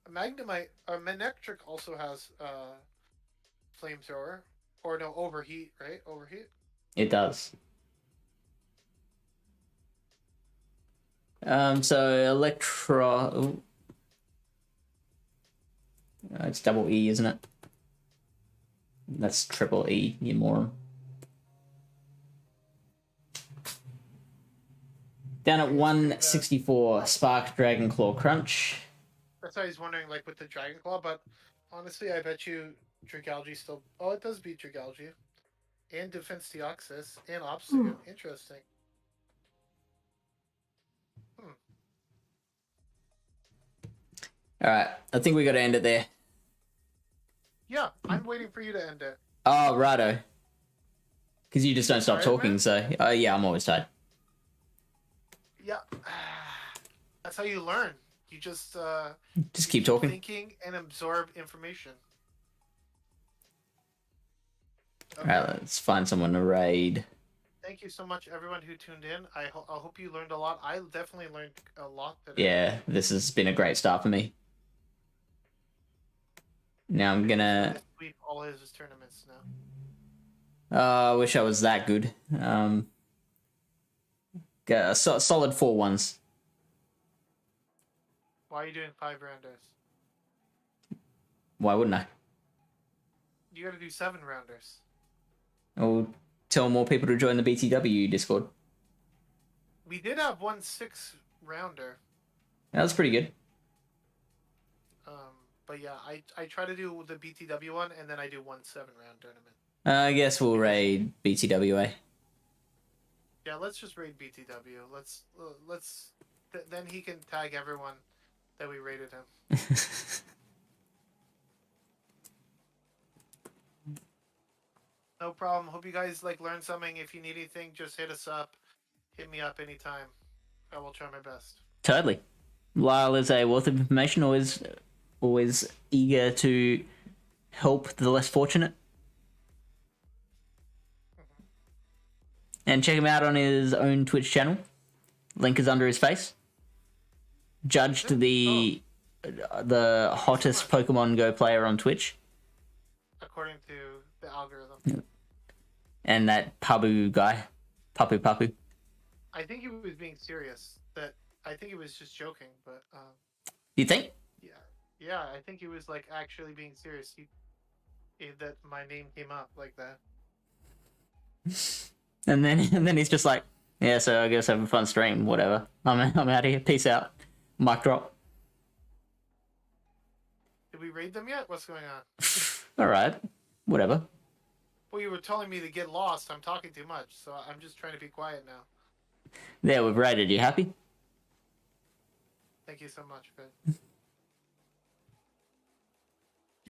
Magnemite. Manectric also has flamethrower, or no, overheat, right? Overheat. It does. So Electro. Ooh. It's double E, isn't it? That's triple E, you moron. Down at 164, Spark Dragon Claw Crunch. That's why I was wondering, like with the Dragon Claw, but honestly, I bet you Dragalge still. Oh, it does beat Dragalge, and Defense Deoxys, and Obstagoon. Interesting. Alright, I think we got to end it there. Yeah, I'm waiting for you to end it. Oh, righto. Because you just don't stop Tired, talking, man? so... yeah, I'm always tired. Yeah, that's how you learn. You just Just keep talking. thinking and absorb information. Okay. Alright, let's find someone to raid. Thank you so much, everyone who tuned in. I hope you learned a lot. I definitely learned a lot today. Yeah, this has been a great start for me. Now I'm gonna... sweep all his tournaments now. I wish I was that good. Get a solid 4-1s. Why are you doing 5 rounders? Why wouldn't I? You gotta do 7 rounders. I'll tell more people to join the BTW Discord. We did have 1 6-rounder. That was pretty good. But yeah, I try to do the BTW one, and then I do 1 7-round tournament. I guess we'll raid BTWA. Yeah, let's just raid BTW. Then he can tag everyone that we raided him. No problem. Hope you guys learned something. If you need anything, just hit us up. Hit me up anytime. I will try my best. Totally. Lyle is a wealth of information, always eager to help the less fortunate. And check him out on his own Twitch channel. Link is under his face. Judged the hottest Pokemon Go player on Twitch. According to the algorithm. And that Pabu guy. Papu. I think he was being serious. I think he was just joking, but You think? Yeah, I think he was actually being serious. That my name came up like that. And then he's just like, yeah, so I guess have a fun stream, whatever. I'm out of here. Peace out. Mic drop. Did we raid them yet? What's going on? Alright. Whatever. Well, you were telling me to get lost. I'm talking too much, so I'm just trying to be quiet now. There, we've raided. You happy? Thank you so much, Ben.